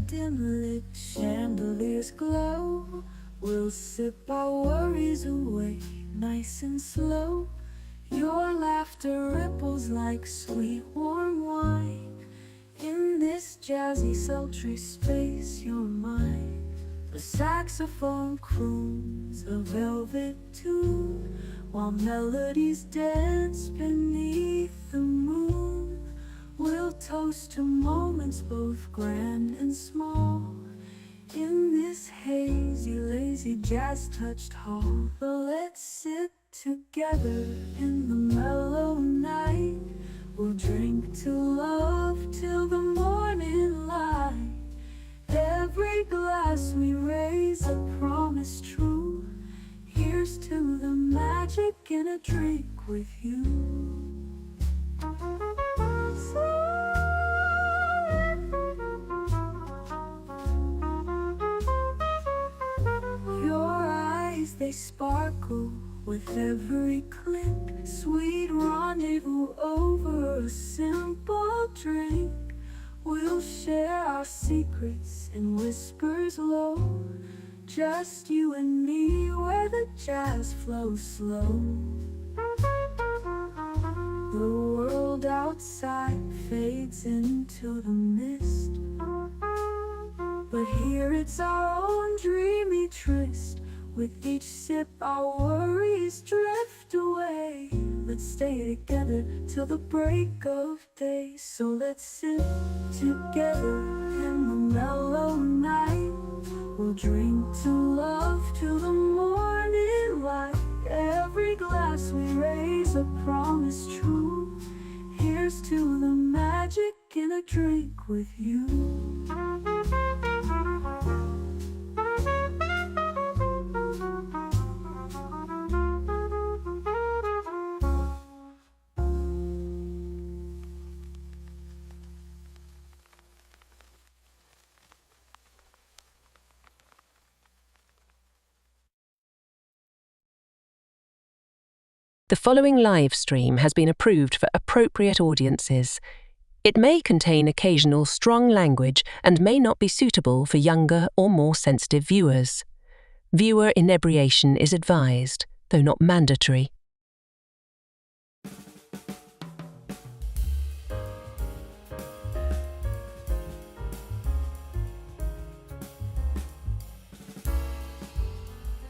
dim lit chandeliers glow. We'll sip our worries away, nice and slow. Your laughter ripples like sweet warm wine. In this jazzy sultry space you're mine. The saxophone croons a velvet tune, while melodies dance beneath the moon. We'll toast to moments both grand and small, in this hazy, lazy, jazz-touched hall. But let's sit together in the mellow night. We'll drink to love till the morning light. Every glass we raise a promise true. Here's to the magic in a drink with you. Your eyes, they sparkle with every click. Sweet rendezvous over a simple drink. We'll share our secrets in whispers low, just you and me where the jazz flows slow. The world outside fades into the mist, but here it's our own dreamy tryst. With each sip our worries drift away. Let's stay together till the break of day. So let's sit together in the mellow night. We'll drink to love till the morning light. Every glass we raise a promise true. Here's to the magic in a drink with you. The following live stream has been approved for appropriate audiences. It may contain occasional strong language and may not be suitable for younger or more sensitive viewers. Viewer inebriation is advised, though not mandatory.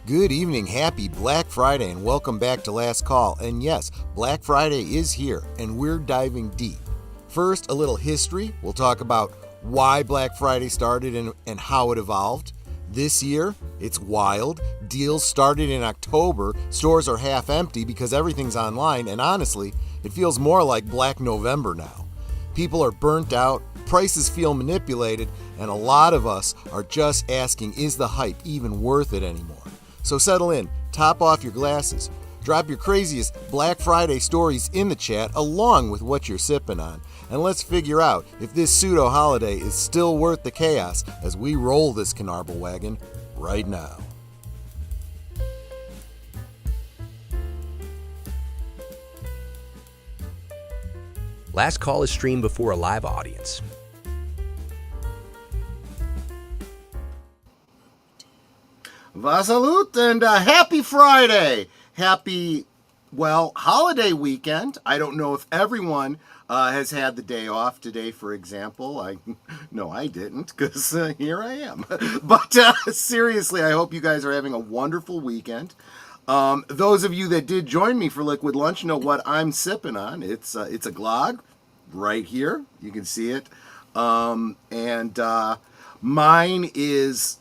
Good evening, happy Black Friday, and welcome back to Last Call. And yes, Black Friday is here, and we're diving deep. First, a little history. We'll talk about why Black Friday started and how it evolved. This year, it's wild. Deals started in October. Stores are half empty because everything's online, and honestly, it feels more like Black November now. People are burnt out, prices feel manipulated, and a lot of us are just asking, is the hype even worth it anymore? So settle in, top off your glasses, drop your craziest Black Friday stories in the chat along with what you're sipping on, and let's figure out if this pseudo-holiday is still worth the chaos as we roll this Canarble wagon right now. Last Call is streamed before a live audience. Vasalut and happy Friday! Happy, holiday weekend. I don't know if everyone has had the day off today, for example. No, I didn't, because here I am. But seriously, I hope you guys are having a wonderful weekend. Those of you that did join me for Liquid Lunch know what I'm sipping on. It's a Glog right here. You can see it. And mine is,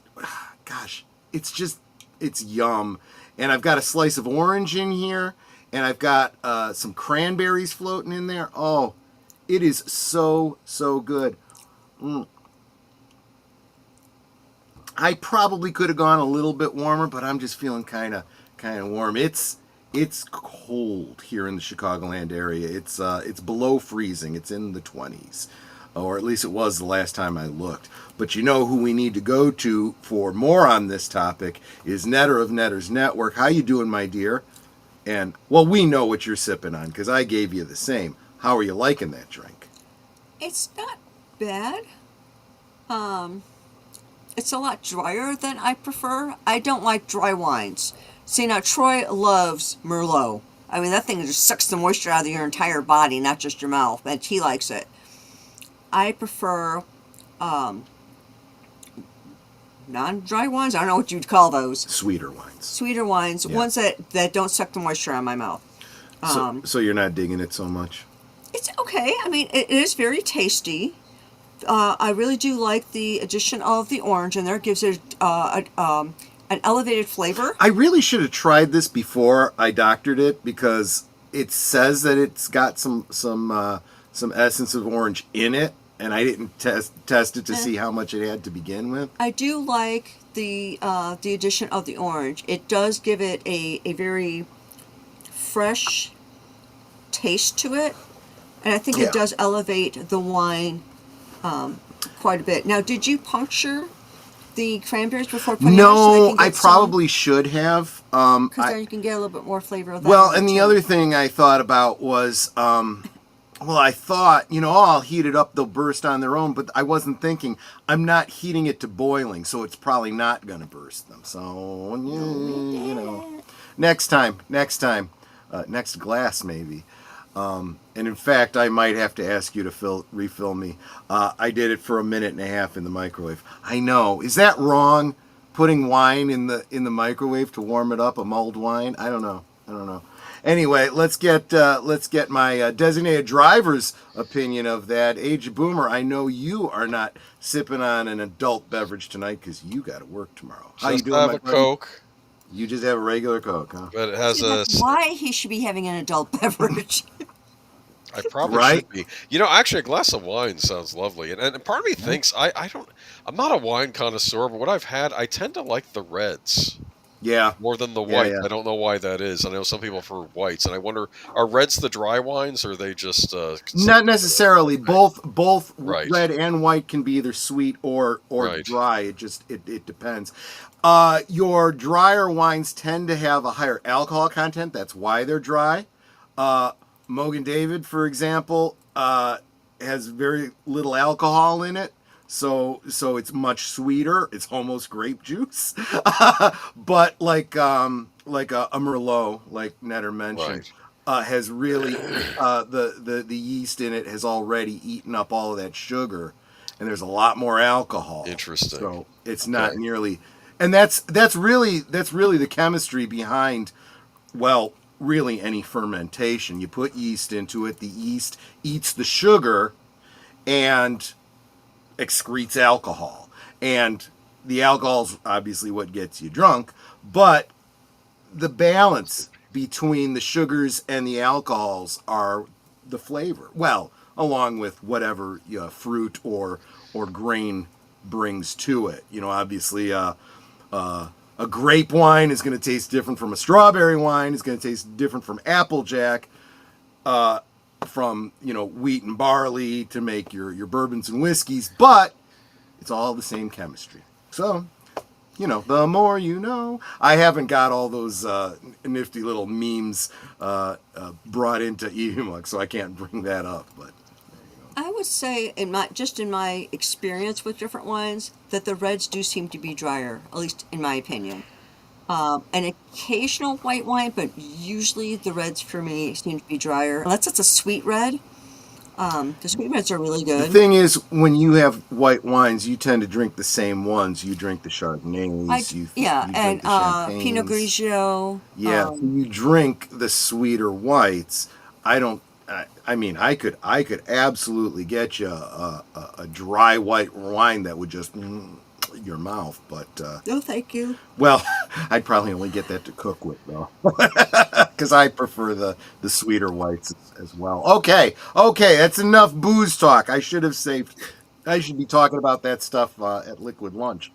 gosh, it's yum. And I've got a slice of orange in here, and I've got some cranberries floating in there. Oh, it is so, so good. I probably could have gone a little bit warmer, but I'm just feeling kind of warm. It's cold here in the Chicagoland area. It's below freezing. It's in the 20s. Or at least it was the last time I looked. But you know who we need to go to for more on this topic is Netter of Netter's Network. How you doing, my dear? And, well, we know what you're sipping on because I gave you the same. How are you liking that drink? It's not bad. it's a lot drier than I prefer. I don't like dry wines. See, now Troy loves Merlot. I mean, that thing just sucks the moisture out of your entire body, not just your mouth, and he likes it. I prefer um, non-dry wines. I don't know what you'd call those. Sweeter wines. Sweeter wines, Yeah. ones that don't suck the moisture out of my mouth. So you're not digging it so much? It's okay. I mean, it is very tasty. I really do like the addition of the orange in there. It gives it an elevated flavor. I really should have tried this before I doctored it, because it says that it's got some essence of orange in it, and I didn't test it to see how much it had to begin with. I do like the addition of the orange. It does give it a very fresh taste to it, and I think Yeah. it does elevate the wine quite a bit. Now, did you puncture the cranberries before putting it on so they No, can get I probably should have. because then you can get a little bit more flavor of that. Well, in and it, the too. other thing I thought about was, well, I thought, I'll heat it up, they'll burst on their own, but I wasn't thinking, I'm not heating it to boiling, so it's probably not going to burst them. So, next time, next glass maybe. And in fact, I might have to ask you to refill me. I did it for 1.5 minutes in the microwave. I know. Is that wrong? Putting wine in the microwave to warm it up, a mulled wine? I don't know. Anyway, let's get my designated driver's opinion of that. Age Boomer, I know you are not sipping on an adult beverage tonight because you got to work tomorrow. How you Just doing, have my a friend? Coke, You just have a regular Coke, huh? but it has See, that's why he should be having an adult beverage. I probably Right? should be. Actually, a glass of wine sounds lovely, and part of me thinks I'm not a wine connoisseur, but what I've had, I tend to like the reds Yeah. more than the Yeah, white. yeah. I don't know why that is. I know some people prefer whites, and I wonder, are reds the dry wines, or are they just Not necessarily. Both Right. red and white can be either sweet or Right. dry. It depends. Your drier wines tend to have a higher alcohol content. That's why they're dry. Mogan David, for example, has very little alcohol in it. So it's much sweeter. It's almost grape juice. But like a Merlot, like Netter mentioned, has really the yeast in it has already eaten up all of that sugar, and there's a lot more alcohol. Interesting. So it's not nearly, and that's really the chemistry behind, well, really any fermentation. You put yeast into it. The yeast eats the sugar, and excretes alcohol, and the alcohol's obviously what gets you drunk, but the balance between the sugars and the alcohols are the flavor, well, along with whatever fruit or grain brings to it. Obviously a grape wine is going to taste different from a strawberry wine. It's going to taste different from Applejack, from wheat and barley to make your bourbons and whiskeys, but it's all the same chemistry. So the more you know. I haven't got all those nifty little memes brought into EMUG, so I can't bring that up, but I would say, in my experience with different wines, that the reds do seem to be drier, at least in my opinion. An occasional white wine, but usually the reds for me seem to be drier. Unless it's a sweet red. The sweet reds are really the good. thing is, when you have white wines, you tend to drink the same ones. You drink the Chardonnays, you drink and the Champagnes. Pinot Grigio. Yeah, you drink the sweeter whites. I mean, I could absolutely get you a dry white wine that would just your mouth, but No, thank you. well, I'd probably only get that to cook with though, because I prefer the sweeter whites as well. Okay, that's enough booze talk. I should be talking about that stuff at Liquid Lunch.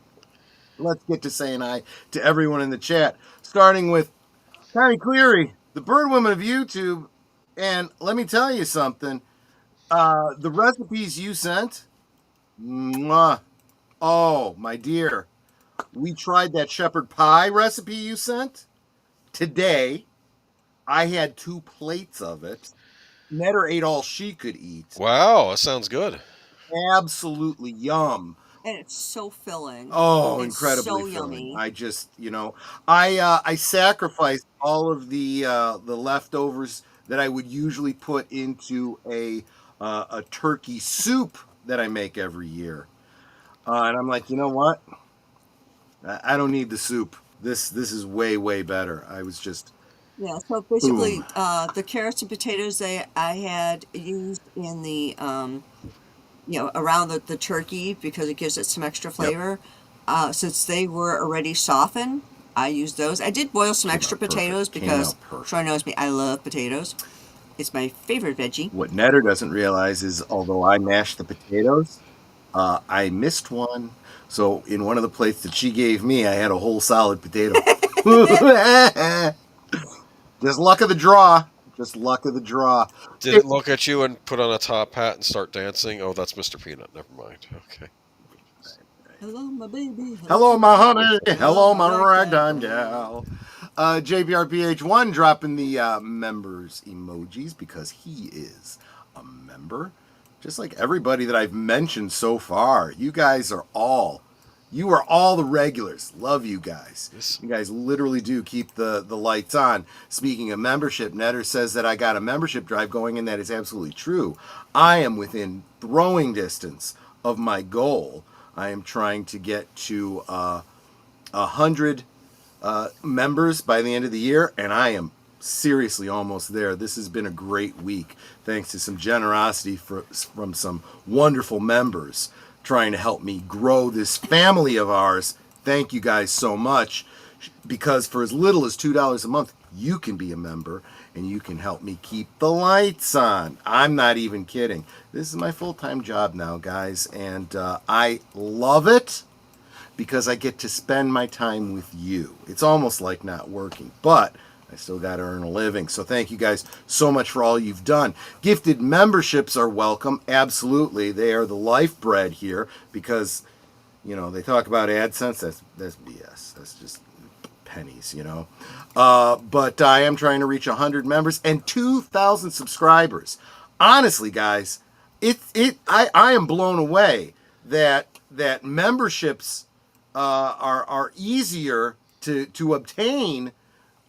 Let's get to saying hi to everyone in the chat, starting with Connie Cleary, the bird woman of YouTube. And let me tell you something. The recipes you sent, mwah. Oh, my dear. We tried that shepherd pie recipe you sent today. I had 2 plates of it. Netter ate all she could eat. Wow, that sounds good. Absolutely yum. And it's so filling. Oh, It's incredibly so filling. yummy. I just, I sacrificed all of the leftovers that I would usually put into a turkey soup that I make every year. And I'm like, you know what? I don't need the soup. This is way better. I was just Yeah, so boom. basically, the carrots and potatoes I had used in the around the turkey because it gives it some extra Yep, flavor. Since they were already softened, I used those. I did boil some came extra out perfect. potatoes Came because out Troy perfect. knows me. I love potatoes. It's my favorite veggie. What Netter doesn't realize is, although I mashed the potatoes, I missed one. So in one of the plates that she gave me, I had a whole solid potato. Just luck of the draw. Just luck of the draw. Didn't look at you and put on a top hat and start dancing. Oh, that's Mr. Peanut. Never mind. Okay. Hello, my baby. Hello, Hello, my my honey. baby. Hello, Hello, my my ragtime ragtime gal. gal. JBRPH1 dropping the members emojis because he is a member. Just like everybody that I've mentioned so far. You are all the regulars. Love you guys. This You guys literally do keep the lights on. Speaking of membership, Netter says that I got a membership drive going, and that is absolutely true. I am within throwing distance of my goal. I am trying to get to 100 members by the end of the year, and I am seriously almost there. This has been a great week, thanks to some generosity from some wonderful members trying to help me grow this family of ours. Thank you guys so much, because for as little as $2 a month, you can be a member and you can help me keep the lights on. I'm not even kidding. This is my full-time job now, guys, and I love it because I get to spend my time with you. It's almost like not working, but I still got to earn a living. So thank you guys so much for all you've done. Gifted memberships are welcome. Absolutely. They are the lifeblood here because, they talk about AdSense. That's BS. That's just pennies. But I am trying to reach 100 members and 2,000 subscribers. Honestly, guys, I am blown away that memberships are easier to obtain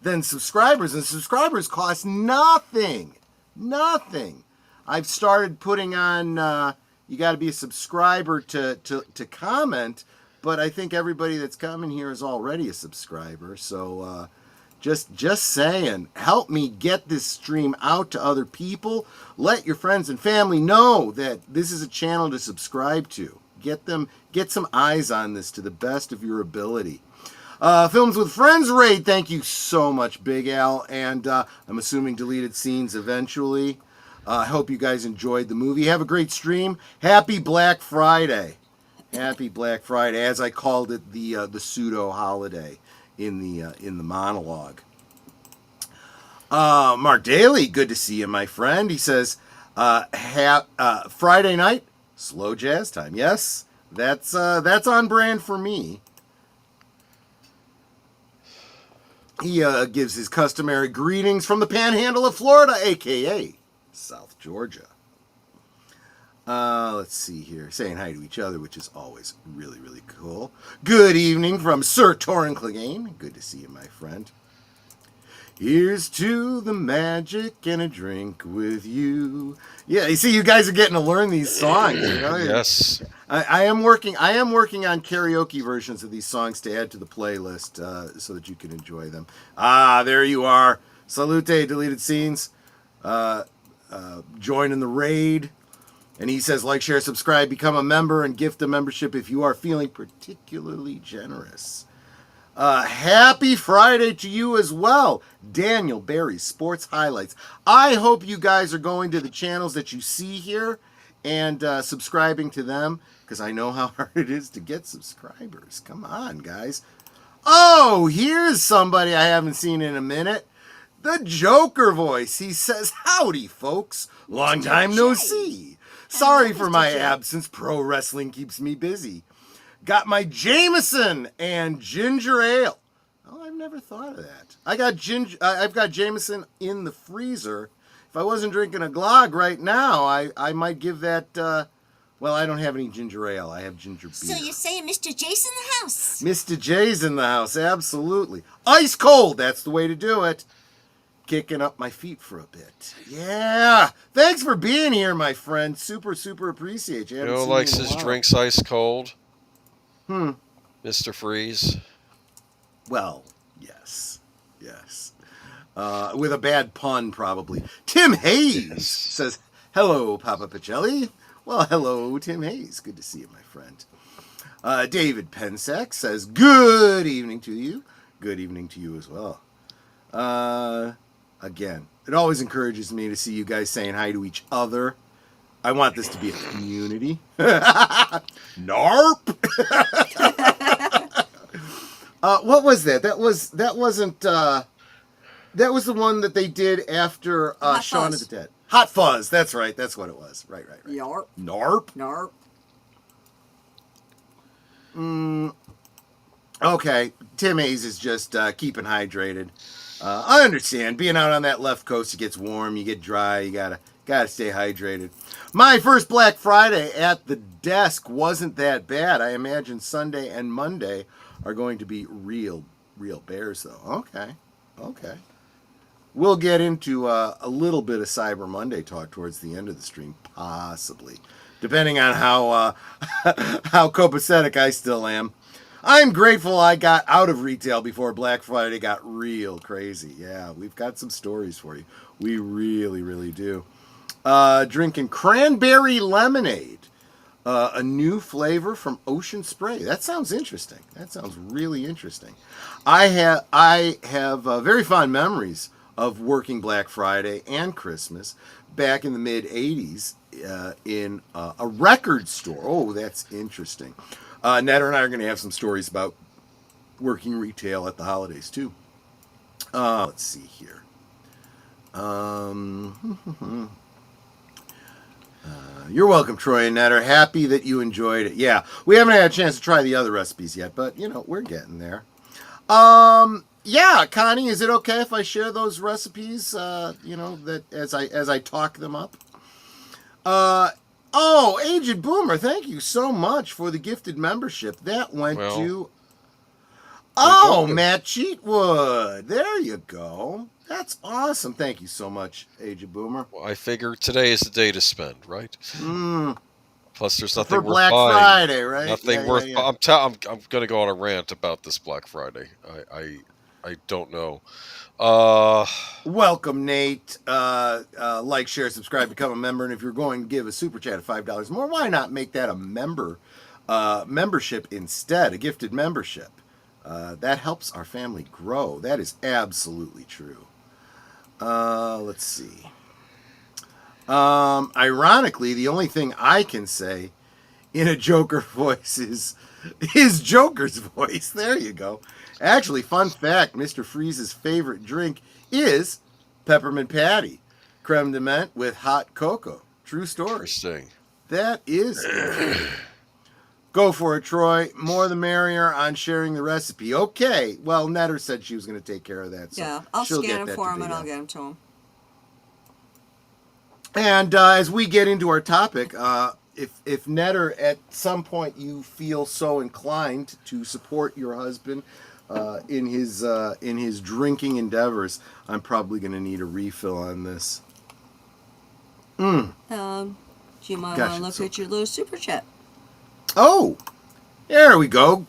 than subscribers, and subscribers cost nothing. Nothing. I've started putting on you got to be a subscriber to comment, but I think everybody that's coming here is already a subscriber. So just saying, help me get this stream out to other people. Let your friends and family know that this is a channel to subscribe to. Get some eyes on this to the best of your ability. Films with Friends raid, thank you so much, Big Al, and I'm assuming deleted scenes eventually. I hope you guys enjoyed the movie. Have a great stream. Happy Black Friday. Happy Black Friday, as I called it, the pseudo holiday in the monologue. Mark Daly, good to see you, my friend. He says, Friday night, slow jazz time. Yes, that's on brand for me. He gives his customary greetings from the Panhandle of Florida, a.k.a. South Georgia. Let's see here. Saying hi to each other, which is always really, really cool. Good evening from Sir Torrin Clegane. Good to see you, my friend. Here's to the magic and a drink with you. Yeah, you see, you guys are getting to learn these songs. yes. I am working on karaoke versions of these songs to add to the playlist so that you can enjoy them. There you are. Salute, deleted scenes. Join in the raid. And he says, like, share, subscribe, become a member, and gift a membership if you are feeling particularly generous. Happy Friday to you as well. Daniel Barry's Sports Highlights. I hope you guys are going to the channels that you see here and subscribing to them, because I know how hard it is to get subscribers. Come on, guys. Oh, here's somebody I haven't seen in a minute. The Joker voice. He says, howdy, folks. Long time no see. Sorry for my absence. Pro wrestling keeps me busy. Got my Jameson and ginger ale. Oh, I've never thought of that. I've got Jameson in the freezer. If I wasn't drinking a glog right now, I might give that Well, I don't have any ginger ale. I have ginger beer. So you're saying Mr. J's in the house? Mr. J's in the house, absolutely. Ice cold, that's the way to do it. Kicking up my feet for a bit. Yeah. Thanks for being here, my friend. Super, super appreciate you. You know, likes his drinks ice cold. Mr. Freeze. Well, yes. Yes. With a bad pun, probably. Tim Hayes says, hello, Papa Pacelli. Well, hello, Tim Hayes. Good to see you, my friend. David Pensack says, good evening to you. Good evening to you as well. Again, it always encourages me to see you guys saying hi to each other. I want this to be a community. Narp. What was that? That wasn't. That was the one that they did after Shaun of the Dead. Hot Fuzz. That's right. That's what it was. Right. Yarp. Narp. Okay. Tim Hayes is just keeping hydrated. I understand. Being out on that left coast, it gets warm, you get dry, you gotta stay hydrated. My first Black Friday at the desk wasn't that bad. I imagine Sunday and Monday are going to be real bears, though. Okay. We'll get into a little bit of Cyber Monday talk towards the end of the stream, possibly, depending on how copacetic I still am. I'm grateful I got out of retail before Black Friday got real crazy. Yeah, we've got some stories for you. We really, really do. Drinking cranberry lemonade, a new flavor from Ocean Spray. That sounds interesting. That sounds really interesting. I have very fond memories of working Black Friday and Christmas back in the mid-'80s in a record store. Oh, that's interesting. Netter and I are going to have some stories about working retail at the holidays, too. Let's see here. You're welcome, Troy and Netter. Happy that you enjoyed it. Yeah, we haven't had a chance to try the other recipes yet, but, we're getting there. Yeah, Connie, is it okay if I share those recipes, that as I talk them up? Oh, Aged Boomer, thank you so much for the gifted membership. That went to... Oh, Matt Cheatwood. There you go. That's awesome. Thank you so much, Aged Boomer. Well, I figure today is the day to spend, right? Plus, there's nothing worth Black buying. Friday, right? Nothing worth... Yeah. I'm going to go on a rant about this Black Friday. I don't know. Welcome, Nate. Like, share, subscribe, become a member, and if you're going to give a super chat of $5 more, why not make that a membership instead, a gifted membership? That helps our family grow. That is absolutely true. Let's see. Ironically, the only thing I can say in a Joker voice is Joker's voice. There you go. Actually, fun fact, Mr. Freeze's favorite drink is peppermint patty, creme de menthe with hot cocoa. True story. Interesting. That is interesting. Go for it, Troy. More the merrier on sharing the recipe. Okay. Well, Netter said she was going to take care of that. So yeah, I'll scan them for him and I'll get them to him. And as we get into our topic, if Netter at some point you feel so inclined to support your husband in his drinking endeavors, I'm probably going to need a refill on this. You might want to look at your little super chat. Oh, there we go.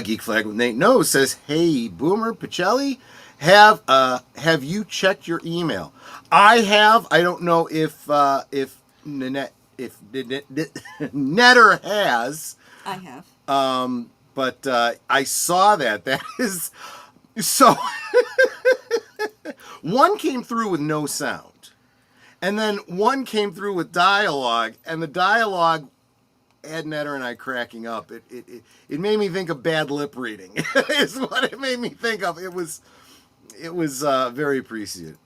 Geek Flag with Nate Knows says, "Hey, Boomer Pacelli, have you checked your email?" I have. I don't know if Netter has. I have. But I saw that. That is so. One came through with no sound, and then one came through with dialogue, and the dialogue had Netter and I cracking up. It made me think of bad lip reading. Is what it made me think of. It was very appreciated.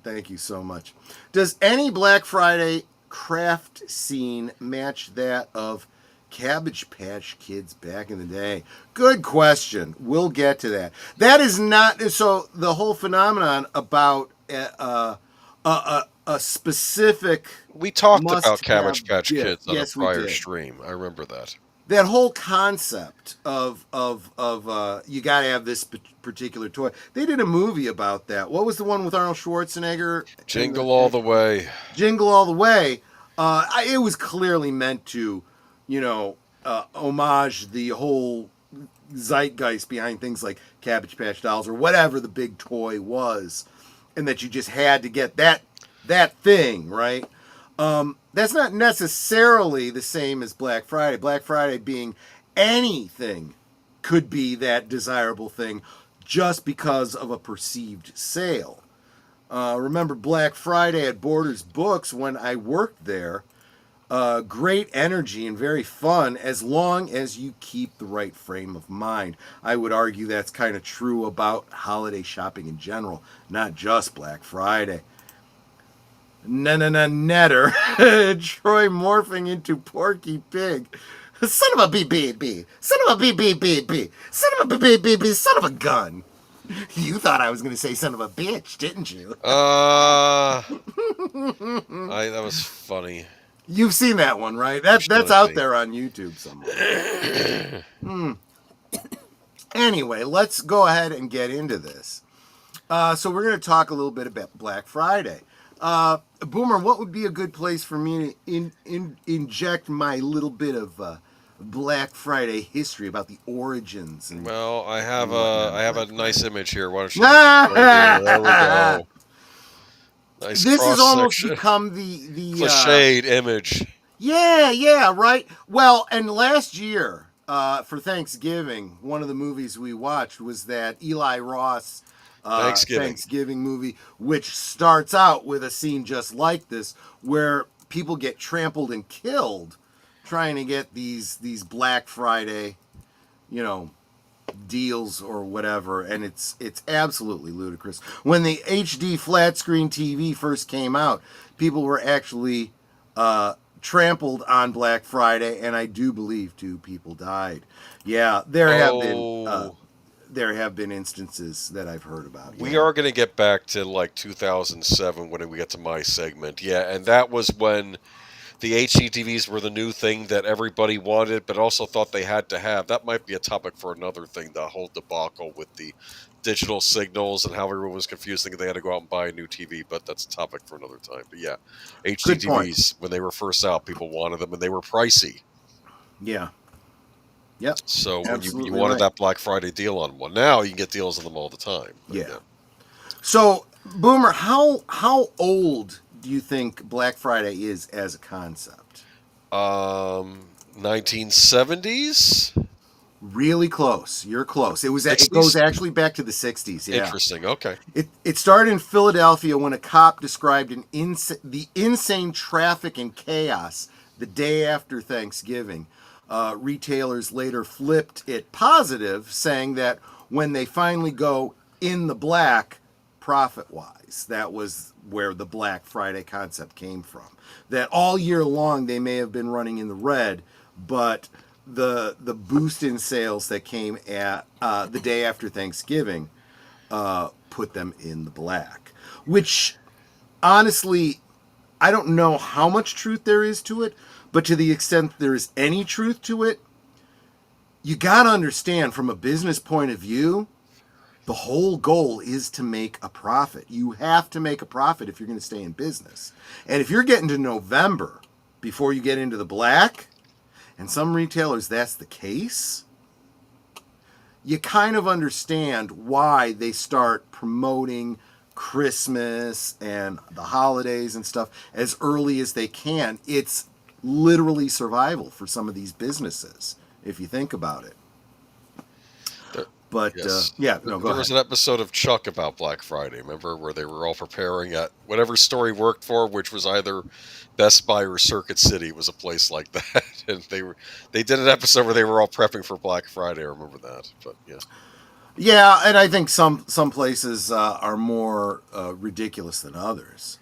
Thank you so much. Does any Black Friday craft scene match that of Cabbage Patch Kids back in the day? Good question. We'll get to that. That is not so. The whole phenomenon about a specific We talked about must-have Cabbage Patch gift. Kids on a Yes, we prior did. stream. I remember that. That whole concept of you got to have this particular toy. They did a movie about that. What was the one with Arnold Schwarzenegger? Jingle All the Way. Jingle All the Way. It was clearly meant to, homage the whole zeitgeist behind things like Cabbage Patch Dolls or whatever the big toy was, and that you just had to get that thing, right? That's not necessarily the same as Black Friday. Black Friday being anything could be that desirable thing just because of a perceived sale. Remember Black Friday at Borders Books when I worked there. Great energy and very fun as long as you keep the right frame of mind. I would argue that's kind of true about holiday shopping in general, not just Black Friday. Netter. Troy morphing into Porky Pig. Son of a B. Son of a B. Son of a B. Son of a gun. You thought I was going to say son of a bitch, didn't you? That was funny. You've seen that one, right? That's out there on YouTube somewhere. Anyway, let's go ahead and get into this. So we're going to talk a little bit about Black Friday. Boomer, what would be a good place for me to inject my little bit of Black Friday history about the origins? And Well, I have a nice image here. Why don't you? There we go. Nice this has almost cross-section. become the Cliched image. Yeah, right. Well, and last year for Thanksgiving, one of the movies we watched was that Eli Ross Thanksgiving movie, which starts out with a scene just like this, where people get trampled and killed trying to get these Black Friday, deals or whatever, and it's absolutely ludicrous. When the HD flat screen TV first came out, people were actually trampled on Black Friday, and I do believe 2 people died. Yeah, there have been instances that I've heard about. We are going to get back to like 2007 when we get to my segment. Yeah, and that was when the HDTVs were the new thing that everybody wanted, but also thought they had to have. That might be a topic for another thing, the whole debacle with the digital signals and how everyone was confused thinking they had to go out and buy a new TV, but that's a topic for another time. But yeah, HDTVs, when they were first out, people wanted them, and they were pricey. Yeah. Yep. So when you wanted that Black Friday deal on one. Now you can get deals on them all the time. But yeah. So, Boomer, how old do you think Black Friday is as a concept? 1970s? Really close. You're close. It goes actually back to the 60s. Yeah. Interesting. Okay. It started in Philadelphia when a cop described the insane traffic and chaos the day after Thanksgiving. Retailers later flipped it positive, saying that when they finally go in the black, profit-wise, that was where the Black Friday concept came from. That all year long they may have been running in the red, but the boost in sales that came at the day after Thanksgiving put them in the black. Which, honestly, I don't know how much truth there is to it, but to the extent there is any truth to it, you got to understand from a business point of view, the whole goal is to make a profit. You have to make a profit if you're going to stay in business. And if you're getting to November before you get into the black, and some retailers that's the case, you kind of understand why they start promoting Christmas and the holidays and stuff as early as they can. It's literally survival for some of these businesses, if you think about it. But, yes. Go ahead. There was an episode of Chuck about Black Friday, remember, where they were all preparing at whatever store he worked for, which was either Best Buy or Circuit City. It was a place like that. And they did an episode where they were all prepping for Black Friday. I remember that. But, yeah. Yeah, and I think some places are more ridiculous than others.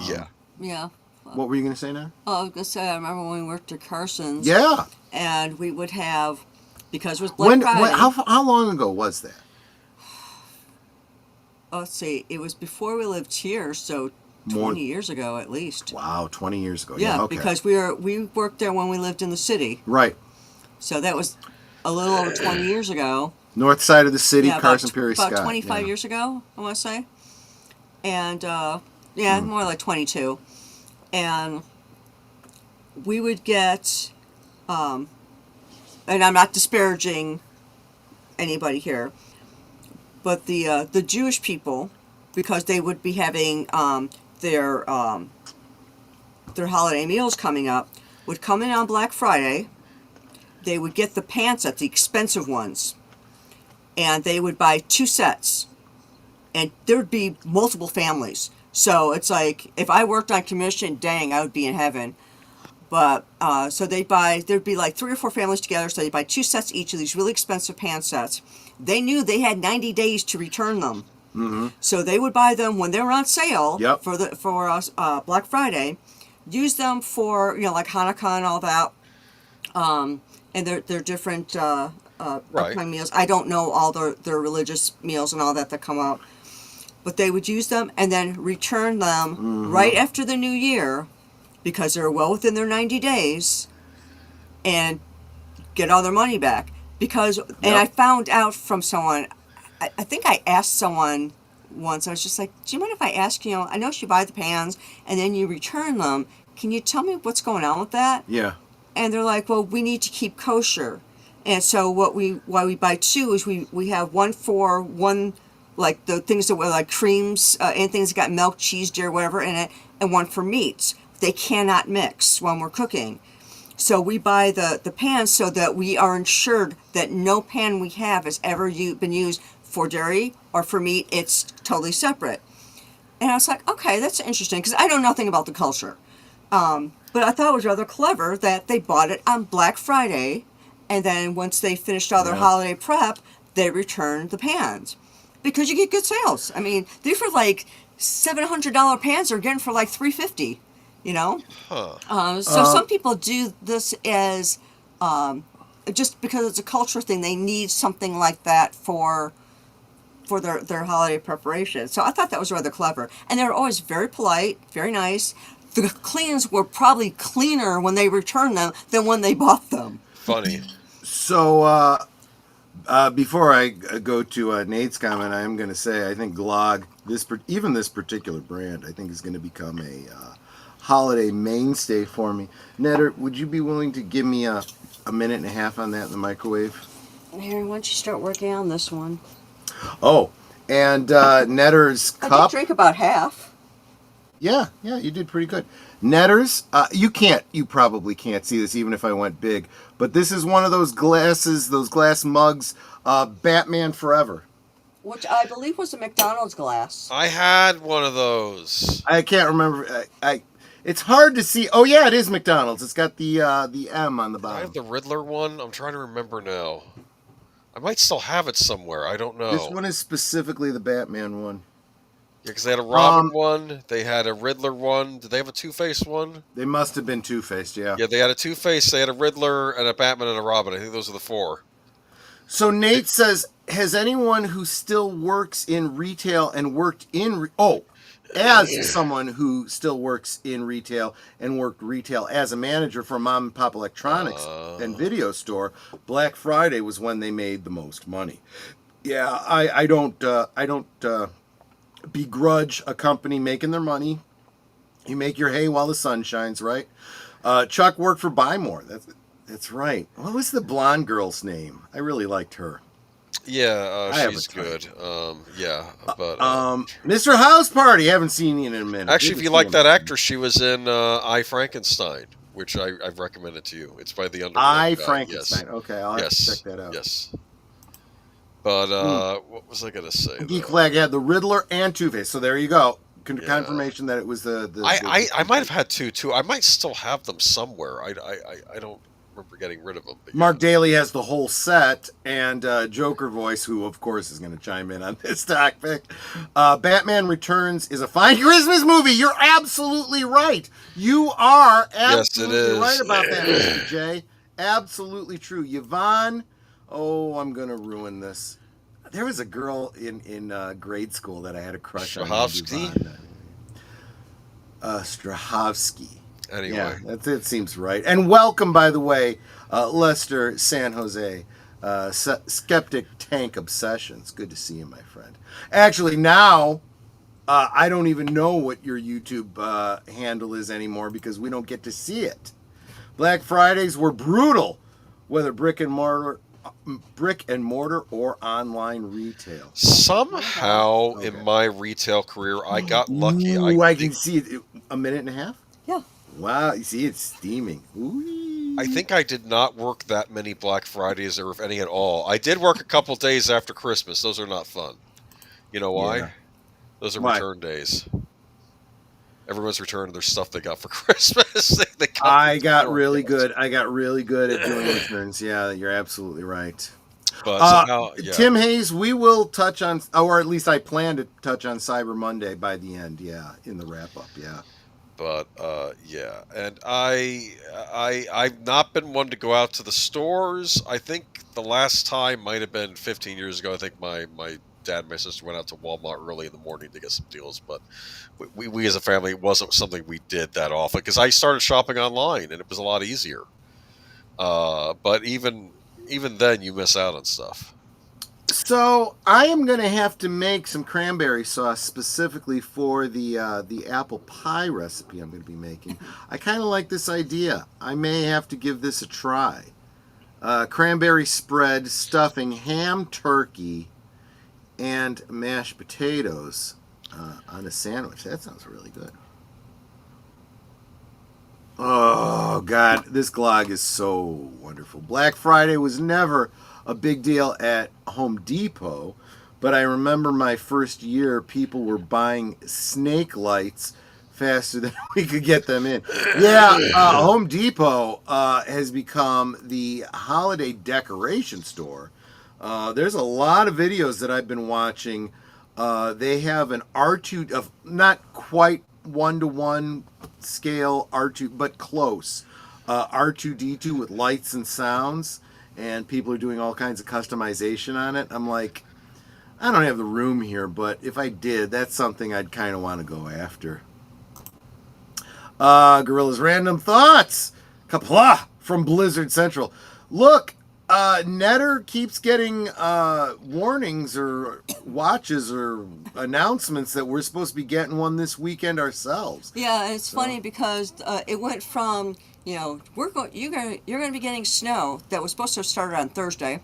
Yeah. Yeah. What were you going to say now? Oh, I was going to say, I remember when we worked at Carson's. Yeah. And we would have, because it was Black Friday. How long ago was that? Let's see, it was before we lived here, so 20 years ago at least. Wow, 20 years ago. Yeah, Okay. because we worked there when we lived in the city. Right. So that was a little over 20 years ago. North side of the city, Yeah, Carson Peary about Scott. 25 years ago, I want to say. And more like 22. And we would get, and I'm not disparaging anybody here, but the Jewish people, because they would be having their holiday meals coming up, would come in on Black Friday. They would get the pants at the expensive ones, and they would buy 2 sets, and there would be multiple families. So it's like, if I worked on commission, dang, I would be in heaven. But so there'd be like 3 or 4 families together, so they'd buy 2 sets each of these really expensive pant sets. They knew they had 90 days to return them. Mm-hmm. So they would buy them when they were on sale. Yep. for Black Friday, use them for, like Hanukkah and all that. And they're different upcoming meals. I don't know all their religious meals and all that come out. But they would use them and then return them right after the new year, because they're well within their 90 days, and get all their money back. And I found out from someone, I think I asked someone once, I was just like, do you mind if I ask, I know you buy the pans and then you return them. Can you tell me what's going on with that? Yeah. And they're like, well, we need to keep kosher. And so why we buy 2 is we have one for one, like the things that were like creams, and things that got milk, cheese, dairy, whatever in it, and one for meats. They cannot mix when we're cooking. So we buy the pans so that we are ensured that no pan we have has ever been used for dairy or for meat. It's totally separate. And I was like, okay, that's interesting, because I know nothing about the culture. But I thought it was rather clever that they bought it on Black Friday, and then once they finished all their holiday prep, they returned the pans. Because you get good sales. I mean, these were like $700 pans, they're getting for like $350. So some people do this as just because it's a culture thing. They need something like that for their holiday preparation. So I thought that was rather clever. And they were always very polite, very nice. The cleans were probably cleaner when they returned them than when they bought them. Funny. So before I go to Nate's comment, I am going to say I think Glog, this particular brand, I think is going to become a holiday mainstay for me. Netter, would you be willing to give me a minute and a half on that in the microwave? Here, why don't you start working on this one? Oh, and Netter's cup. I did drink about half. Yeah, you did pretty good. Netter's, you probably can't see this even if I went big, but this is one of those glass mugs, Batman Forever. Which I believe was a McDonald's glass. I had one of those. I can't remember. It's hard to see. Oh yeah, it is McDonald's. It's got the M on the bottom. I have the Riddler one. I'm trying to remember now. I might still have it somewhere. I don't know. This one is specifically the Batman one. Yeah, because they had a Robin one. They had a Riddler one. Did they have a Two-Face one? They must have been Two-Faced, yeah. Yeah, they had a Two-Face. They had a Riddler and a Batman and a Robin. I think those are the 4. So Nate says, has anyone who still works in retail and worked in... as someone who still works in retail and worked retail as a manager for a mom and pop electronics and video store, Black Friday was when they made the most money. Yeah, I don't begrudge a company making their money. You make your hay while the sun shines, right? Chuck worked for Buy More. That's right. What was the blonde girl's name? I really liked her. Yeah, she's good. But Mr. House Party, haven't seen you in a minute. Actually, if you like that actress, she was in I, Frankenstein, which I've recommended to you. It's by the Underground I, guy. Frankenstein. Yes. Okay, I'll have to check that out. Yes. But what was I going to say? Geek Flag had the Riddler and Two-Face, so there you go. Confirmation that it was the I might have had 2 too. I might still have them somewhere. I don't remember getting rid of them. Mark Daly has the whole set, and Joker Voice, who of course is going to chime in on this topic. Batman Returns is a fine Christmas movie. You're absolutely right. You are absolutely right about that, Mr. J. Absolutely true. Yvonne, I'm going to ruin this. There was a girl in grade school that I had a crush on. Shahovsky? Strahovski. Anyway. Yeah, it seems right. And welcome, by the way, Lester San Jose, Skeptic Tank Obsessions. Good to see you, my friend. Actually, now I don't even know what your YouTube handle is anymore because we don't get to see it. Black Fridays were brutal, whether brick and mortar or online retail. Somehow in my retail career, I got lucky. Ooh, I can see it. A minute and a half? Yeah. Wow, you see it's steaming. Ooh. I think I did not work that many Black Fridays, or if any at all. I did work a couple days after Christmas. Those are not fun. You know why? Yeah. Those are Why? return days. Everyone's returning their stuff they got for Christmas. I got really good at doing returns. Yeah, you're absolutely right. But somehow, yeah. Tim Hayes, we will touch on, or at least I plan to touch on Cyber Monday by the end. Yeah, in the wrap up. Yeah. But yeah, and I've not been one to go out to the stores. I think the last time might have been 15 years ago. I think my dad and my sister went out to Walmart early in the morning to get some deals. But we as a family, it wasn't something we did that often because I started shopping online and it was a lot easier. But even then, you miss out on stuff. So I am going to have to make some cranberry sauce specifically for the apple pie recipe I'm going to be making. I kind of like this idea. I may have to give this a try. Cranberry spread, stuffing, ham, turkey, and mashed potatoes on a sandwich. That sounds really good. Oh, God, this glog is so wonderful. Black Friday was never a big deal at Home Depot, but I remember my first year, people were buying snake lights faster than we could get them in. Yeah, Home Depot has become the holiday decoration store. There's a lot of videos that I've been watching. They have an R2 of not quite 1-to-1 scale R2, but close. R2D2 with lights and sounds, and people are doing all kinds of customization on it. I'm like, I don't have the room here, but if I did, that's something I'd kind of want to go after. Gorilla's Random Thoughts. Kapla from Blizzard Central. Look, Netter keeps getting warnings or watches or announcements that we're supposed to be getting one this weekend ourselves. Yeah, and it's funny because it went from, you're going to be getting snow that was supposed to have started on Thursday,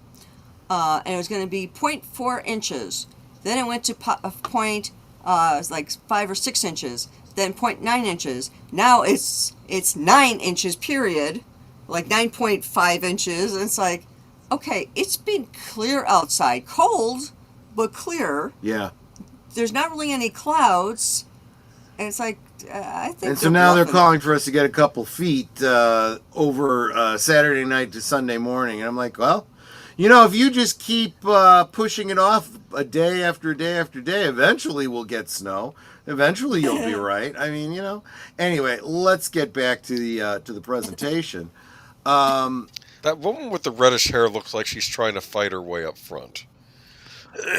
and it was going to be 0.4 inches. Then it went to point like 5 or 6 inches. Then 0.9 inches. Now it's 9 inches. Period, like 9.5 inches. And it's like, okay, it's been clear outside, cold, but clear. Yeah. There's not really any clouds, and it's like I think. And so now they're calling for us to get a couple feet over Saturday night to Sunday morning, and I'm like, well, if you just keep pushing it off a day after day after day, eventually we'll get snow. Eventually you'll be right. I mean, Anyway, let's get back to the presentation. That woman with the reddish hair looks like she's trying to fight her way up front.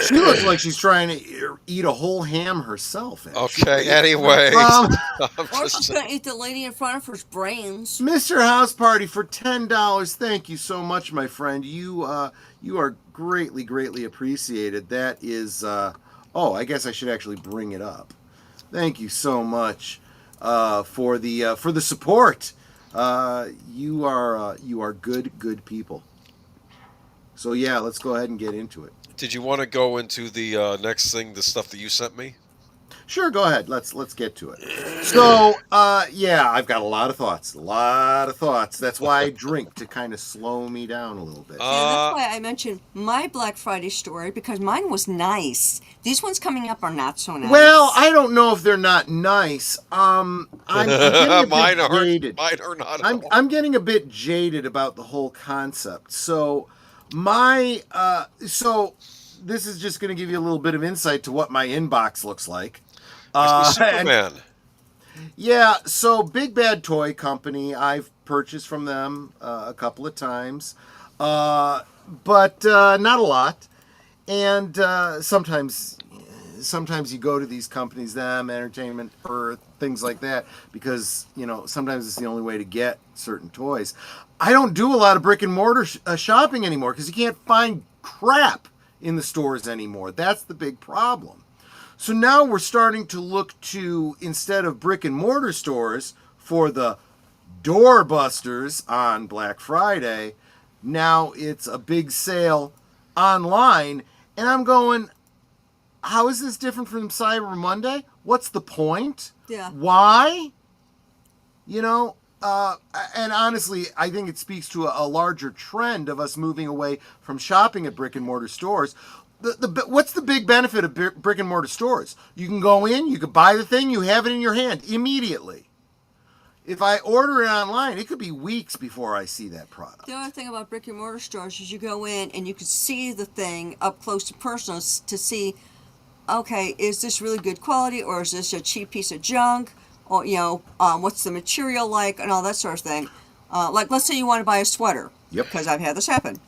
She looks like she's trying to eat a whole ham herself. Actually. Okay, anyway. Or she's going to eat the lady in front of her's brains. Mr. House Party for $10. Thank you so much, my friend. You are greatly, greatly appreciated. That is, I guess I should actually bring it up. Thank you so much for the support. You are good people. So yeah, let's go ahead and get into it. Did you want to go into the next thing, the stuff that you sent me? Sure, go ahead. Let's get to it. So, yeah, I've got a lot of thoughts. That's why I drink, to kind of slow me down a little bit. That's why I mentioned my Black Friday story, because mine was nice. These ones coming up are not so nice. Well, I don't know if they're not nice. I'm getting a bit jaded. Mine are not. I'm getting a bit jaded about the whole concept. So, this is just going to give you a little bit of insight to what my inbox looks like. Superman. Yeah, so Big Bad Toy Company, I've purchased from them a couple of times, but not a lot. And sometimes sometimes you go to these companies, them, Entertainment Earth, things like that, because, sometimes it's the only way to get certain toys. I don't do a lot of brick and mortar shopping anymore because you can't find crap in the stores anymore. That's the big problem. So now we're starting to look to, instead of brick and mortar stores for the doorbusters on Black Friday, now it's a big sale online. And I'm going, how is this different from Cyber Monday? What's the point? Yeah. Why? And honestly, I think it speaks to a larger trend of us moving away from shopping at brick and mortar stores. What's the big benefit of brick and mortar stores? You can go in, you can buy the thing, you have it in your hand immediately. If I order it online, it could be weeks before I see that product. The other thing about brick and mortar stores is you go in and you can see the thing up close and personal to see, okay, is this really good quality or is this a cheap piece of junk? Or, what's the material like and all that sort of thing. Like, let's say you want to buy a sweater. Yep. Because I've had this happen.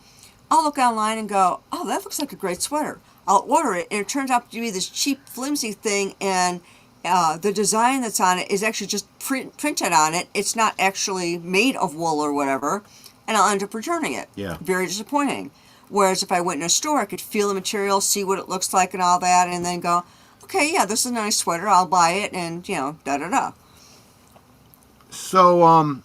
I'll look online and go, oh, that looks like a great sweater. I'll order it, and it turns out to be this cheap, flimsy thing, and the design that's on it is actually just printed on it. It's not actually made of wool or whatever, and I'll end up returning it. Yeah. Very disappointing. Whereas if I went in a store, I could feel the material, see what it looks like and all that, and then go, okay, yeah, this is a nice sweater, I'll buy it, and, da-da-da. So,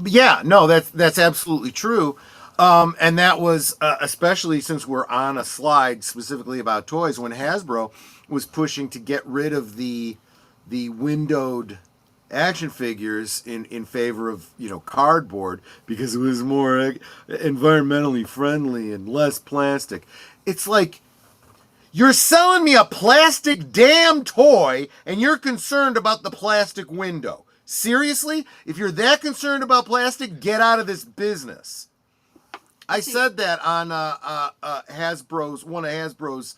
yeah, no, that's absolutely true. And that was, especially since we're on a slide specifically about toys, when Hasbro was pushing to get rid of the windowed action figures in favor of, cardboard because it was more environmentally friendly and less plastic. It's like, you're selling me a plastic damn toy and you're concerned about the plastic window. Seriously? If you're that concerned about plastic, get out of this business. I said that on one of Hasbro's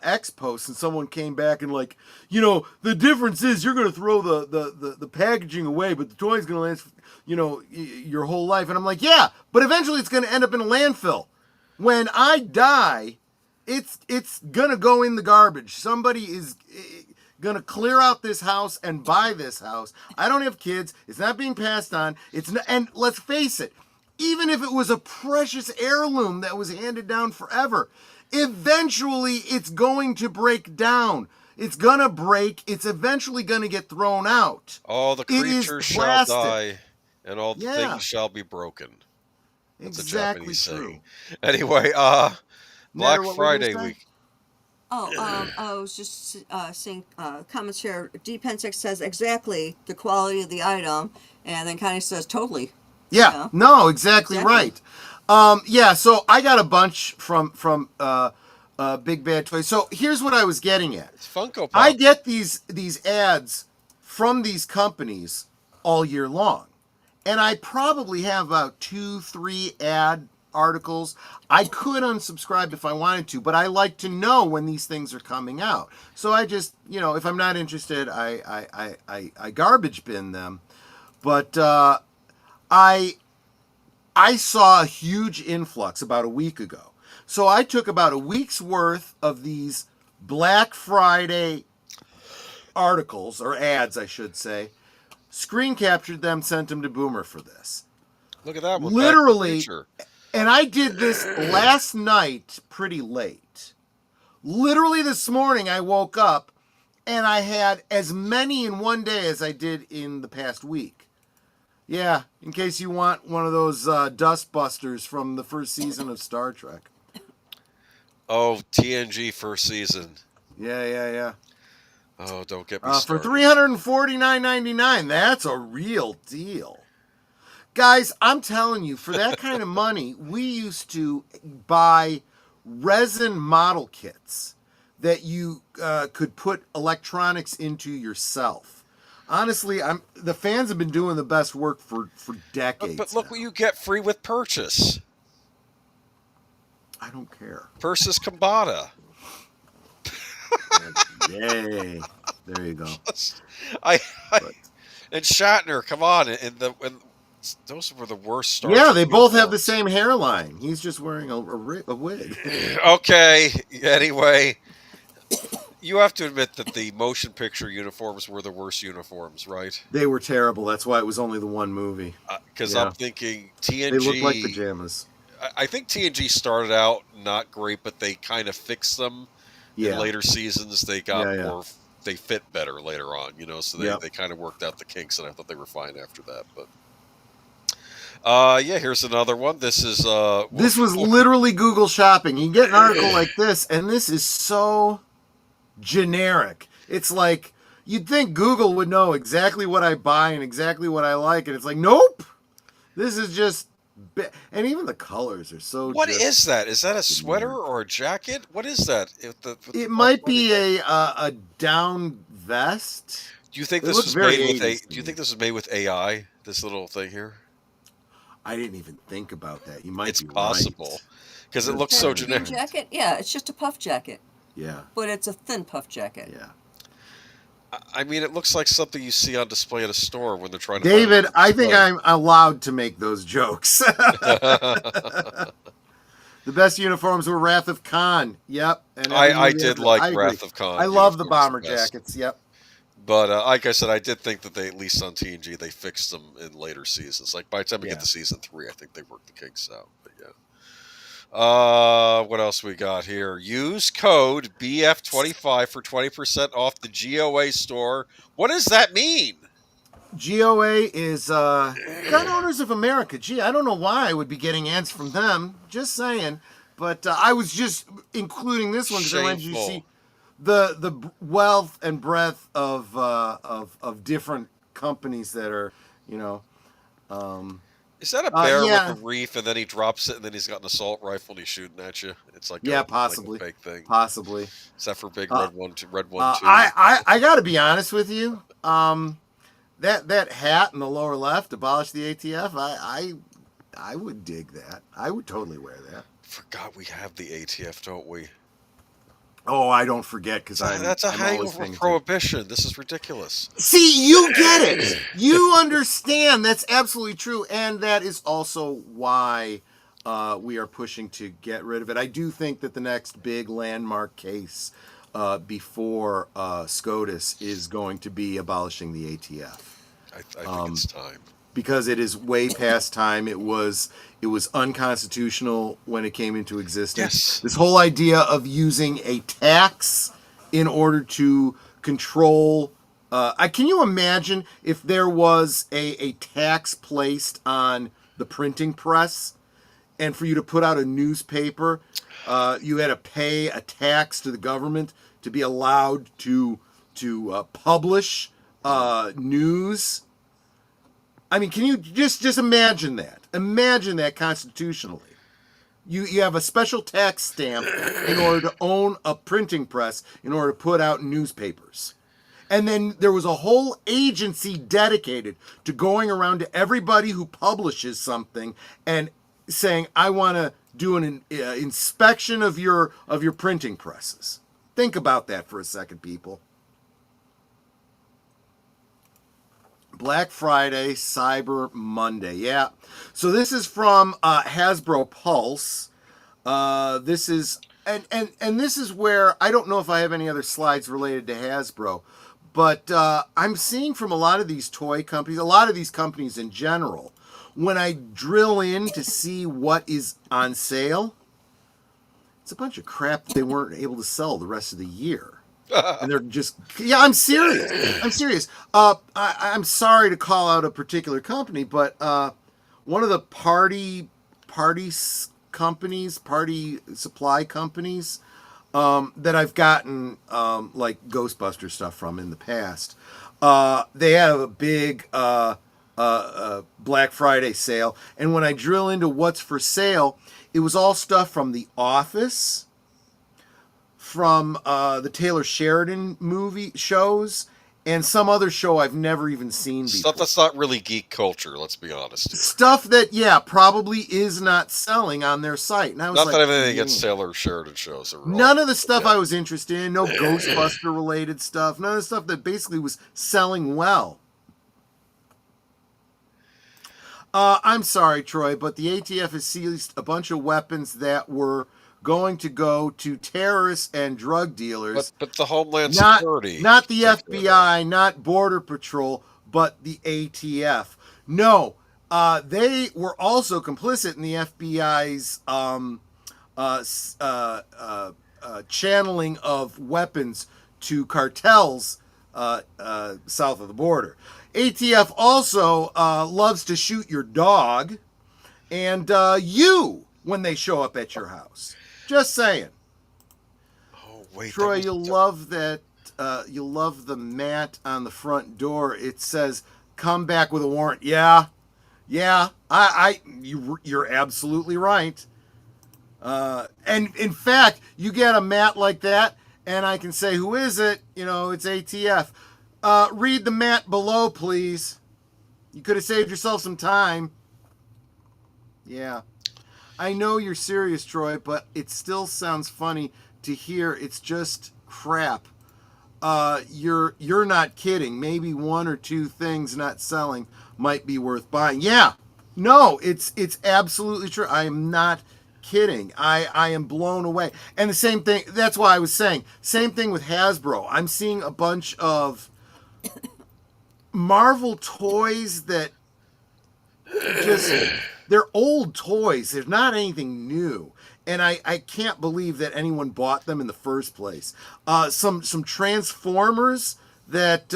X posts, and someone came back and the difference is you're going to throw the packaging away, but the toy's going to last, your whole life. And I'm like, yeah, but eventually it's going to end up in a landfill. When I die, it's going to go in the garbage. Somebody is going to clear out this house and buy this house. I don't have kids. It's not being passed on. And let's face it, even if it was a precious heirloom that was handed down forever, eventually it's going to break down. It's going to break. It's eventually going to get thrown out. All the creatures shall die, and all the things shall be broken. That's exactly a Japanese true. saying. Anyway, Black Friday week. I was just seeing comments here. D Pensix says exactly the quality of the item, and then Connie says totally. Yeah, no, exactly right. So I got a bunch from Big Bad Toys. So here's what I was getting at. It's Funko Pop. I get these ads from these companies all year long. And I probably have about 2-3 ad articles. I could unsubscribe if I wanted to, but I like to know when these things are coming out. So I just, if I'm not interested, I garbage bin them. But I saw a huge influx about a week ago. So I took about a week's worth of these Black Friday articles, or ads, I should say, screen captured them, sent them to Boomer for this. Look at that one. Literally, and I did this last night pretty late. Literally this morning I woke up and I had as many in one day as I did in the past week. Yeah, in case you want one of those dust busters from the first season of Star Trek. Oh, TNG first season. Yeah. Oh, don't get me started. For $349.99, that's a real deal. Guys, I'm telling you, for that kind of money, we used to buy resin model kits that you could put electronics into yourself. Honestly, the fans have been doing the best work for decades. But look what you get free with purchase. I don't care. Persis Kambata. Yay. There you go. And Shatner, come on. And those were the worst Star Yeah, Trek they both have uniforms. the same hairline. He's just wearing a wig. Okay. Anyway, You have to admit that the motion picture uniforms were the worst uniforms, right? They were terrible. That's why it was only the one movie. Because I'm Yeah. thinking They looked like TNG. pajamas. I think TNG started out not great, but they kind of fixed them in Yeah. later seasons. They got Yeah. more. They fit better later on, so Yep. they kind of worked out the kinks, and I thought they were fine after that. But yeah, here's another one. This is This was literally Google Shopping. You get an article like this, and this is so generic. It's like you'd think Google would know exactly what I buy and exactly what I like, and it's like, nope. This is just, and even the colors are so. What is that? Is that a sweater or a jacket? What is that? It might be a down vest. Do you think It this looks was very made with 80s to Do you me. think this was made with AI? This little thing here. I didn't even think about that. You might It's be possible right. because it looks so Jean generic. jacket? Yeah, it's just a puff jacket, Yeah, but it's a thin puff jacket. yeah. I mean, it looks like something you see on display at a store when they're trying to. David, find I think I'm allowed to make those jokes. The best uniforms were Wrath of Khan. Yep. And I did like I agree. Wrath of Khan. I love the uniforms bomber best. jackets. Yep. But like I said, I did think that they, at least on TNG, they fixed them in later seasons. Like by the time we Yeah. get to season 3, I think they worked the kinks out. But yeah. What else we got here? Use code BF25 for 20% off the GOA store. What does that mean? GOA is Gun Owners of America. Gee, I don't know why I would be getting ads from them. Just saying. But I was just including this one because I wanted you to Shameful. see the wealth and breadth of different companies that are, Is that a bear yeah. with a reef and then he drops it and then he's got an assault rifle and he's shooting at you? It's like Yeah, a, possibly. like a fake thing. Possibly. Is that for big red one, two, red one, two? I got to be honest with you. That hat in the lower left, abolish the ATF. I would dig that. I would totally wear that. Forgot we have the ATF, don't we? Oh, I don't forget because That's a I'm always hangover paying of attention. prohibition. This is ridiculous. See, you get it. You understand. That's absolutely true, and that is also why we are pushing to get rid of it. I do think that the next big landmark case before SCOTUS is going to be abolishing the ATF. I think it's time. Because it is way past time. It was unconstitutional when it came into existence. Yes. This whole idea of using a tax in order to control. Can you imagine if there was a tax placed on the printing press, and for you to put out a newspaper, you had to pay a tax to the government to be allowed to publish news. I mean, can you just imagine that? Imagine that constitutionally. You have a special tax stamp in order to own a printing press in order to put out newspapers. And then there was a whole agency dedicated to going around to everybody who publishes something and saying, I want to do an inspection of your printing presses. Think about that for a second, people. Black Friday, Cyber Monday. Yeah. So this is from Hasbro Pulse. This is and this is where I don't know if I have any other slides related to Hasbro, but I'm seeing from a lot of these toy companies, a lot of these companies in general, when I drill in to see what is on sale, it's a bunch of crap that they weren't able to sell the rest of the year. And they're just, I'm serious. I'm sorry to call out a particular company, but one of the party supply companies that I've gotten like Ghostbuster stuff from in the past, they have a big Black Friday sale, and when I drill into what's for sale, it was all stuff from The Office, from the Taylor Sheridan movie shows, and some other show I've never even seen before. Stuff that's not really geek culture, let's be honest. Stuff that, probably is not selling on their site. And I was Not like, that I have anything against Taylor Sheridan shows. none of the stuff I was interested in, no Ghostbuster related stuff, none of the stuff that basically was selling well. I'm sorry, Troy, but the ATF has seized a bunch of weapons that were going to go to terrorists and drug dealers. But the Homeland Not, Security. not the take care of that. FBI, not Border Patrol, but the ATF. No, they were also complicit in the FBI's channeling of weapons to cartels south of the border. ATF also loves to shoot your dog and you when they show up at your house. Just saying. Oh wait, Troy, that was you'll the- love that. You'll love the mat on the front door. It says, "Come back with a warrant." Yeah. You're absolutely right. And in fact, you get a mat like that, and I can say, "Who is it?" It's ATF. Read the mat below, please. You could have saved yourself some time. Yeah. I know you're serious, Troy, but it still sounds funny to hear it's just crap. You're not kidding. Maybe one or two things not selling might be worth buying. Yeah. No, it's absolutely true. I am not kidding. I am blown away. And the same thing, that's why I was saying, same thing with Hasbro. I'm seeing a bunch of Marvel toys that just, they're old toys. They're not anything new. And I can't believe that anyone bought them in the first place. Some Transformers that,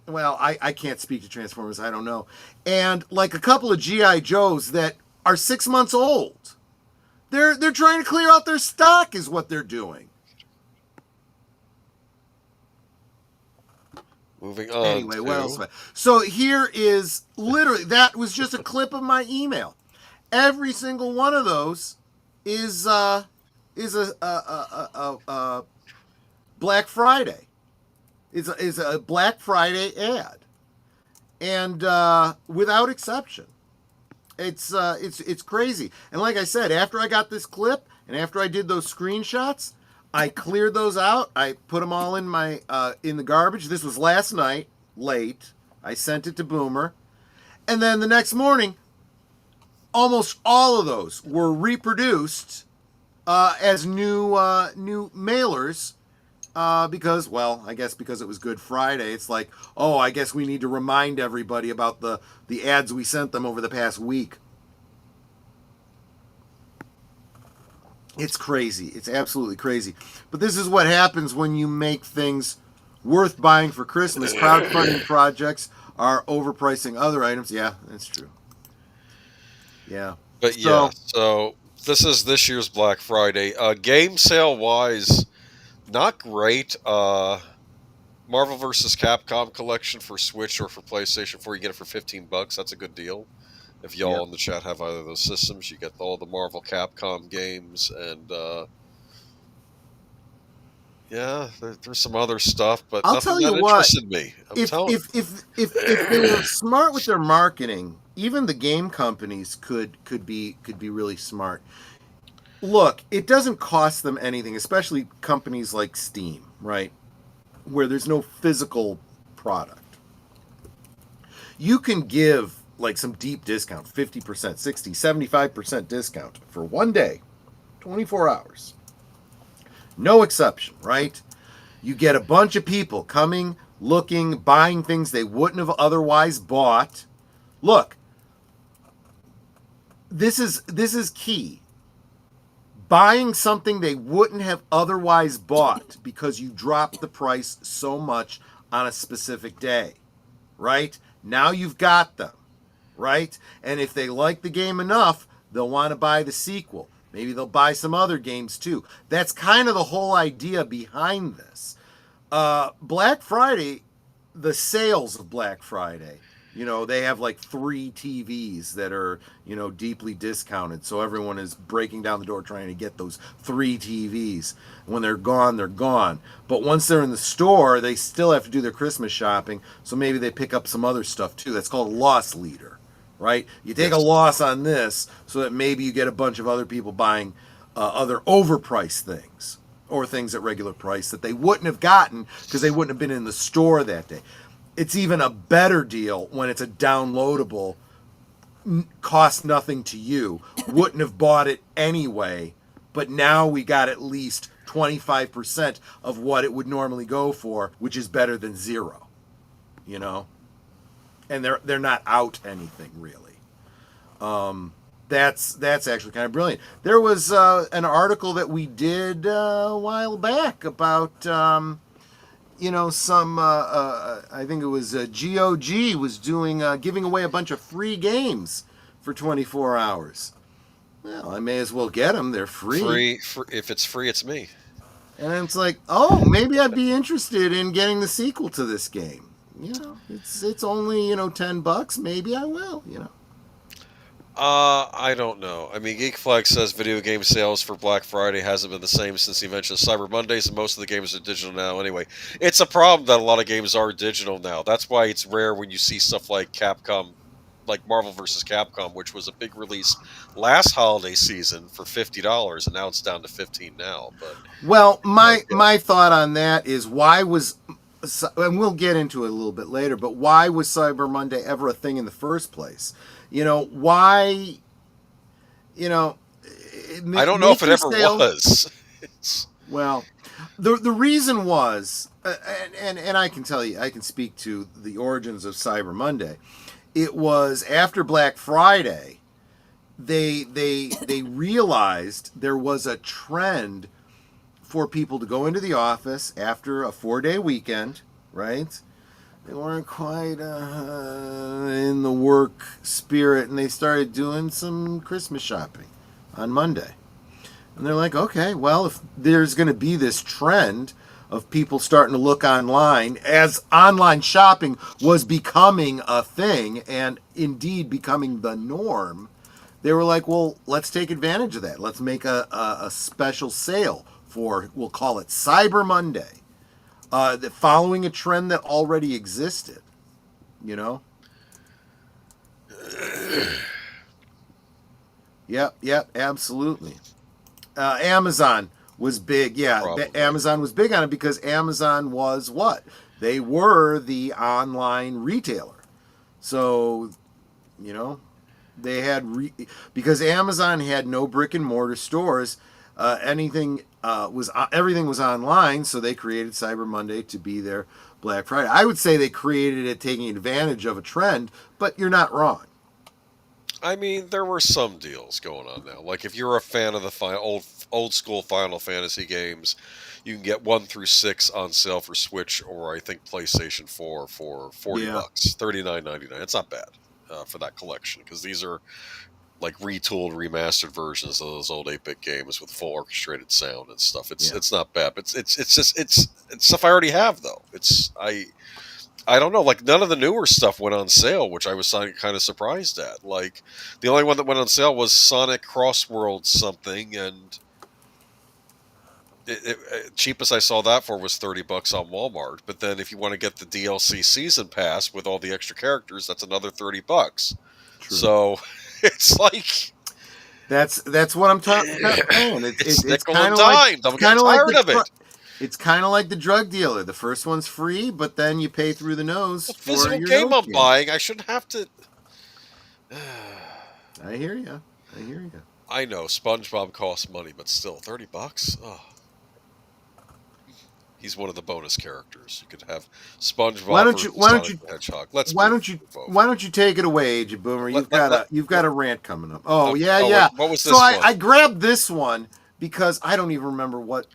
I can't speak to Transformers. I don't know. And like a couple of G.I. Joes that are 6 months old. They're trying to clear out their stock is what they're doing. Moving on. Anyway, what else? So here is literally, that was just a clip of my email. Every single one of those is a Black Friday. Is a Black Friday ad, and without exception, it's crazy. And like I said, after I got this clip and after I did those screenshots, I cleared those out. I put them all in my in the garbage. This was last night, late. I sent it to Boomer, and then the next morning, almost all of those were reproduced as new mailers because, well, I guess because it was Good Friday. It's like, oh, I guess we need to remind everybody about the ads we sent them over the past week. It's crazy. It's absolutely crazy. But this is what happens when you make things worth buying for Christmas. Crowdfunding projects are overpricing other items. Yeah, that's true. Yeah. But so this is this year's Black Friday. Game sale wise, not great. Marvel vs. Capcom collection for Switch or for PlayStation 4, you get it for $15. That's a good deal. If y'all in the chat have either of those systems, you get all the Marvel Capcom games, and there's some other stuff, but I'll nothing tell you that what, interested me. If they were smart with their marketing, even the game companies could be really smart. Look, it doesn't cost them anything, especially companies like Steam, right? Where there's no physical product. You can give like some deep discount, 50%, 60, 75% discount for one day, 24 hours. No exception, right? You get a bunch of people coming, looking, buying things they wouldn't have otherwise bought. Look, this is key. Buying something they wouldn't have otherwise bought because you dropped the price so much on a specific day, right? Now you've got them, right? And if they like the game enough, they'll want to buy the sequel. Maybe they'll buy some other games too. That's kind of the whole idea behind this. Black Friday, the sales of Black Friday, they have like 3 TVs that are, deeply discounted. So everyone is breaking down the door trying to get those 3 TVs. When they're gone, they're gone. But once they're in the store, they still have to do their Christmas shopping. So maybe they pick up some other stuff too. That's called a loss leader, right? You take a loss on this so that maybe you get a bunch of other people buying other overpriced things or things at regular price that they wouldn't have gotten because they wouldn't have been in the store that day. It's even a better deal when it's a downloadable, cost nothing to you, wouldn't have bought it anyway, but now we got at least 25% of what it would normally go for, which is better than zero, you know? And they're not out anything really. That's actually kind of brilliant. There was an article that we did a while back about some I think it was GOG was doing giving away a bunch of free games for 24 hours. Well, I may as well get them. They're free. If it's free, it's me. And it's like, oh, maybe I'd be interested in getting the sequel to this game. It's only $10. Maybe I will. I don't know. I mean, Geek Flag says video game sales for Black Friday hasn't been the same since the invention of Cyber Mondays, and most of the games are digital now anyway. It's a problem that a lot of games are digital now. That's why it's rare when you see stuff like Capcom, like Marvel vs. Capcom, which was a big release last holiday season for $50, and now it's down to $15 now. But well, my thought on that is why was, and we'll get into it a little bit later, but why was Cyber Monday ever a thing in the first place? Why? I don't know if it ever was. Well, the reason was, and I can tell you, I can speak to the origins of Cyber Monday. It was after Black Friday. They realized there was a trend for people to go into the office after a 4-day weekend, right? They weren't quite in the work spirit, and they started doing some Christmas shopping on Monday. And they're like, okay, well, if there's going to be this trend of people starting to look online, as online shopping was becoming a thing and indeed becoming the norm, they were like, well, let's take advantage of that. Let's make a special sale for, we'll call it Cyber Monday. Following a trend that already existed, Yep, absolutely. Amazon was big, yeah. Amazon was big on it because Amazon was what? They were the online retailer. So, they had because Amazon had no brick and mortar stores. Everything was online, so they created Cyber Monday to be their Black Friday. I would say they created it taking advantage of a trend, but you're not wrong. I mean, there were some deals going on now. Like if you're a fan of the old school Final Fantasy games, you can get 1 through 6 on sale for Switch or I think PlayStation 4 for $40, $39.99. It's not bad for that collection because these are like retooled, remastered versions of those old 8-bit games with full orchestrated sound and stuff. It's not bad, but it's stuff I already have though. I don't know, like none of the newer stuff went on sale, which I was kind of surprised at. Like the only one that went on sale was Sonic Crossworld something, and cheapest I saw that for was $30 on Walmart. But then if you want to get the DLC season pass with all the extra characters, that's another $30. True. So it's like that's what I'm talking about. It's nickel and dime. I'm getting tired of it. It's kind of like the drug dealer. The first one's free, but then you pay through the nose. The physical game I'm buying, I shouldn't have to. I hear you. I know SpongeBob costs money, but still, $30. Oh. He's one of the bonus characters. You could have SpongeBob. Why don't you the Hedgehog. Why don't you take it away, Agent Boomer? You've got a rant coming up. Yeah. What was this one? I grabbed this one because I don't even remember what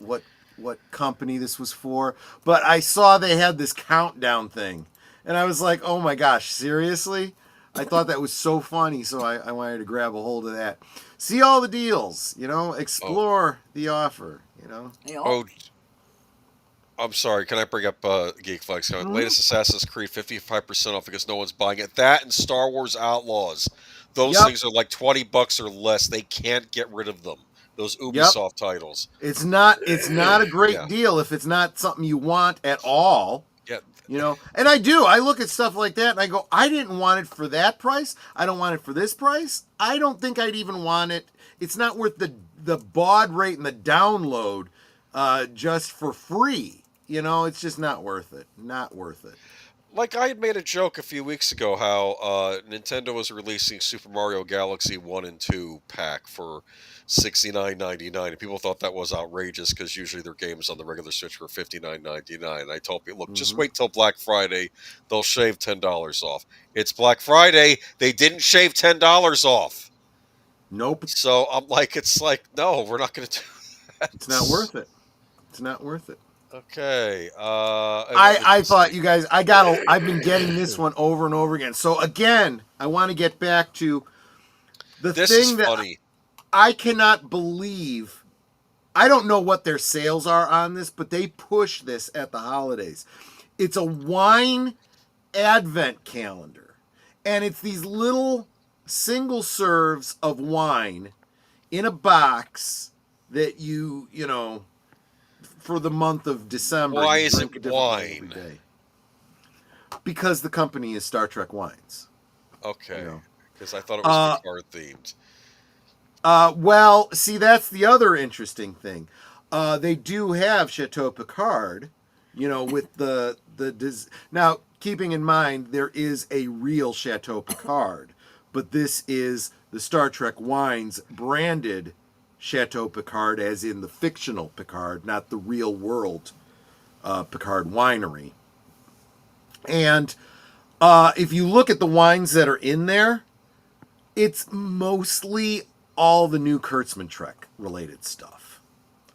company this was for, but I saw they had this countdown thing, and I was like, oh my gosh, seriously? I thought that was so funny, so I wanted to grab a hold of that. See all the deals, explore the offer, Oh, I'm sorry, can I bring up Geek Flex? Mm-hmm. Latest Assassin's Creed, 55% off because no one's buying it. That and Star Wars Outlaws. Those things are like $20 or less. They can't get rid of them. Those Ubisoft titles. It's not a great deal if it's not something you want at all. Yeah. And I look at stuff like that and I go, I didn't want it for that price. I don't want it for this price. I don't think I'd even want it. It's not worth the baud rate and the download just for free. It's just not worth it. Not worth it. like I had made a joke a few weeks ago how Nintendo was releasing Super Mario Galaxy 1 and 2 pack for $69.99, and people thought that was outrageous because usually their games on the regular Switch were $59.99. And I told people, look, just Hmm. wait till Black Friday, they'll shave $10 off. It's Black Friday, they didn't shave $10 off. Nope, So I'm like, it's like, no, we're not going to do it's not that. worth it. It's not worth it. Okay, and let I me I just thought see. you guys. I've been getting this one over and over again. So again, I want to get back to the This is thing that funny. I cannot believe. I don't know what their sales are on this, but they push this at the holidays. It's a wine advent calendar, and it's these little single serves of wine in a box that you know, for the month of December, Why you is drink a it different one every wine? day. Because the company is Star Trek Wines, you Okay, know. because I thought it was Uh, Picard themed. well, see, that's the other interesting thing. They do have Chateau Picard, you know, with now keeping in mind there is a real Chateau Picard, but this is the Star Trek Wines branded Chateau Picard, as in the fictional Picard, not the real world Picard winery. And if you look at the wines that are in there, it's mostly all the new Kurtzman Trek related stuff.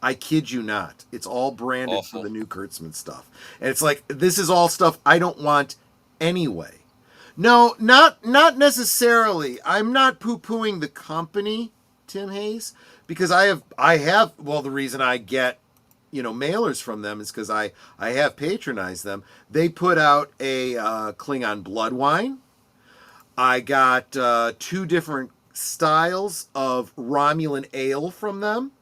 I kid you not. It's all branded for Awful. the new Kurtzman stuff. And it's like, this is all stuff I don't want anyway. No, not necessarily. I'm not poo-pooing the company, Tim Hayes, because I have well, the reason I get, you know, mailers from them is because I have patronized them. They put out a Klingon blood wine. I got two different styles of Romulan ale from them,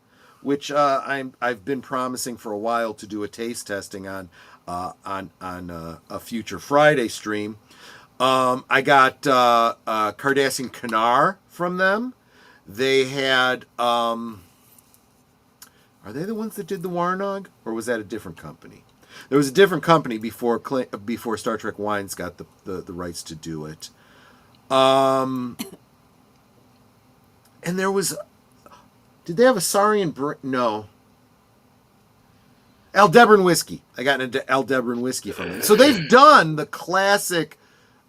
which I've been promising for a while to do a taste testing on a future Friday stream. I got Cardassian Canar from them. They had are they the ones that did the Warnog, or was that a different company? There was a different company before Star Trek Wines got the rights to do it. Um, and there was, did they have a Saurian? No, Aldebaran whiskey. I got an Aldebaran whiskey from them. So they've done the classic,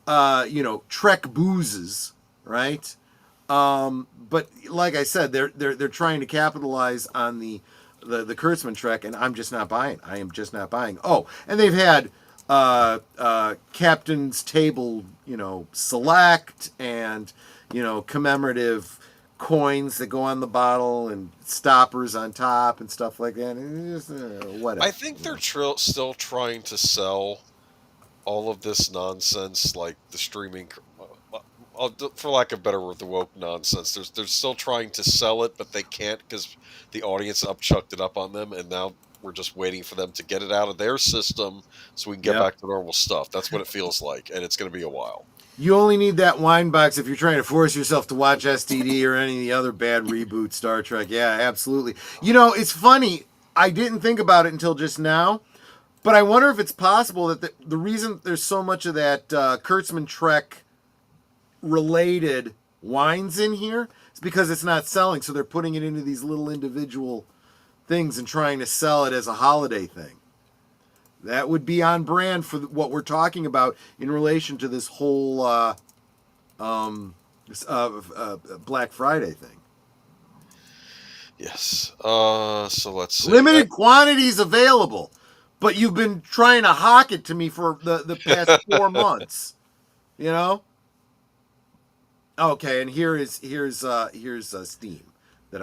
you know, Trek boozes, right? But like I said, they're trying to capitalize on the Kurtzman Trek, and I'm just not buying. I am just not buying. Oh, and they've had Captain's Table, you know, Select, and you know, commemorative coins that go on the bottle and stoppers on top and stuff like that. It's just, whatever. I think they're still trying to sell all of this nonsense, like the streaming, for lack of better word, the woke nonsense. They're still trying to sell it, but they can't because the audience upchucked it up on them, and now we're just waiting for them to get it out of their system so we can get Yep. back to normal stuff. That's what it feels like, and it's going to be a while. You only need that wine box if you're trying to force yourself to watch STD or any of the other bad reboot Star Trek. Yeah, absolutely. You know, it's funny. I didn't think about it until just now, but I wonder if it's possible that the reason there's so much of that Kurtzman Trek related wines in here is because it's not selling. So they're putting it into these little individual things and trying to sell it as a holiday thing. That would be on brand for what we're talking about in relation to this whole Black Friday thing. Yes. So let's see. Limited quantities available, but you've been trying to hawk it to me for the past 4 months. You know. Okay, and here's Steam that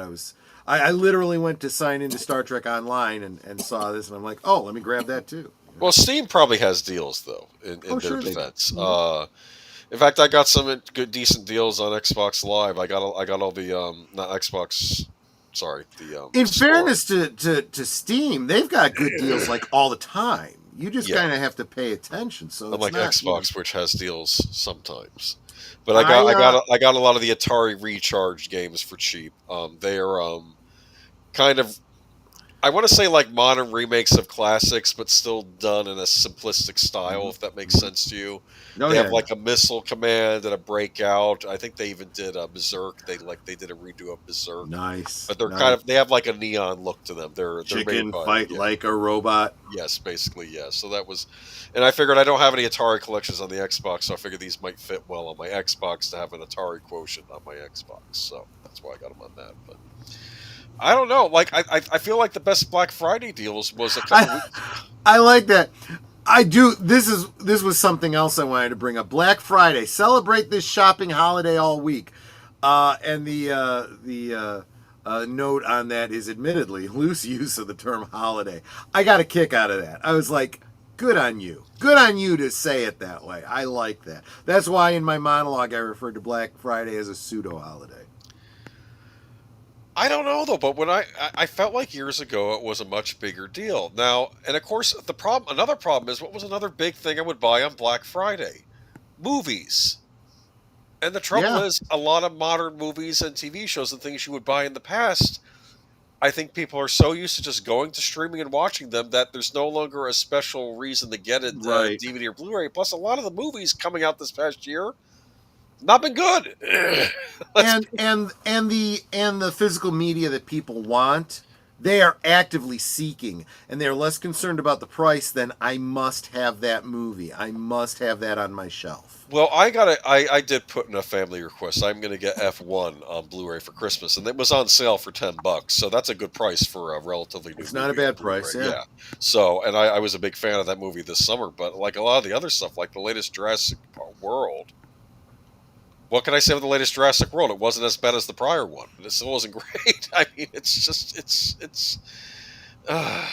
I literally went to sign into Star Trek Online and saw this, and I'm like, oh, let me grab that too. Well, Steam probably has deals though. In Oh, their sure they do. defense, in fact, I got some good, decent deals on Xbox Live. I got all the not Xbox. Sorry, the In store. fairness to Steam, they've got good deals like all the time. You just Yeah. kind of have to pay attention. So Unlike it's not, Xbox, which has deals sometimes. But I got a lot of the Atari recharged games for cheap. They are kind of I want to say like modern remakes of classics, but still done in a simplistic style, if that makes sense to you. Oh They have yeah, like a missile command and a breakout. I think they even did a Berserk. They did a redo of Berserk, nice, but they're kind nice. of they have like a neon look to them. They're made Chicken by fight yeah. like a robot. Yes, basically, yes. So that was, and I figured I don't have any Atari collections on the Xbox, so I figured these might fit well on my Xbox to have an Atari quotient on my Xbox. So that's why I got them on that. But I don't know. Like I feel like the best Black Friday deals was a couple I weeks. I like that. I do. This was something else I wanted to bring up. Black Friday. Celebrate this shopping holiday all week. And the note on that is admittedly loose use of the term holiday. I got a kick out of that. I was like, good on you. Good on you to say it that way. I like that. That's why in my monologue I referred to Black Friday as a pseudo holiday. I don't know though, but when I felt like years ago it was a much bigger deal. Now, and of course, another problem is what was another big thing I would buy on Black Friday? Movies. And the trouble Yeah. is, a lot of modern movies and TV shows and things you would buy in the past, I think people are so used to just going to streaming and watching them that there's no longer a special reason to get it Right. DVD or Blu-ray. Plus, a lot of the movies coming out this past year not been good. Let's and the physical media that people want, they are actively seeking, and they're less concerned about the price than I must have that movie, I must have that on my shelf. Well, I did put in a family request. I'm going to get F1 on Blu-ray for Christmas, and it was on sale for $10. So that's a good price for a relatively new It's movie not a on bad Blu-ray. price, yeah. So, and I was a big fan of that movie this summer, but like a lot of the other stuff, like the latest Jurassic World. What can I say with the latest Jurassic World? It wasn't as bad as the prior one, but it still wasn't great. I mean, it's just it's. Uh,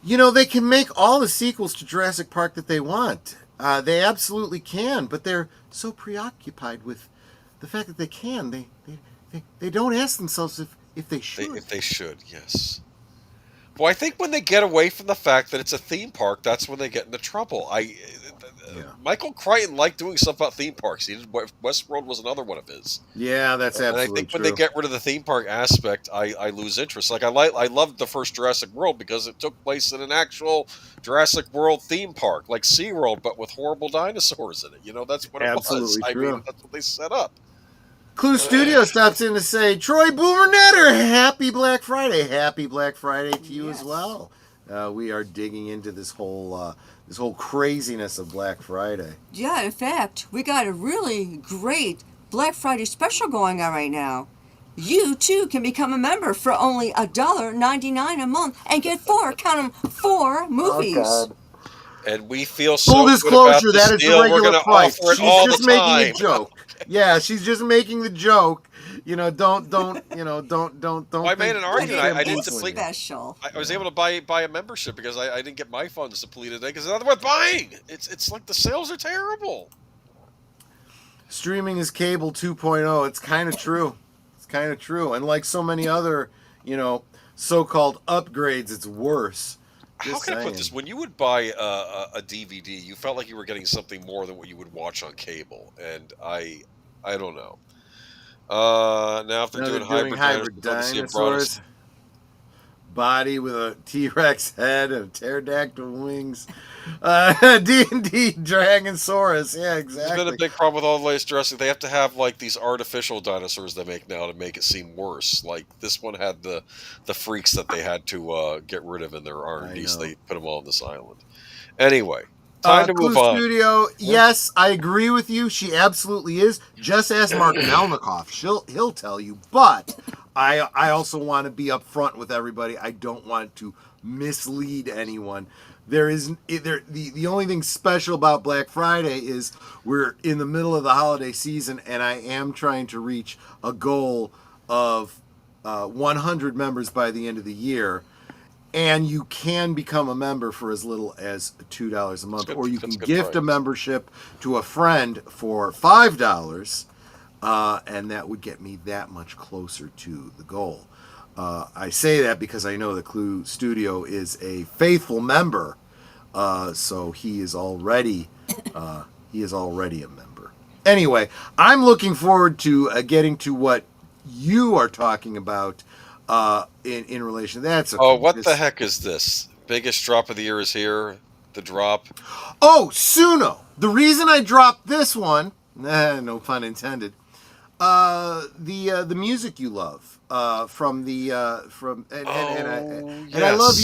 You know, they can make all the sequels to Jurassic Park that they want. They absolutely can, but they're so preoccupied with the fact that they can. They don't ask themselves if they should. if they should, yes. Well, I think when they get away from the fact that it's a theme park, that's when they get into trouble. Yeah. Michael Crichton liked doing stuff about theme parks. He did Westworld was another one of his. Yeah, that's And I absolutely think when true. they get rid of the theme park aspect, I lose interest. Like I loved the first Jurassic World because it took place in an actual Jurassic World theme park, like SeaWorld, but with horrible dinosaurs in it. You know, that's what it was. Absolutely I true. mean, that's what they set up. CluuStudio stops in to say, Troy Boomer Netter, happy Black Friday. Happy Black Friday to you as well. We are digging into this whole craziness of Black Friday. Yeah, in fact, we got a really great Black Friday special going on right now. You too can become a member for only $1.99 a month and get count 'em, 4 movies. Oh, God. And we feel so Full good about disclosure, this that is the deal. We're regular going to price. offer it She's all just the making time. a joke. Yeah, she's just making the joke. You know, don't. Well, I made an argument. I didn't It's deplete. special. I was able to buy a membership because I didn't get my funds depleted because it's not worth buying. It's like the sales are terrible. Streaming is cable 2.0. It's kind of true. It's kind of true. And like so many other, so-called upgrades, it's worse. How Just can I put saying. this? When you would buy a DVD, you felt like you were getting something more than what you would watch on cable, and I don't know. Now if they're Now doing they're doing hybrid dinosaurs. Body with a T-Rex head and pterodactyl wings. D&D Dragonsaurus. Yeah, There's exactly. been a big problem with all the latest Jurassic. They have to have like these artificial dinosaurs they make now to make it seem worse. Like this one had the freaks that they had to get rid of in their R&D, so know. they put them all on this island. Anyway, time to move on. CluuStudio, yes, I agree with you. She absolutely is. Just ask Mark Melnikoff. He'll tell you. But I also want to be upfront with everybody. I don't want to mislead anyone. The only thing special about Black Friday is we're in the middle of the holiday season, and I am trying to reach a goal of 100 members by the end of the year. And you can become a member for as little as $2 a month, good. or you can That's a good gift a price. membership to a friend for $5, and that would get me that much closer to the goal. I say that because I know that CluuStudio is a faithful member, so he is already a member. Anyway, I'm looking forward to getting to what you are talking about. in relation. That's okay. Oh, what the heck is this? Biggest drop of the year is here. The drop. Oh, Suno. The reason I dropped this one, no pun intended. The music you love from I love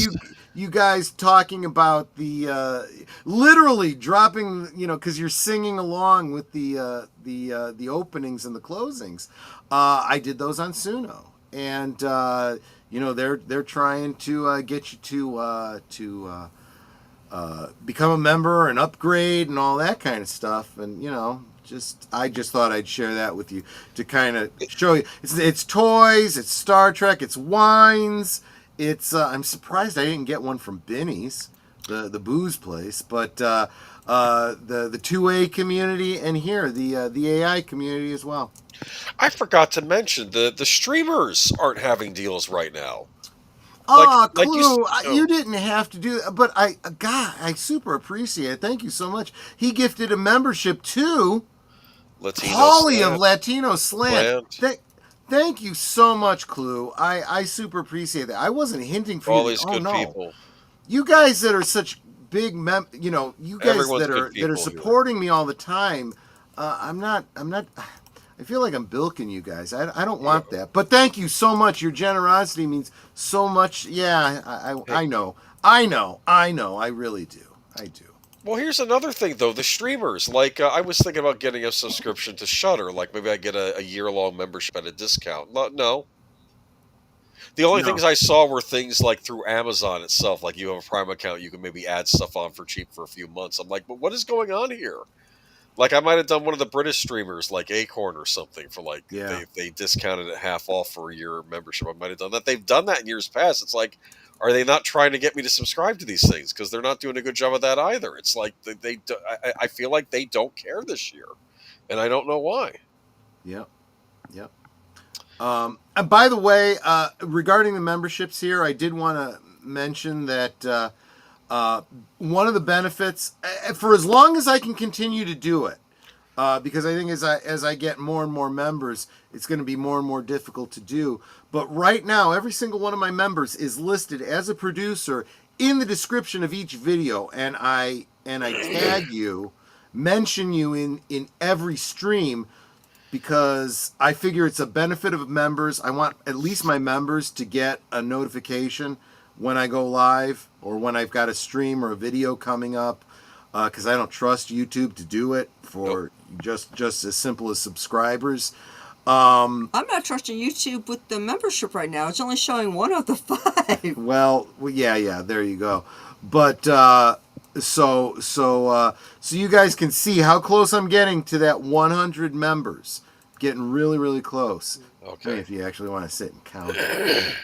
you guys talking about the literally dropping, because you're singing along with the openings and the closings. I did those on Suno, and they're trying to get you to become a member and upgrade and all that kind of stuff, and I just thought I'd share that with you to kind of show you. It's toys, it's Star Trek, it's wines. It's I'm surprised I didn't get one from Binny's, the booze place, but the 2A community, and here the AI community as well. I forgot to mention the streamers aren't having deals right now. Clue, you didn't have to do that, but I super appreciate it. Thank you so much. He gifted a membership to Holly of Latino Slant. Thank you so much, Clue. I super appreciate that. I wasn't hinting for all you. These good people. You guys that are such big you guys that are supporting me all the time. I feel like I'm bilking you guys. I don't want that. But thank you so much. Your generosity means so much. Yeah, I know. I really do. I do. Well, here's another thing, though. The streamers. I was thinking about getting a subscription to Shudder. Maybe I get a year-long membership at a discount. No. The only things I saw were things like through Amazon itself. Like you have a Prime account, you can maybe add stuff on for cheap for a few months. I'm like, but what is going on here? I might have done one of the British streamers, like Acorn or something, for they discounted it half off for a year membership. I might have done that. They've done that in years past. It's like, are they not trying to get me to subscribe to these things? Because they're not doing a good job of that either. It's like I feel like they don't care this year, and I don't know why. Yep. And by the way, regarding the memberships here, I did want to mention that one of the benefits, for as long as I can continue to do it, because I think as I get more and more members, it's going to be more and more difficult to do. But right now, every single one of my members is listed as a producer in the description of each video, and I tag you, mention you in every stream, because I figure it's a benefit of members. I want at least my members to get a notification when I go live or when I've got a stream or a video coming up, because I don't trust YouTube to do it for just as simple as subscribers. I'm not trusting YouTube with the membership right now. It's only showing 1 of the 5. Well, yeah, there you go. But so you guys can see how close I'm getting to that 100 members. Getting really, really close. Okay. I mean, if you actually want to sit and count it.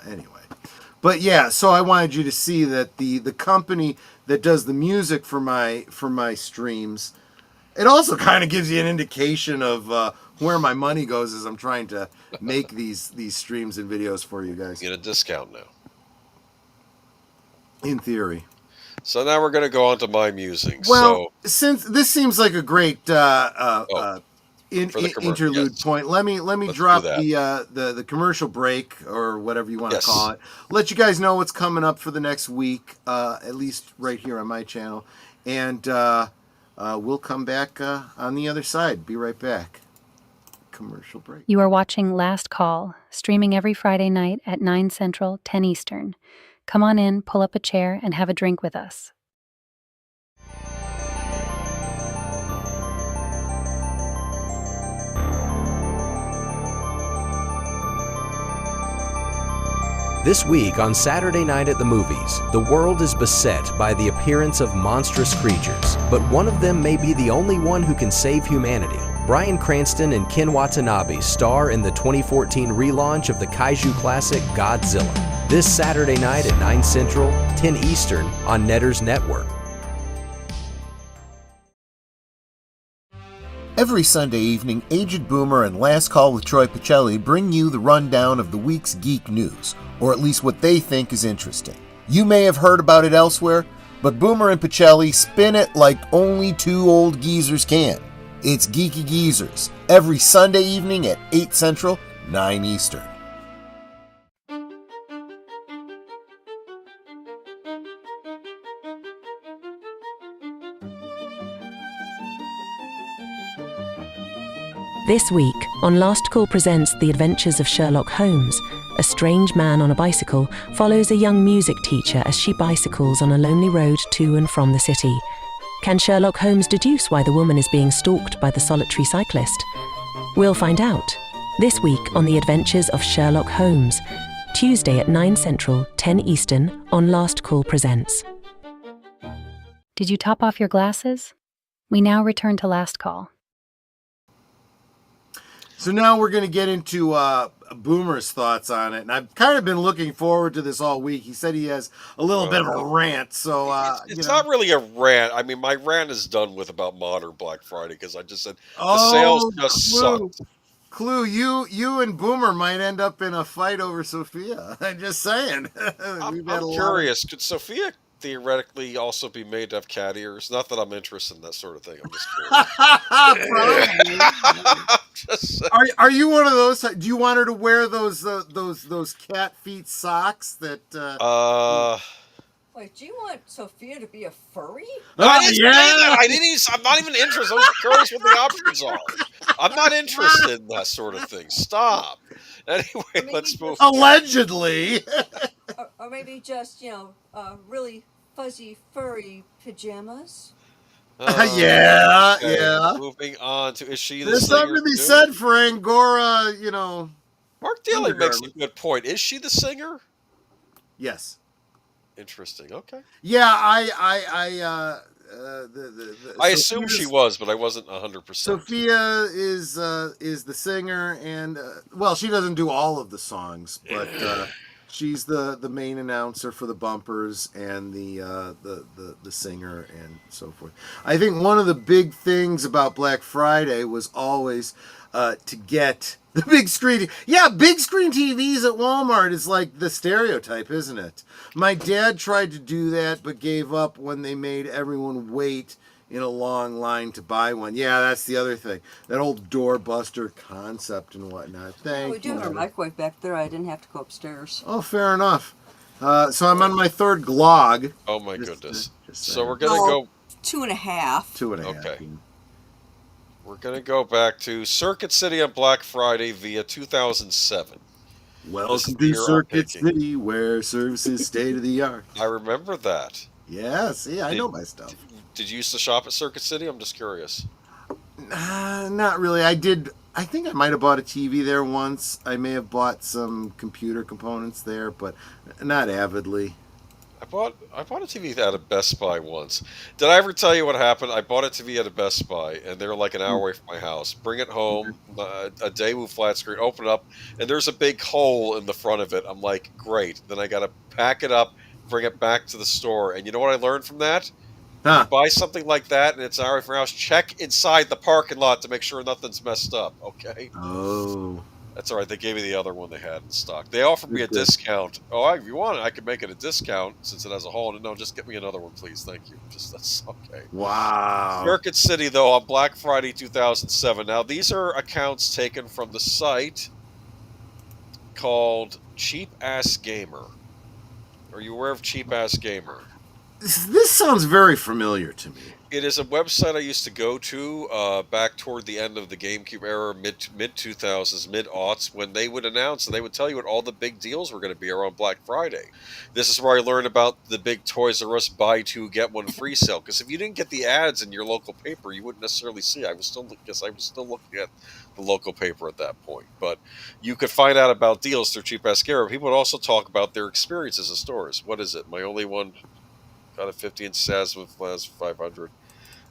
Anyway. But yeah, so I wanted you to see that the company that does the music for my streams, it also kind of gives you an indication of where my money goes as I'm trying to make these streams and videos for you guys. Get a discount now. In theory. So now we're going to go on to my musings. Well, since this seems like a great interlude point, let me drop the commercial break or whatever you want to call it. Let you guys know what's coming up for the next week, at least right here on my channel, and we'll come back on the other side. Be right back. Commercial break. You are watching Last Call, streaming every Friday night at 9 Central, 10 Eastern. Come on in, pull up a chair, and have a drink with us. This week on Saturday Night at the Movies, the world is beset by the appearance of monstrous creatures, but one of them may be the only one who can save humanity. Bryan Cranston and Ken Watanabe star in the 2014 relaunch of the kaiju classic Godzilla. This Saturday night at 9 Central, 10 Eastern on Netters Network. Every Sunday evening, Aged Boomer and Last Call with Troy Pacelli bring you the rundown of the week's geek news, or at least what they think is interesting. You may have heard about it elsewhere, but Boomer and Pacelli spin it like only two old geezers can. It's Geeky Geezers, every Sunday evening at 8 Central, 9 Eastern. This week, on Last Call presents The Adventures of Sherlock Holmes, a strange man on a bicycle follows a young music teacher as she bicycles on a lonely road to and from the city. Can Sherlock Holmes deduce why the woman is being stalked by the solitary cyclist? We'll find out. This week on The Adventures of Sherlock Holmes, Tuesday at 9 Central, 10 Eastern, on Last Call Presents. Did you top off your glasses? We now return to Last Call. So now we're going to get into Boomer's thoughts on it. And I've kind of been looking forward to this all week. He said he has a little bit of a rant. So it's not really a rant. I mean, my rant is done with about modern Black Friday because I just said the sales just sucked. Clue, you and Boomer might end up in a fight over Sophia. I'm just saying. I'm curious. Could Sophia theoretically also be made to have cat ears? Not that I'm interested in that sort of thing. I'm just curious. Are you one of those? Do you want her to wear those cat feet socks that? Wait, do you want Sophia to be a furry? I didn't say that. I'm not even interested. I was curious what the options are. I'm not interested in that sort of thing. Stop. Anyway, let's move. Allegedly. Or maybe just, really fuzzy, furry pajamas. Yeah. Moving on to, is she the There's singer? something to be said for Angora, Mark Daly makes a good point. Is she the singer? Yes. Interesting. Okay. Yeah, I assumed she was, but I wasn't 100%. Sophia is the singer, and she doesn't do all of the songs, but she's the main announcer for the bumpers and the singer and so forth. I think one of the big things about Black Friday was always to get the big screen. Yeah, big screen TVs at Walmart is like the stereotype, isn't it? My dad tried to do that, but gave up when they made everyone wait in a long line to buy one. Yeah, that's the other thing. That old doorbuster concept and whatnot. We do have a microwave back there. I didn't have to go upstairs. Oh, fair enough. So I'm on my third glog. Oh, my goodness. So we're going to go... 2.5. 2.5. Okay. We're going to go back to Circuit City on Black Friday via 2007. Welcome to Circuit City, where service is state of the art. I remember that. Yeah, see, I know my stuff. Did you used to shop at Circuit City? I'm just curious. Not really. I think I might have bought a TV there once. I may have bought some computer components there, but not avidly. I bought a TV at a Best Buy once. Did I ever tell you what happened? I bought a TV at a Best Buy, and they were like an hour away from my house. Bring it home, a Daewoo flat screen, open it up, and there's a big hole in the front of it. I'm like, great. Then I got to pack it up, bring it back to the store. And you know what I learned from that? Huh. You buy something like that, and it's an hour from your house, check inside the parking lot to make sure nothing's messed up, okay? Oh. That's all right. They gave me the other one they had in stock. They offered me a discount. Oh, if you want it, I could make it a discount since it has a hole in it. No, just get me another one, please. Thank you. That's okay. Wow. Circuit City, though, on Black Friday 2007. Now, these are accounts taken from the site called Cheap Ass Gamer. Are you aware of Cheap Ass Gamer? This sounds very familiar to me. It is a website I used to go to back toward the end of the GameCube era, mid 2000s, mid aughts, when they would announce and they would tell you what all the big deals were going to be around Black Friday. This is where I learned about the big Toys R Us buy two get one free sale. Because if you didn't get the ads in your local paper, you wouldn't necessarily see. I was still looking at the local paper at that point. But you could find out about deals through Cheap Ass Gamer. People would also talk about their experiences in stores. What is it? My only one got a 50-inch SAS with last 500.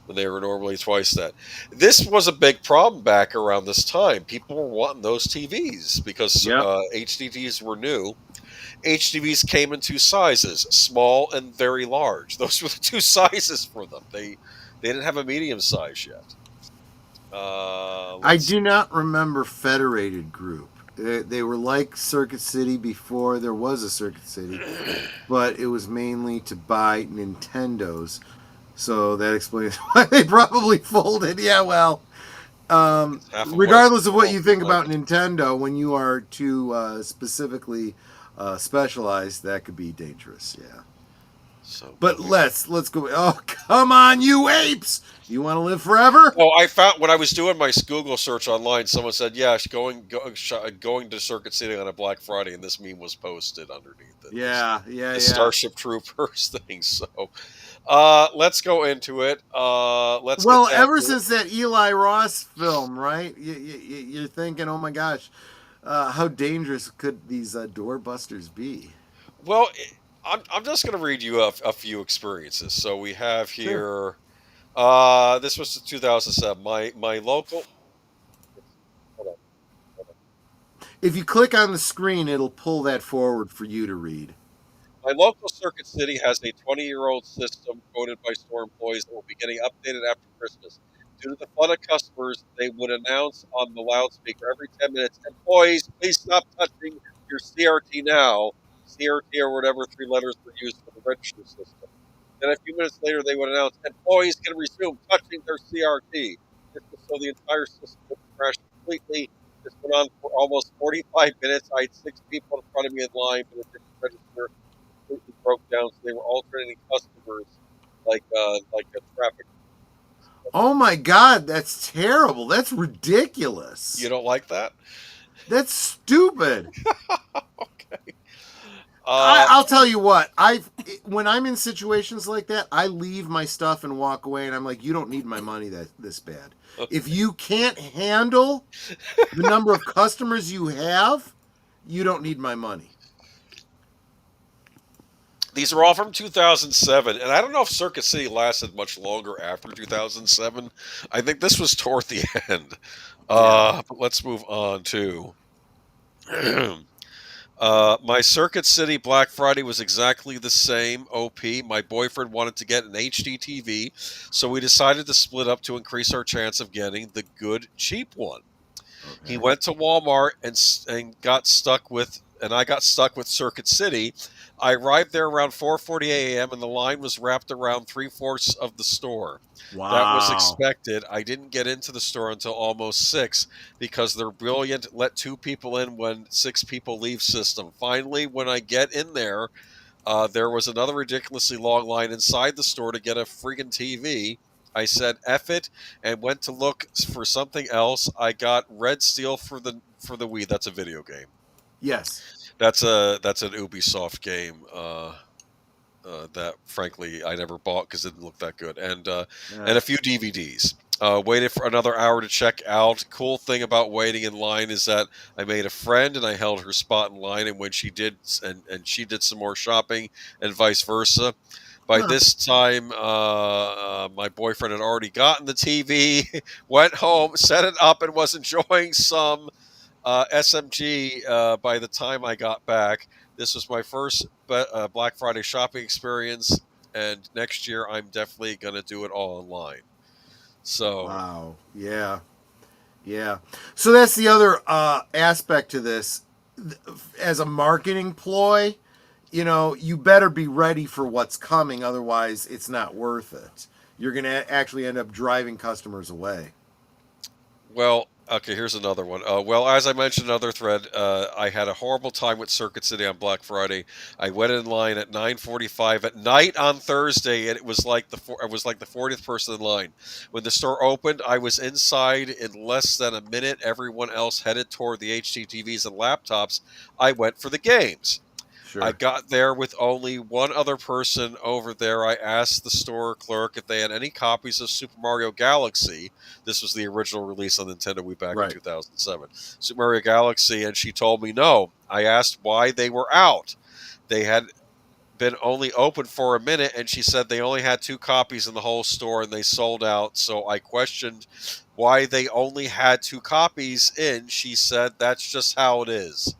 When they were normally twice that. This was a big problem back around this time. People were wanting those TVs because HDTs were new. HDVs came in two sizes, small and very large. Those were the two sizes for them. They didn't have a medium size yet. I do not remember Federated Group. They were like Circuit City before there was a Circuit City, but it was mainly to buy Nintendos. So that explains why they probably folded. Yeah, well, regardless of what you think about Nintendo, when you are too specifically specialized, that could be dangerous. Yeah. So, But let's go. Oh, come on, you apes! You want to live forever? oh, I found when I was doing my Google search online, someone said, "Yeah, going to Circuit City on a Black Friday," and this meme was posted underneath it. The Yeah. Starship Troopers thing. So, let's go into it. Let's get Well, down ever to it. since that Eli Ross film, right? You're thinking, oh my gosh, how dangerous could these doorbusters be? Well, I'm just going to read you a few experiences. So we have Sure. here. This was 2007. My local. Hold on, hold on. If you click on the screen, it'll pull that forward for you to read. My local Circuit City has a 20-year-old system quoted by store employees that will be getting updated after Christmas. Due to the flood of customers, they would announce on the loudspeaker every 10 minutes, "Employees, please stop touching your CRT now." CRT or whatever three letters were used for the register system. Then a few minutes later, they would announce, "Employees can resume touching their CRT." This was so the entire system would crash completely. This went on for almost 45 minutes. I had 6 people in front of me in line for the different register. Completely broke down, so they were alternating customers like a traffic. Oh my God, that's terrible. That's ridiculous. You don't like that? That's stupid. Okay. I'll tell you what. When I'm in situations like that, I leave my stuff and walk away, and I'm like, you don't need my money this bad. If you can't handle the number of customers you have, you don't need my money. These are all from 2007, and I don't know if Circuit City lasted much longer after 2007. I think this was toward the end. But let's move on to my Circuit City Black Friday was exactly the same. OP. My boyfriend wanted to get an HD TV, so we decided to split up to increase our chance of getting the good cheap one. Okay. He went to Walmart and got stuck with, and I got stuck with Circuit City. I arrived there around 4:40 a.m. and the line was wrapped around 3/4 of the store. Wow. That was expected. I didn't get into the store until almost 6 because they're brilliant. Let 2 people in when 6 people leave system. Finally, when I get in there, there was another ridiculously long line inside the store to get a friggin' TV. I said F it and went to look for something else. I got Red Steel for the Wii. That's a video game. Yes. That's an Ubisoft game that frankly I never bought because it didn't look that good, and a few DVDs. Waited for another hour to check out. Cool thing about waiting in line is that I made a friend and I held her spot in line, and when she did, and she did some more shopping, and vice versa. By this time, my boyfriend had already gotten the TV, went home, set it up, and was enjoying some SMG by the time I got back. This was my first Black Friday shopping experience, and next year I'm definitely going to do it all online. So, wow. Yeah. So that's the other aspect to this. As a marketing ploy, you better be ready for what's coming. Otherwise, it's not worth it. You're going to actually end up driving customers away. well, okay, here's another one. Well, as I mentioned in another thread, I had a horrible time with Circuit City on Black Friday. I went in line at 9:45 at night on Thursday, and it was like I was like the 40th person in line. When the store opened, I was inside in less than a minute. Everyone else headed toward the HDTVs and laptops. I went for the games. Sure. I got there with only one other person over there. I asked the store clerk if they had any copies of Super Mario Galaxy. This was the original release on Nintendo Wii back in 2007. Super Mario Galaxy, and she told me no. I asked why they were out. They had been only open for a minute, and she said they only had 2 copies in the whole store and they sold out. So I questioned why they only had 2 copies in. She said that's just how it is.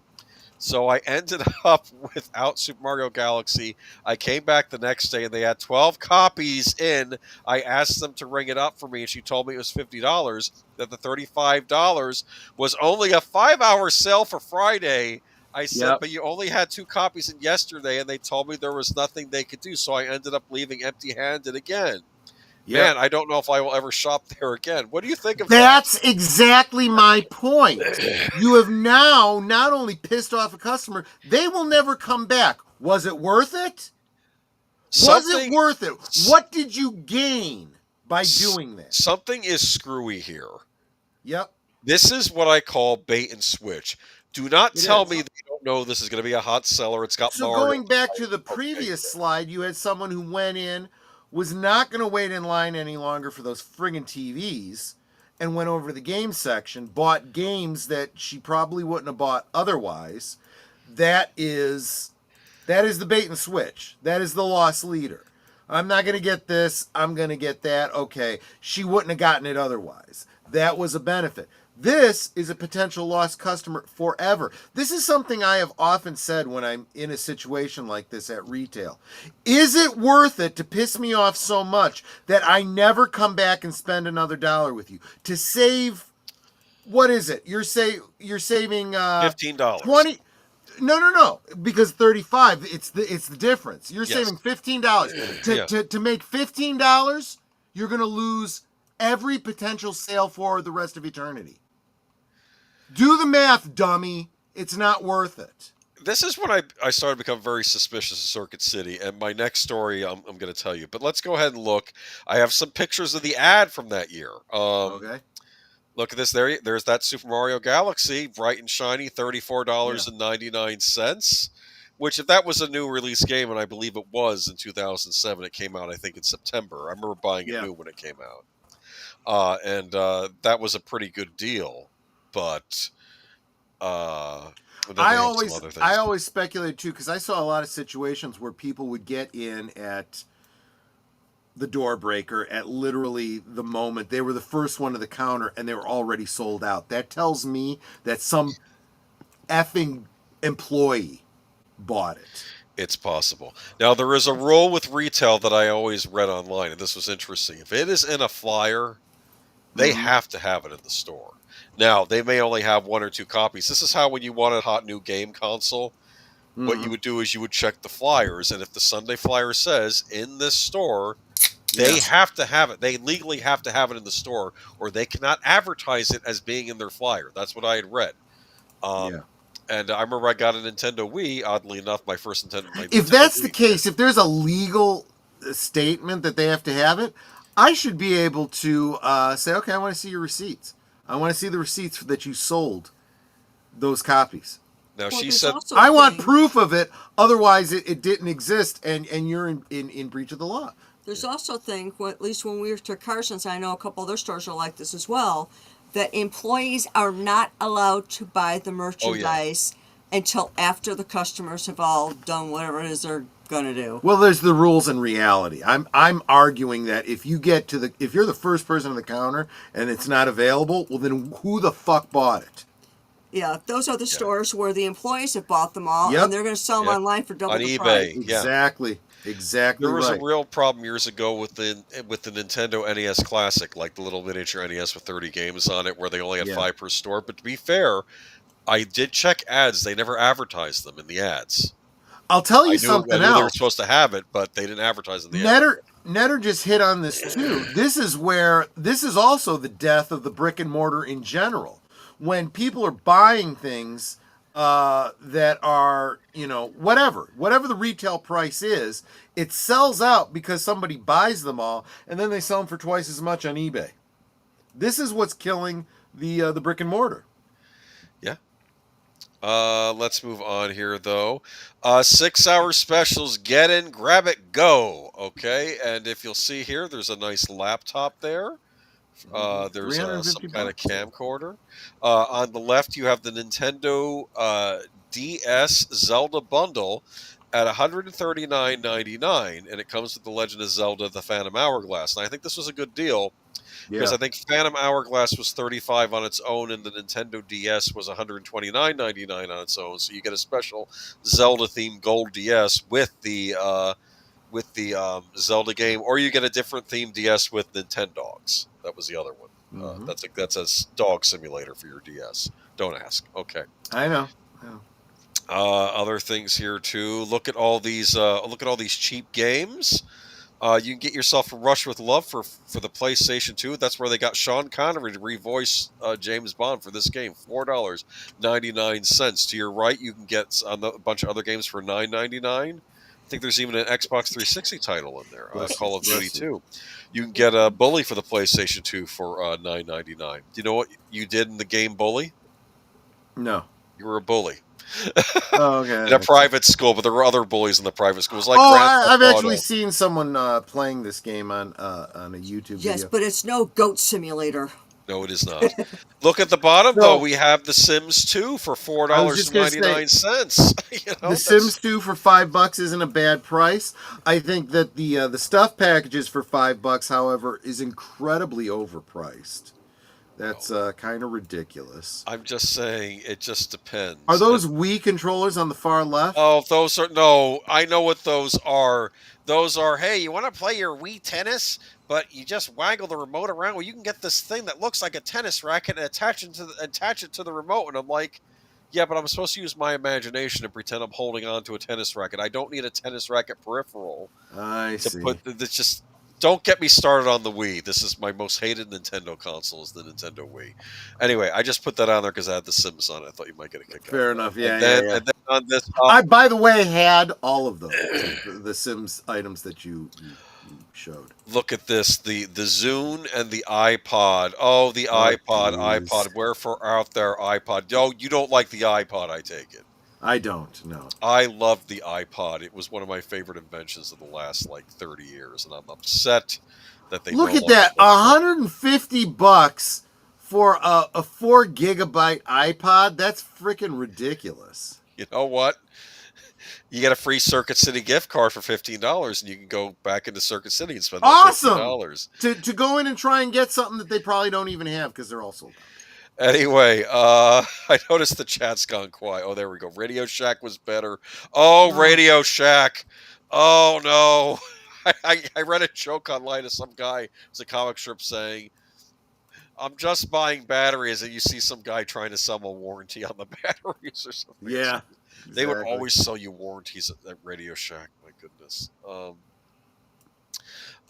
So I ended up without Super Mario Galaxy. I came back the next day and they had 12 copies in. I asked them to ring it up for me, and she told me it was $50, that the $35 was only a 5-hour sale for Friday. I said, but you only had 2 copies in yesterday, and they told me there was nothing they could do. So I ended up leaving empty-handed again. Man, I don't know if I will ever shop there again. What do you think of that? That's exactly my point. You have now not only pissed off a customer, they will never come back. Was it worth it? Was it Something worth it? What did you gain by doing that? something is screwy here. Yep. This is what I call bait and switch. Do not It tell is. me that you don't know this is going to be a hot seller. It's got So Mario. going back to the previous slide, you had someone who went in, was not going to wait in line any longer for those friggin' TVs, and went over to the game section, bought games that she probably wouldn't have bought otherwise. That is the bait and switch. That is the loss leader. I'm not going to get this. I'm going to get that. Okay. She wouldn't have gotten it otherwise. That was a benefit. This is a potential lost customer forever. This is something I have often said when I'm in a situation like this at retail. Is it worth it to piss me off so much that I never come back and spend another dollar with you? To save, what is it? You're saving $15. 20. No. Because 35, it's the difference. You're Yes. saving $15. To make $15, you're going to lose every potential sale for the rest of eternity. Do the math, dummy. It's not worth it. This is when I started to become very suspicious of Circuit City, and my next story I'm going to tell you. But let's go ahead and look. I have some pictures of the ad from that year. Okay. Look at this. There's that Super Mario Galaxy, bright and shiny, $34.99. Which, if that was a new release game, and I believe it was in 2007, it came out, I think, in September. I remember buying it new when it came out. And that was a pretty good deal. But I always speculated too, because I saw a lot of situations where people would get in at the door breaker at literally the moment they were the first one to the counter and they were already sold out. That tells me that some effing employee bought it. It's possible. Now, there is a rule with retail that I always read online, and this was interesting. If it is in a flyer, they have to have it in the store. Now, they may only have one or two copies. This is how, when you want a hot new game console, what you would do is you would check the flyers, and if the Sunday flyer says, in this store, they have to have it. They legally have to have it in the store, or they cannot advertise it as being in their flyer. That's what I had read. And I remember I got a Nintendo Wii, oddly enough, my first Nintendo. If that's the case, if there's a legal statement that they have to have it, I should be able to say, okay, I want to see your receipts. I want to see the receipts that you sold those copies. Now, she said, I want proof of it, otherwise it didn't exist, and you're in breach of the law. There's also a thing, at least when we were to Carson's, I know a couple other stores are like this as well, that employees are not allowed to buy the merchandise until after the customers have all done whatever it is they're going to do. Well, there's the rules in reality. I'm arguing that if you're the first person on the counter and it's not available, well, then who the fuck bought it? Yeah, those are the stores where the employees have bought them all, and they're going to sell them online for double the price. eBay. Exactly. There was a real problem years ago with the Nintendo NES Classic, like the little miniature NES with 30 games on it, where they only had 5 per store. But to be fair, I did check ads. They never advertised them in the ads. I'll tell you something else. They were supposed to have it, but they didn't advertise in the ads. Netter just hit on this too. This is also the death of the brick and mortar in general. When people are buying things that are, whatever the retail price is, it sells out because somebody buys them all, and then they sell them for twice as much on eBay. This is what's killing the brick and mortar. Yeah. Let's move on here, though. 6-hour specials, get in, grab it, go. Okay, and if you'll see here, there's a nice laptop there. There's some kind of camcorder. On the left, you have the Nintendo DS Zelda bundle at $139.99, and it comes with the Legend of Zelda: The Phantom Hourglass. And I think this was a good deal because I think Phantom Hourglass was $35 on its own, and the Nintendo DS was $129.99 on its own. So you get a special Zelda-themed Gold DS with the Zelda game, or you get a different themed DS with Nintendogs. That was the other one. That's a dog simulator for your DS. Don't ask. Okay. I know. Other things here too. Look at all these cheap games. You can get yourself a Rush with Love for the PlayStation 2. That's where they got Sean Connery to revoice James Bond for this game. $4.99. To your right, you can get a bunch of other games for $9.99. I think there's even an Xbox 360 title in there, Bless you, Call of Duty bless you. 2. You can get a Bully for the PlayStation 2 for $9.99. Do you know what you did in the game Bully? No. You were a bully. Oh, okay. In a private school, but there were other bullies in the private schools. Like I've Grand Theft actually Auto. seen someone playing this game on a YouTube Yes, video. but it's no Goat Simulator. No, it is not. Look at the bottom, though. We have The Sims 2 for $4.99. The Sims 2 for $5 isn't a bad price. I think that the stuff packages for $5, however, is incredibly overpriced. That's kind of ridiculous. I'm just saying, it just depends. Are those Wii controllers on the far left? Oh, those are no. I know what those are. Those are. Hey, you want to play your Wii tennis, but you just waggle the remote around. Well, you can get this thing that looks like a tennis racket and attach it to the remote. And I'm like, yeah, but I'm supposed to use my imagination and pretend I'm holding on to a tennis racket. I don't need a tennis racket peripheral. I see. It's just. Don't get me started on the Wii. This is my most hated Nintendo console, is the Nintendo Wii. Anyway, I just put that on there because I had The Sims on it. I thought you might get a kick out of it. Fair enough. Yeah, And then on this, I, by the way, had all of those, the Sims items that you showed. Look at this, the Zune and the iPod. Oh, the iPod. Wherefore out there, iPod. Oh, you don't like the iPod, I take it. I don't, no. I loved the iPod. It was one of my favorite inventions of the last, 30 years, and I'm upset that they Look at that, $150 for a 4 gigabyte iPod. That's freaking ridiculous. You know what? You get a free Circuit City gift card for $15, and you can go back into Circuit City and spend awesome $15. To go in and try and get something that they probably don't even have because they're all sold out. Anyway, I noticed the chat's gone quiet. Oh, there we go. Radio Shack was better. Oh, Radio Shack. Oh, no. I read a joke online of some guy. It was a comic strip saying, I'm just buying batteries, and you see some guy trying to sell a warranty on the batteries or something. Yeah. They would always sell you warranties at Radio Shack. My goodness.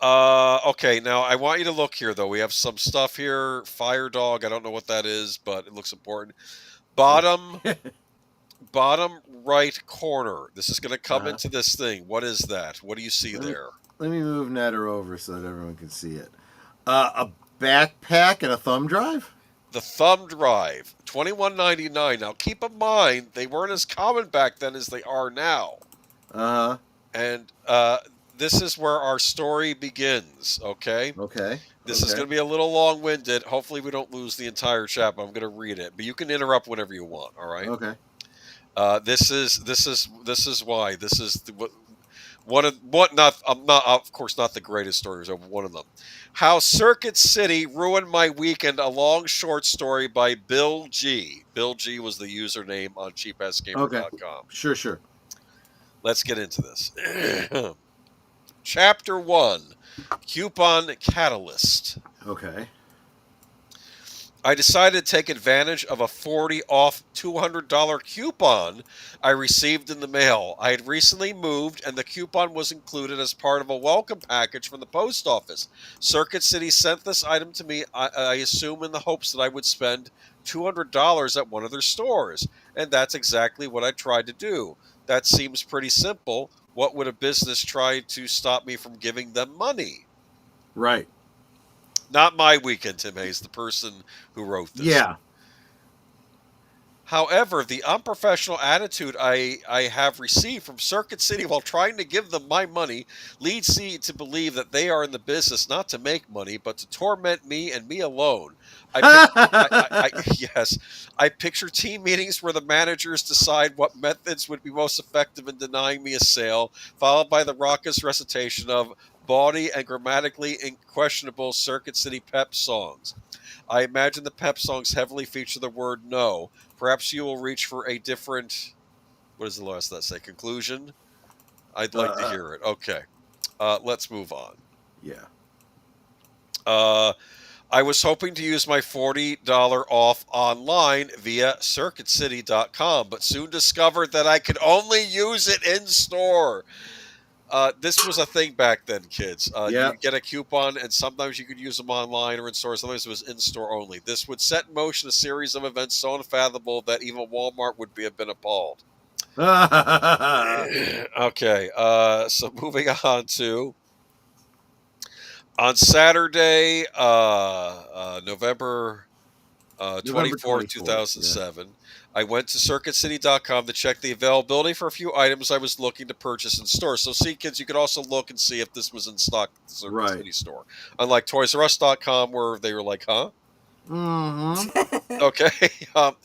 Okay, now I want you to look here, though. We have some stuff here. Fire Dog. I don't know what that is, but it looks important. Bottom right corner. This is going to come into this thing. What is that? What do you see there? Let me move Netter over so that everyone can see it. A backpack and a thumb drive? The thumb drive. $21.99. Now, keep in mind, they weren't as common back then as they are now. Uh-huh. And this is where our story begins, okay? Okay. This is going to be a little long-winded. Hopefully we don't lose the entire chat, but I'm going to read it. But you can interrupt whenever you want, all right? Okay. This is why. This is of course not the greatest stories of one of them. How Circuit City Ruined My Weekend, a long short story by Bill G. Bill G was the username on cheapassgamer.com. Okay. Sure. Let's get into this. Chapter 1, Coupon Catalyst. Okay. I decided to take advantage of a 40 off $200 coupon I received in the mail. I had recently moved, and the coupon was included as part of a welcome package from the post office. Circuit City sent this item to me, I assume in the hopes that I would spend $200 at one of their stores. And that's exactly what I tried to do. That seems pretty simple. What would a business try to stop me from giving them money? Right. Not my weekend, Tim Hayes, the person who wrote this. Yeah. However, the unprofessional attitude I have received from Circuit City while trying to give them my money leads me to believe that they are in the business not to make money, but to torment me and me alone. Yes, I picture team meetings where the managers decide what methods would be most effective in denying me a sale, followed by the raucous recitation of bawdy and grammatically questionable Circuit City pep songs. I imagine the pep songs heavily feature the word no. Perhaps you will reach for a different, what does the last that say, conclusion? I'd like to hear it. Okay. Let's move on. Yeah. I was hoping to use my $40 off online via CircuitCity.com, but soon discovered that I could only use it in store. This was a thing back then, kids. You could get a coupon, and sometimes you could use them online or in store. Sometimes it was in-store only. This would set in motion a series of events so unfathomable that even Walmart would have been appalled. Okay, so moving on Saturday, November November 24th, 24th. Yeah. 2007. I went to CircuitCity.com to check the availability for a few items I was looking to purchase in store. So, see, kids, you could also look and see if this was in stock at the Circuit Right. City store. Unlike ToysRUs.com, where they were like, huh? Mm-hmm. Okay. Um,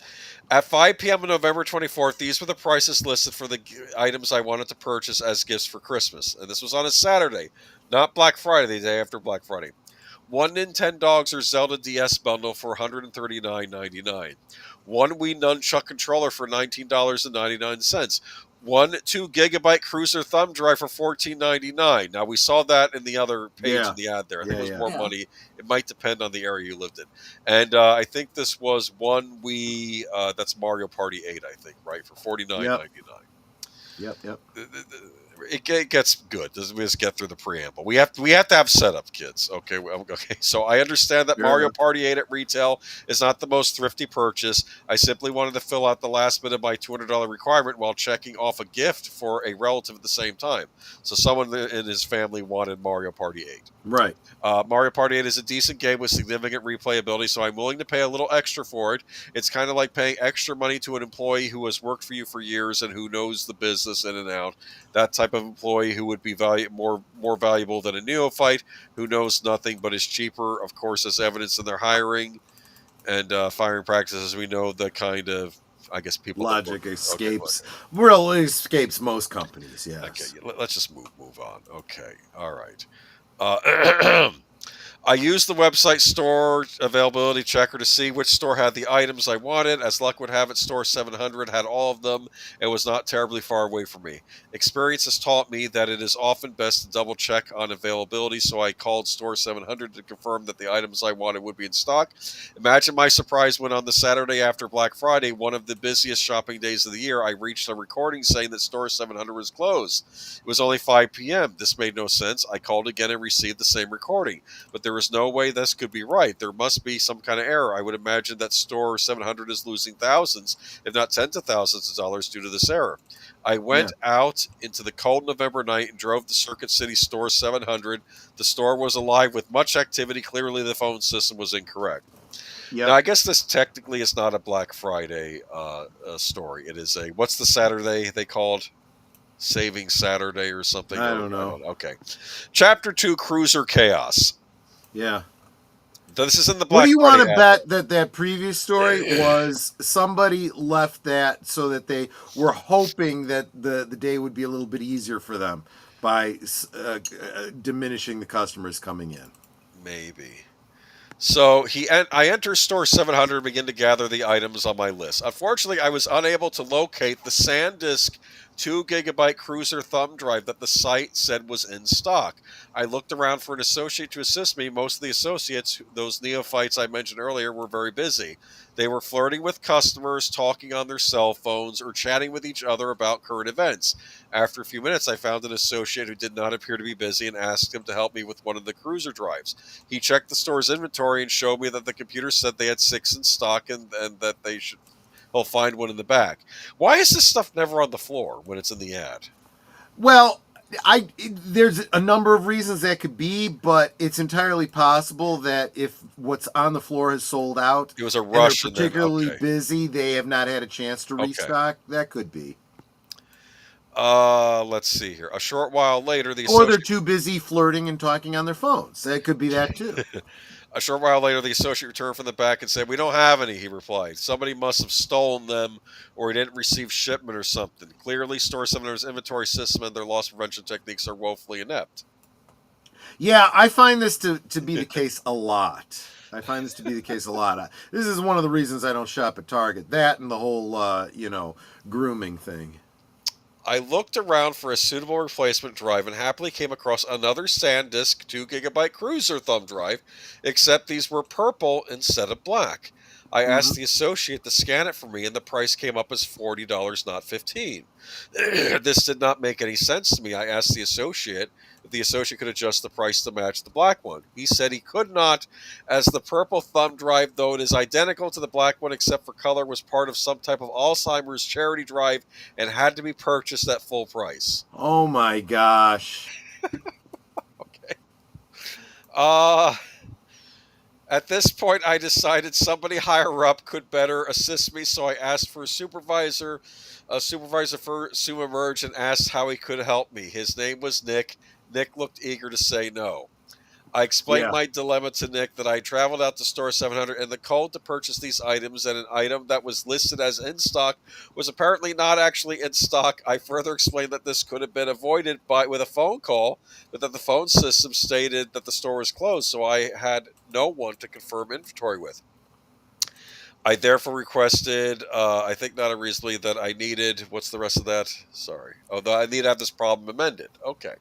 at 5 p.m. on November 24th, these were the prices listed for the items I wanted to purchase as gifts for Christmas. And this was on a Saturday, not Black Friday, the day after Black Friday. One Nintendogs or Zelda DS bundle for $139.99. One Wii Nunchuck controller for $19.99. One 2 GB Cruiser thumb drive for $14.99. Now we saw that in the other page Yeah. in the ad there. I think Yeah, it was yeah. more Yeah. money. It might depend on the area you lived in. And I think this was one Wii. That's Mario Party 8. I think right for $49.99. Yep. It gets good. Doesn't we just get through the preamble? We have to have setup, kids. Okay, okay. So I understand that Fair Mario enough. Party 8 at retail is not the most thrifty purchase. I simply wanted to fill out the last bit of my $200 requirement while checking off a gift for a relative at the same time. So someone in his family wanted Mario Party 8. Right. Mario Party 8 is a decent game with significant replayability, so I'm willing to pay a little extra for it. It's kind of like paying extra money to an employee who has worked for you for years and who knows the business in and out. That type of employee who would be more valuable than a neophyte who knows nothing but is cheaper, of course, as evidence in their hiring and firing practices. We know the kind of, I guess, people that Logic work. escapes. Really escapes most companies. Yes. Okay, let's just move on. Okay, all right. I used the website store availability checker to see which store had the items I wanted. As luck would have it, store 700 had all of them and was not terribly far away from me. Experience has taught me that it is often best to double check on availability, so I called store 700 to confirm that the items I wanted would be in stock. Imagine my surprise when on the Saturday after Black Friday, one of the busiest shopping days of the year, I reached a recording saying that store 700 was closed. It was only 5 p.m. This made no sense. I called again and received the same recording. But there is no way this could be right. There must be some kind of error. I would imagine that store 700 is losing thousands, if not tens of thousands of dollars due to this error. I went out into the cold November night and drove to Circuit City store 700. The store was alive with much activity. Clearly, the phone system was incorrect. Yep. Now, I guess this technically is not a Black Friday story. It is what's the Saturday they called? Saving Saturday or something? I don't know. Okay. Chapter 2, Cruiser Chaos. Yeah. This is in the What Black do you Friday want to ad. bet that previous story was somebody left that so that they were hoping that the day would be a little bit easier for them by diminishing the customers coming in? Maybe. So I enter store 700 and begin to gather the items on my list. Unfortunately, I was unable to locate the SanDisk 2 GB Cruiser thumb drive that the site said was in stock. I looked around for an associate to assist me. Most of the associates, those neophytes I mentioned earlier, were very busy. They were flirting with customers, talking on their cell phones, or chatting with each other about current events. After a few minutes, I found an associate who did not appear to be busy and asked him to help me with one of the cruiser drives. He checked the store's inventory and showed me that the computer said they had 6 in stock and that he'll find one in the back. Why is this stuff never on the floor when it's in the ad? Well, there's a number of reasons that could be, but it's entirely possible that if what's on the floor has sold out, It was a and rush they're and then particularly okay. busy, they have not had a chance to Okay. restock. That could be. Let's see here. A short while later, Or they're too busy flirting and talking on their phones. That could be that too. A short while later, the associate returned from the back and said, "We don't have any," he replied. "Somebody must have stolen them or he didn't receive shipment or something. Clearly, Store 700's inventory system and their loss prevention techniques are woefully inept." Yeah, I find this to be the case a lot. This is one of the reasons I don't shop at Target. That and the whole, grooming thing. I looked around for a suitable replacement drive and happily came across another SanDisk 2 GB Cruiser thumb drive, except these were purple instead of black. I Hmm. asked the associate to scan it for me, and the price came up as $40, not 15. This did not make any sense to me. I asked the associate if the associate could adjust the price to match the black one. He said he could not, as the purple thumb drive, though it is identical to the black one except for color, was part of some type of Alzheimer's charity drive and had to be purchased at full price. Oh my gosh. Okay. Uh At this point, I decided somebody higher up could better assist me, so I asked for a supervisor. A supervisor for soon emerged and asked how he could help me. His name was Nick. Nick looked eager to say no. I explained Yeah. my dilemma to Nick that I traveled out to Store 700 and the code to purchase these items, and an item that was listed as in stock was apparently not actually in stock. I further explained that this could have been avoided with a phone call, but that the phone system stated that the store was closed, so I had no one to confirm inventory with. I therefore requested, I think not unreasonably, that I needed, what's the rest of that? Sorry. Oh, I need to have this problem amended. Okay. Yeah.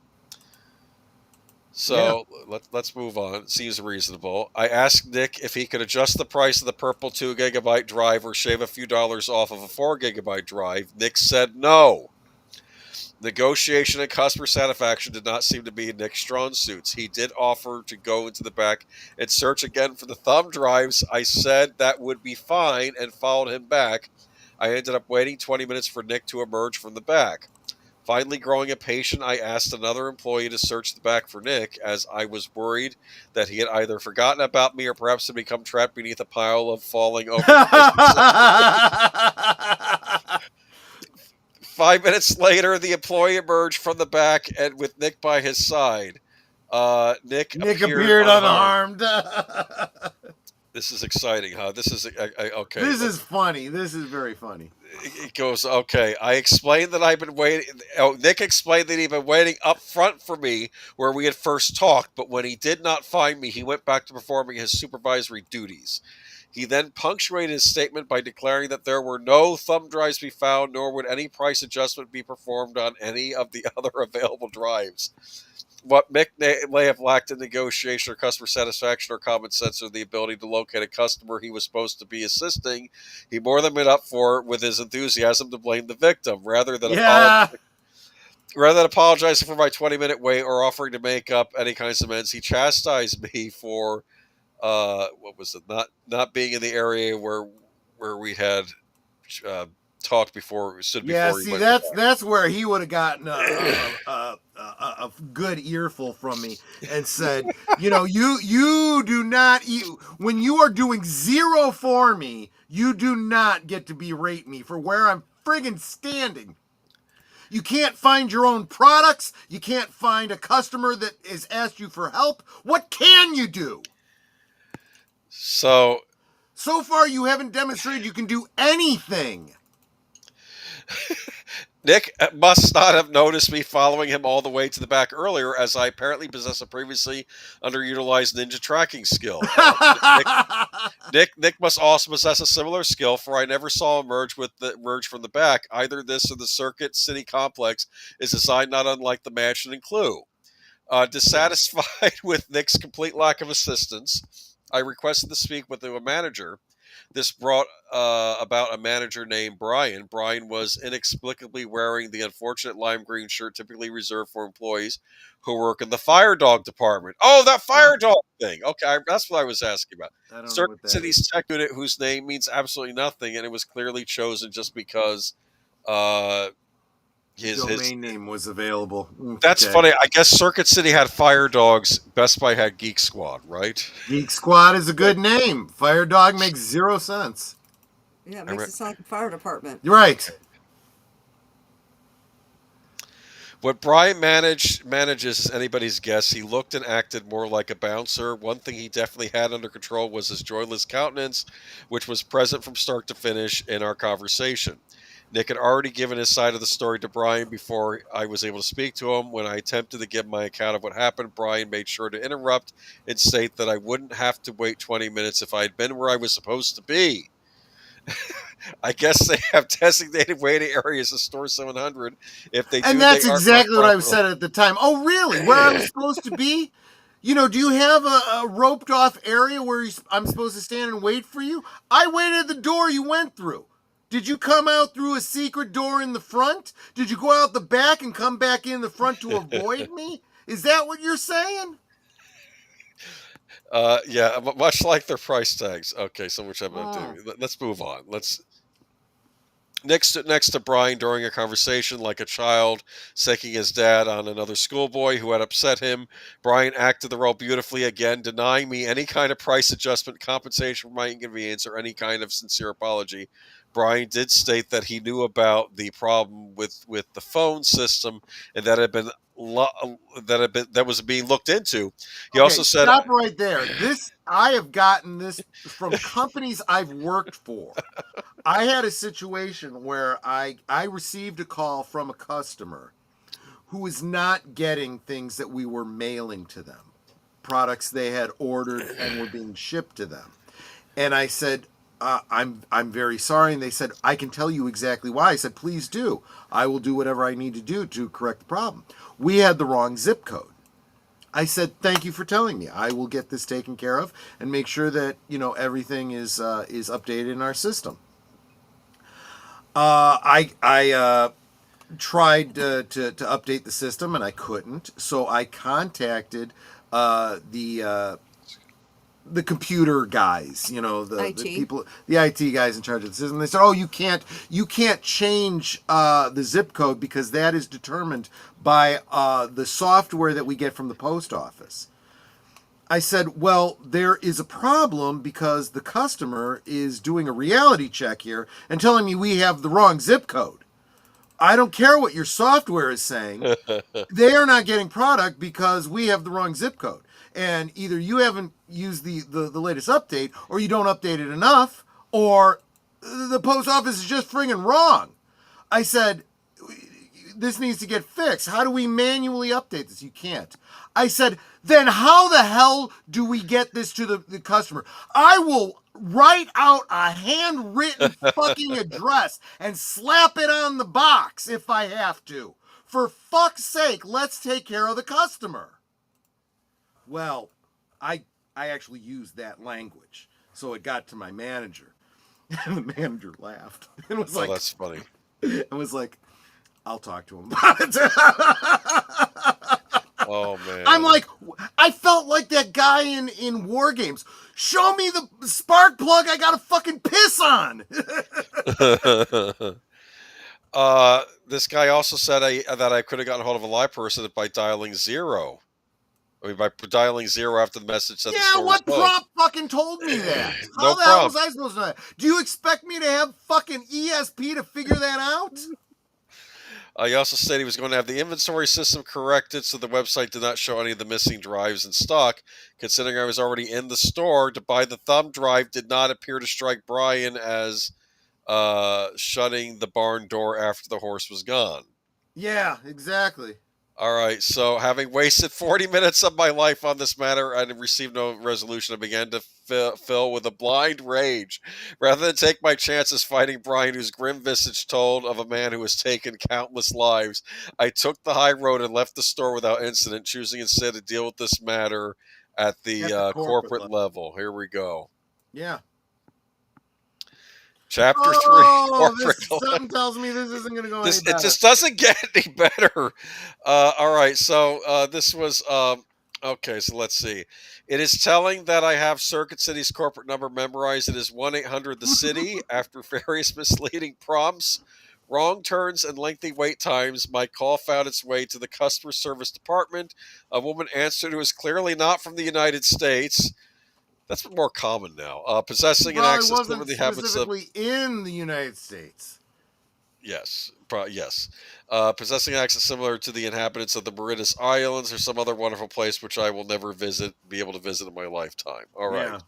So let's move on. It seems reasonable. I asked Nick if he could adjust the price of the purple 2 GB drive or shave a few dollars off of a 4 GB drive. Nick said no. Negotiation and customer satisfaction did not seem to be Nick's strong suits. He did offer to go into the back and search again for the thumb drives. I said that would be fine and followed him back. I ended up waiting 20 minutes for Nick to emerge from the back. Finally, growing impatient, I asked another employee to search the back for Nick, as I was worried that he had either forgotten about me or perhaps had become trapped beneath a pile of falling over. 5 minutes later, the employee emerged from the back and with Nick by his side. Nick appeared unharmed. This is exciting, huh? This is okay. This is funny. This is very funny. It goes, okay. I explained that I've been waiting. Oh, Nick explained that he'd been waiting up front for me where we had first talked, but when he did not find me, he went back to performing his supervisory duties. He then punctuated his statement by declaring that there were no thumb drives to be found, nor would any price adjustment be performed on any of the other available drives. What Mick may have lacked in negotiation or customer satisfaction or common sense or the ability to locate a customer he was supposed to be assisting, he more than made up for it with his enthusiasm to blame the victim. Rather than apologizing for my 20-minute wait or offering to make up any kinds of amends, he chastised me for what was it? Not being in the area where we had talked before. Stood Yeah, before. see, that's where he would have gotten a good earful from me and said, you do not when you are doing zero for me, you do not get to berate me for where I'm friggin' standing. You can't find your own products. You can't find a customer that has asked you for help. What can you do? So far, you haven't demonstrated you can do anything. Nick must not have noticed me following him all the way to the back earlier, as I apparently possess a previously underutilized ninja tracking skill. Nick must also possess a similar skill, for I never saw him emerge from the back. Either this or the Circuit City complex is designed not unlike the mansion in Clue. Dissatisfied with Nick's complete lack of assistance, I requested to speak with a manager. This brought about a manager named Brian. Brian was inexplicably wearing the unfortunate lime green shirt typically reserved for employees who work in the fire dog department. Oh, that fire dog thing. Okay, that's what I was asking about. Circuit City's tech unit, whose name means absolutely nothing, and it was clearly chosen just because his domain name was available. That's funny. I guess Circuit City had Fire Dogs. Best Buy had Geek Squad, right? Geek Squad is a good name. Fire Dog makes 0 sense. Yeah, it makes it sound like a fire department. You're right. What Brian manages is anybody's guess. He looked and acted more like a bouncer. One thing he definitely had under control was his joyless countenance, which was present from start to finish in our conversation. Nick had already given his side of the story to Brian before I was able to speak to him. When I attempted to give my account of what happened, Brian made sure to interrupt and state that I wouldn't have to wait 20 minutes if I had been where I was supposed to be. I guess they have designated waiting areas at Store 700. If they do, and that's exactly what I said at the time. Oh, really? Where I was supposed to be? Do you have a roped off area where I'm supposed to stand and wait for you? I waited at the door you went through. Did you come out through a secret door in the front? Did you go out the back and come back in the front to avoid me? Is that what you're saying? Yeah, much like their price tags. Okay, so which I'm not Oh. doing. Let's move on. Let's next to Brian during a conversation like a child saking his dad on another schoolboy who had upset him. Brian acted the role beautifully again, denying me any kind of price adjustment, compensation for my inconvenience, or any kind of sincere apology. Brian did state that he knew about the problem with the phone system and that had been that was being looked into. He Okay, also said, stop right there. I have gotten this from companies I've worked for. I had a situation where I received a call from a customer who was not getting things that we were mailing to them, products they had ordered and were being shipped to them. And I said, I'm very sorry. And they said, I can tell you exactly why. I said, please do. I will do whatever I need to do to correct the problem. We had the wrong zip code. I said, thank you for telling me. I will get this taken care of and make sure that everything is updated in our system. I tried to update the system and I couldn't, so I contacted the computer guys, the IT. people, the IT guys in charge of the system. They said, "Oh, you can't change the zip code because that is determined by the software that we get from the post office." I said, "Well, there is a problem because the customer is doing a reality check here and telling me we have the wrong zip code. I don't care what your software is saying. They are not getting product because we have the wrong zip code. And either you haven't used the latest update, or you don't update it enough, or the post office is just friggin' wrong." I said, "This needs to get fixed. How do we manually update this?" "You can't." I said, "Then how the hell do we get this to the customer? I will write out a handwritten fucking address and slap it on the box if I have to. For fuck's sake, let's take care of the customer." Well, I actually used that language, so it got to my manager, and the manager laughed and was "Oh, like, that's funny." "I was like, I'll talk to him about it." Oh man, I'm like, I felt like that guy in War Games. Show me the spark plug I gotta fucking piss on. This guy also said that I could have gotten hold of a live person by dialing zero. I mean, by dialing zero after the message said the Yeah, store was what closed. prompt fucking told me that? No How the hell was prompt. I supposed to know that? Do you expect me to have fucking ESP to figure that out? He also said he was going to have the inventory system corrected so the website did not show any of the missing drives in stock. Considering I was already in the store to buy the thumb drive, did not appear to strike Brian as shutting the barn door after the horse was gone. Yeah, exactly. All right, so having wasted 40 minutes of my life on this matter and received no resolution, I began to fill with a blind rage. Rather than take my chances fighting Brian, whose grim visage told of a man who has taken countless lives, I took the high road and left the store without incident, choosing instead to deal with this matter at the corporate level. Here we go. Yeah. Chapter 3. Corporate. Something tells me this isn't going to go any better. It just doesn't get any better. All right, so this was... okay, so let's see. It is telling that I have Circuit City's corporate number memorized. It is 1-800-THE-CITY. After various misleading prompts, wrong turns, and lengthy wait times, my call found its way to the customer service department. A woman answered who is clearly not from the United States. That's more common now. Possessing an access to the habits of... specifically in the United States. Yes, yes. Possessing access similar to the inhabitants of the Mauritius Islands or some other wonderful place which I will never be able to visit in my lifetime. All right. Yeah.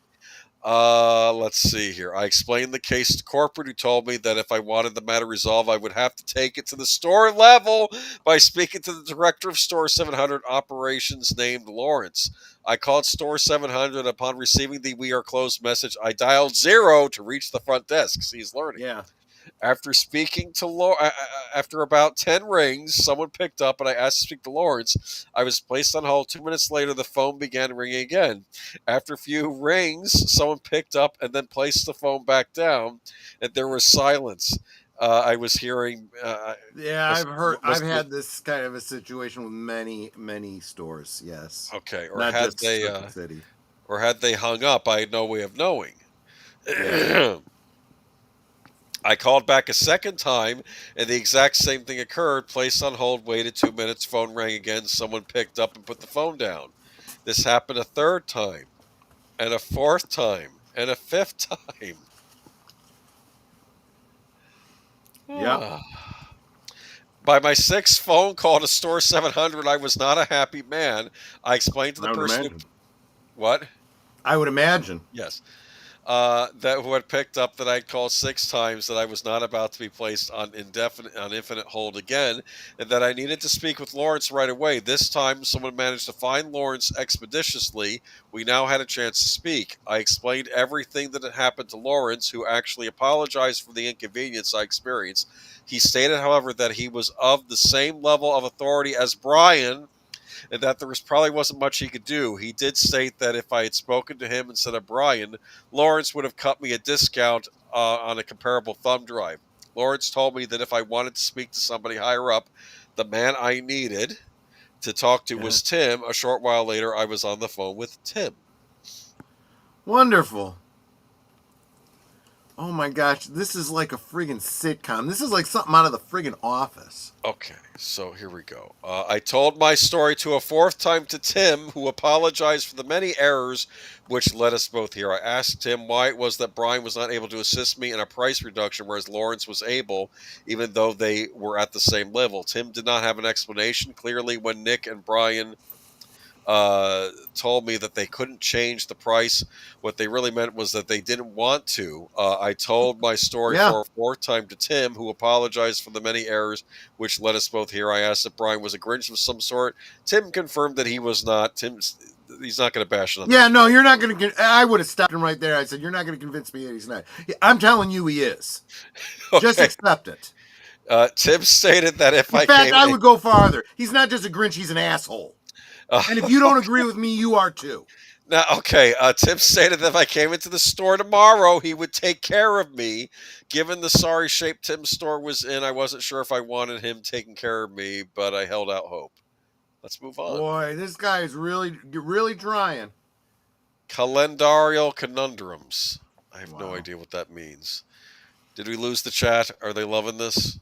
Let's see here. I explained the case to corporate, who told me that if I wanted the matter resolved, I would have to take it to the store level by speaking to the director of Store 700 operations named Lawrence. I called Store 700. Upon receiving the "We are closed" message, I dialed 0 to reach the front desk. See, he's learning. Yeah. After speaking to after about 10 rings, someone picked up and I asked to speak to Lawrence. I was placed on hold. 2 minutes later, the phone began ringing again. After a few rings, someone picked up and then placed the phone back down, and there was silence. I was hearing. Yeah, Must, I've must had this kind of a situation with many stores. Yes, okay, not just Circuit City. or had they hung up, I had no way of knowing. Yeah. I called back a second time, and the exact same thing occurred. Placed on hold, waited 2 minutes, phone rang again. Someone picked up and put the phone down. This happened a third time, and a fourth time, and a fifth time. Yep. By my sixth phone call to Store 700, I was not a happy man. I explained to the I would person imagine. what? I would imagine. Yes. That who had picked up that I'd called 6 times, that I was not about to be placed on infinite hold again, and that I needed to speak with Lawrence right away. This time, someone managed to find Lawrence expeditiously. We now had a chance to speak. I explained everything that had happened to Lawrence, who actually apologized for the inconvenience I experienced. He stated, however, that he was of the same level of authority as Brian, and that probably wasn't much he could do. He did state that if I had spoken to him instead of Brian, Lawrence would have cut me a discount on a comparable thumb drive. Lawrence told me that if I wanted to speak to somebody higher up, the man I needed to talk to was Tim. A short while later, I was on the phone with Tim. Wonderful. Oh my gosh, this is like a friggin' sitcom. This is like something out of the friggin' Office. Okay, so here we go. I told my story to a fourth time to Tim, who apologized for the many errors which led us both here. I asked Tim why it was that Brian was not able to assist me in a price reduction, whereas Lawrence was able, even though they were at the same level. Tim did not have an explanation. Clearly, when Nick and Brian told me that they couldn't change the price, what they really meant was that they didn't want to. I told my story for a fourth time to Tim, who apologized for the many errors which led us both here. I asked if Brian was a Grinch of some sort. Tim confirmed that he was not. He's not going to bash it on. Yeah, no, you're not going to. I would have stopped him right there. I said, "You're not going to convince me that he's not." I'm telling you, he is. Okay. Just accept it. Tim stated that if in fact, I would go farther. He's not just a Grinch; he's an asshole. And if you don't agree with me, you are too. Now, okay, Tim stated that if I came into the store tomorrow, he would take care of me. Given the sorry shape Tim's store was in, I wasn't sure if I wanted him taking care of me, but I held out hope. Let's move on. Boy, this guy is really trying. Calendarial conundrums. I have no idea what that means. Did we lose the chat? Are they loving this?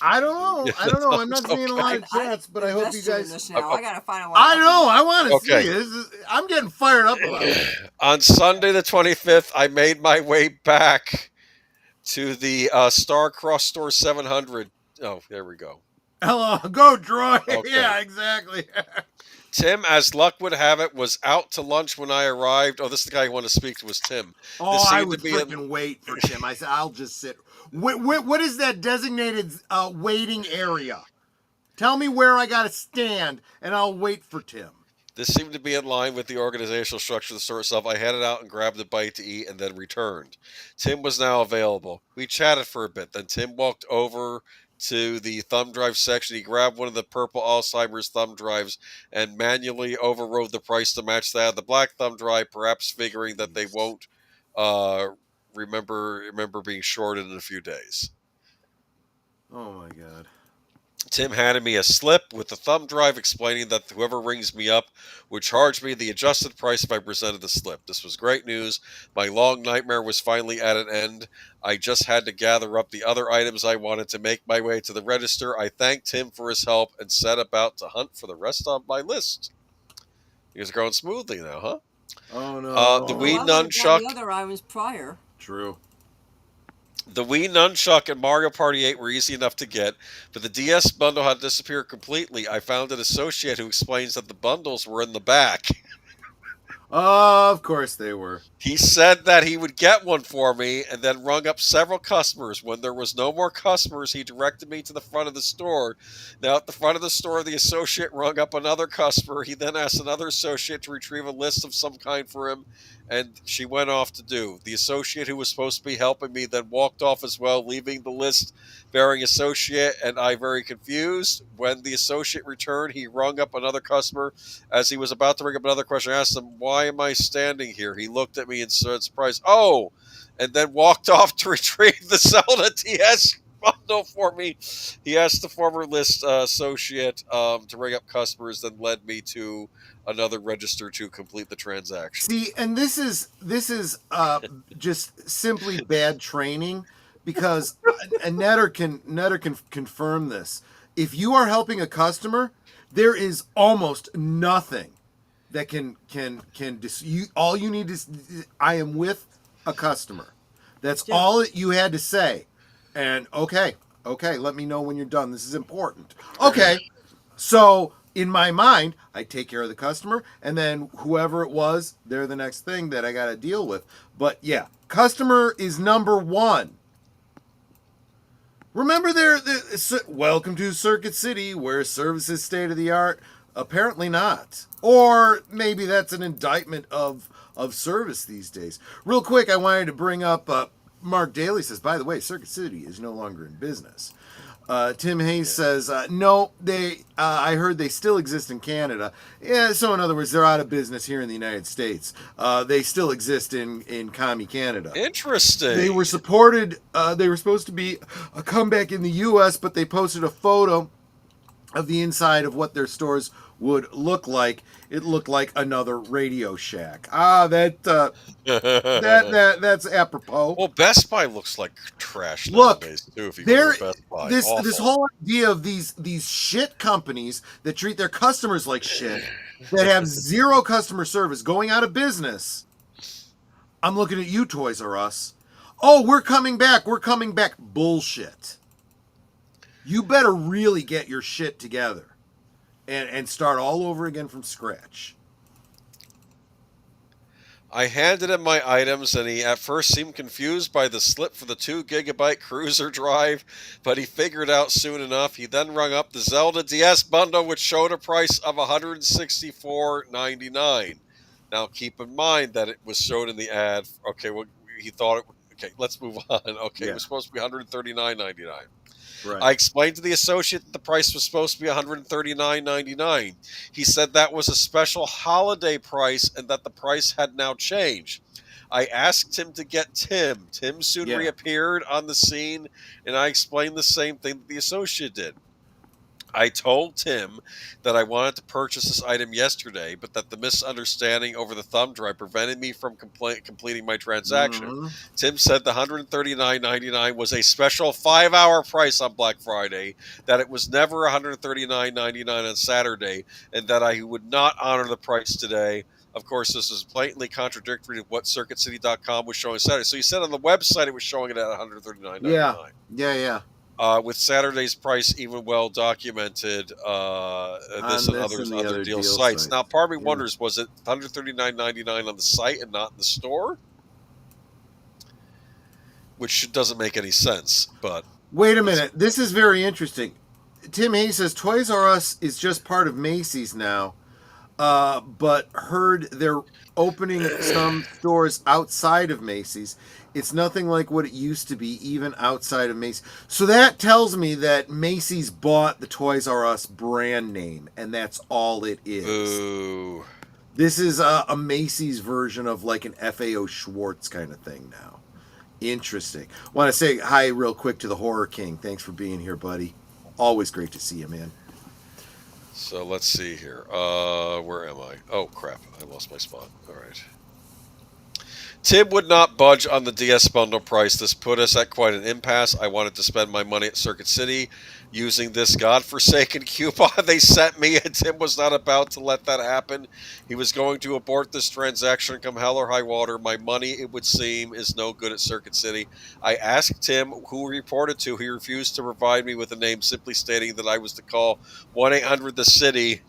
I don't know. I'm not seeing a lot of chats, but I hope you guys. Now. I gotta find out. I know. I want to see. I'm getting fired up about it. On Sunday the 25th, I made my way back to the Starcross Store 700. Oh, there we go. Hello, go Troy. Okay. Yeah, exactly. Tim, as luck would have it, was out to lunch when I arrived. Oh, this is the guy who wanted to speak to was Tim. Oh, I would freaking wait for Tim. I said, I'll just sit. What is that designated waiting area? Tell me where I got to stand, and I'll wait for Tim. This seemed to be in line with the organizational structure of the store itself. I headed out and grabbed a bite to eat and then returned. Tim was now available. We chatted for a bit. Then Tim walked over to the thumb drive section. He grabbed one of the purple Alzheimer's thumb drives and manually overrode the price to match that of the black thumb drive, perhaps figuring that they won't remember being shorted in a few days. Oh my God. Tim handed me a slip with the thumb drive explaining that whoever rings me up would charge me the adjusted price if I presented the slip. This was great news. My long nightmare was finally at an end. I just had to gather up the other items I wanted to make my way to the register. I thanked Tim for his help and set about to hunt for the rest of my list. Things are going smoothly now, huh? Oh no. The Wii Nunchuck. The other items prior. True. The Wii Nunchuck and Mario Party 8 were easy enough to get, but the DS bundle had disappeared completely. I found an associate who explains that the bundles were in the back. Of course they were. He said that he would get one for me and then rung up several customers. When there was no more customers, he directed me to the front of the store. Now, at the front of the store, the associate rung up another customer. He then asked another associate to retrieve a list of some kind for him, and she went off to do. The associate who was supposed to be helping me then walked off as well, leaving the list bearing associate, and I very confused. When the associate returned, he rung up another customer. As he was about to ring up another question, I asked him, "Why am I standing here?" He looked at me and said, surprised, "Oh," and then walked off to retrieve the Zelda DS bundle for me. He asked the former list associate to ring up customers, then led me to another register to complete the transaction. See, and this is just simply bad training, because and Netter can confirm this. If you are helping a customer, there is almost nothing that can all you need is, I am with a customer. That's all that you had to say. And okay, let me know when you're done. This is important. Okay. So in my mind, I take care of the customer, and then whoever it was, they're the next thing that I got to deal with. But yeah, customer is number one. Remember, welcome to Circuit City, where service is state of the art. Apparently not. Or maybe that's an indictment of service these days. Real quick, I wanted to bring up Mark Daly says, by the way, Circuit City is no longer in business. Tim Hayes says, no, I heard they still exist in Canada. Yeah, so in other words, they're out of business here in the United States. They still exist in commie Canada. Interesting. They were supported, they were supposed to be a comeback in the U.S., but they posted a photo of the inside of what their stores would look like. It looked like another Radio Shack. That's apropos. Well, Best Buy looks like trash Look, nowadays too. If you go to Best Buy, this whole idea of these shit companies that treat their customers like shit, that have zero customer service, going out of business. I'm looking at you, Toys R Us. Oh, we're coming back. Bullshit. You better really get your shit together and start all over again from scratch. I handed him my items, and he at first seemed confused by the slip for the 2 gigabyte cruiser drive, but he figured out soon enough. He then rung up the Zelda DS bundle, which showed a price of $164.99. Now, keep in mind that it was showed in the ad. Okay, well, he thought it. Okay, let's move on. Okay, It was supposed to be $139.99. Right. I explained to the associate that the price was supposed to be $139.99. He said that was a special holiday price and that the price had now changed. I asked him to get Tim. Tim soon reappeared on the scene, and I explained the same thing that the associate did. I told Tim that I wanted to purchase this item yesterday, but that the misunderstanding over the thumb drive prevented me from completing my transaction. Mm-hmm. Tim said the $139.99 was a special 5-hour price on Black Friday, that it was never $139.99 on Saturday, and that I would not honor the price today. Of course, this is blatantly contradictory to what CircuitCity.com was showing Saturday. So he said on the website it was showing it at $139.99. Yeah. With Saturday's price even well documented, this and other deal sites. Now, part of me wonders, was it $139.99 on the site and not in the store? Which doesn't make any sense. But wait a minute, this is very interesting. Tim Hayes says Toys R Us is just part of Macy's now, but heard they're opening some stores outside of Macy's. It's nothing like what it used to be, even outside of Macy's. So that tells me that Macy's bought the Toys R Us brand name, and that's all it is. Ooh. This is a Macy's version of like an FAO Schwartz kind of thing now. Interesting. Want to say hi real quick to the Horror King. Thanks for being here, buddy. Always great to see you, man. So let's see here. Where am I? Oh, crap. I lost my spot. All right. Tim would not budge on the DS bundle price. This put us at quite an impasse. I wanted to spend my money at Circuit City using this godforsaken coupon they sent me, and Tim was not about to let that happen. He was going to abort this transaction come hell or high water. My money, it would seem, is no good at Circuit City. I asked Tim who he reported to. He refused to provide me with a name, simply stating that I was to call 1-800-THE-CITY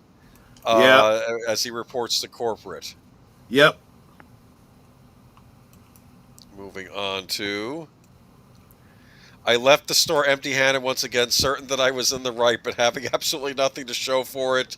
as he reports to corporate. Yep. Moving on to... I left the store empty-handed once again, certain that I was in the right, but having absolutely nothing to show for it.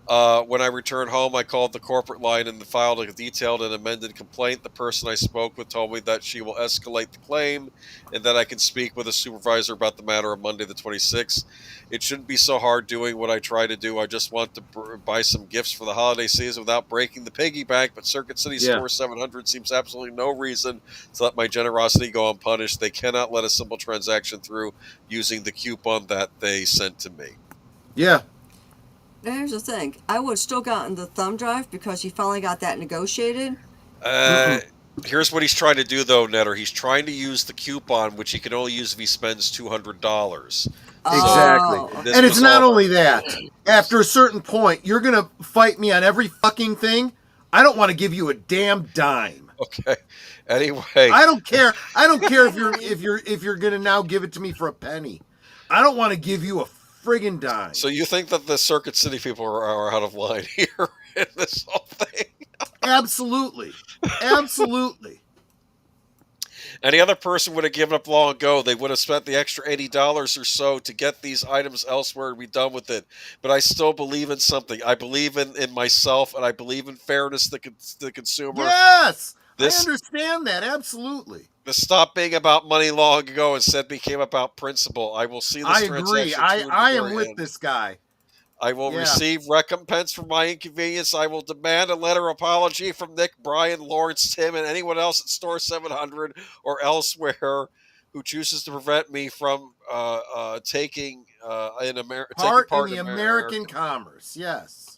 When I returned home, I called the corporate line and filed a detailed and amended complaint. The person I spoke with told me that she will escalate the claim and that I can speak with a supervisor about the matter on Monday the 26th. It shouldn't be so hard doing what I try to do. I just want to buy some gifts for the holiday season without breaking the piggy bank, but Circuit City Yeah. Store 700 seems absolutely no reason to let my generosity go unpunished. They cannot let a simple transaction through using the coupon that they sent to me. Yeah. Now, here's the thing. I would have still gotten the thumb drive because he finally got that negotiated. Here's what he's trying to do, though, Netter. He's trying to use the coupon, which he can only use if he spends $200. Exactly. Oh. And it's not only that. After a certain point, you're going to fight me on every fucking thing. I don't want to give you a damn dime. Okay. Anyway, I don't care. I don't care if you're going to now give it to me for a penny. I don't want to give you a friggin' dime. so you think that the Circuit City people are out of line here in this whole thing? Absolutely. Absolutely. Any other person would have given up long ago. They would have spent the extra $80 or so to get these items elsewhere and be done with it. But I still believe in something. I believe in myself, and I believe in fairness to the consumer. Yes. I understand that. Absolutely. This stopped being about money long ago. Instead became about principle. I will see this I agree. transaction. I am with this guy. I will receive recompense for my inconvenience. I will demand a letter of apology from Nick, Brian, Lawrence, Tim, and anyone else at Store 700 or elsewhere who chooses to prevent me from taking part in the American commerce. Yes.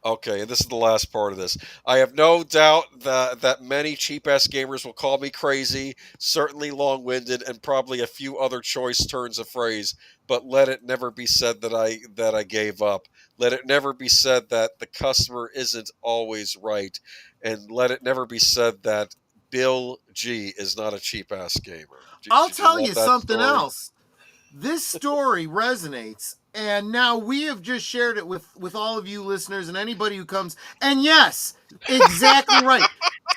Okay, and this is the last part of this. I have no doubt that many cheap-ass gamers will call me crazy, certainly long-winded, and probably a few other choice turns of phrase, but let it never be said that I gave up. Let it never be said that the customer isn't always right, and let it never be said that Bill G is not a cheap-ass gamer. I'll tell you something else. This story resonates. And now we have just shared it with all of you listeners and anybody who comes. And yes, exactly right.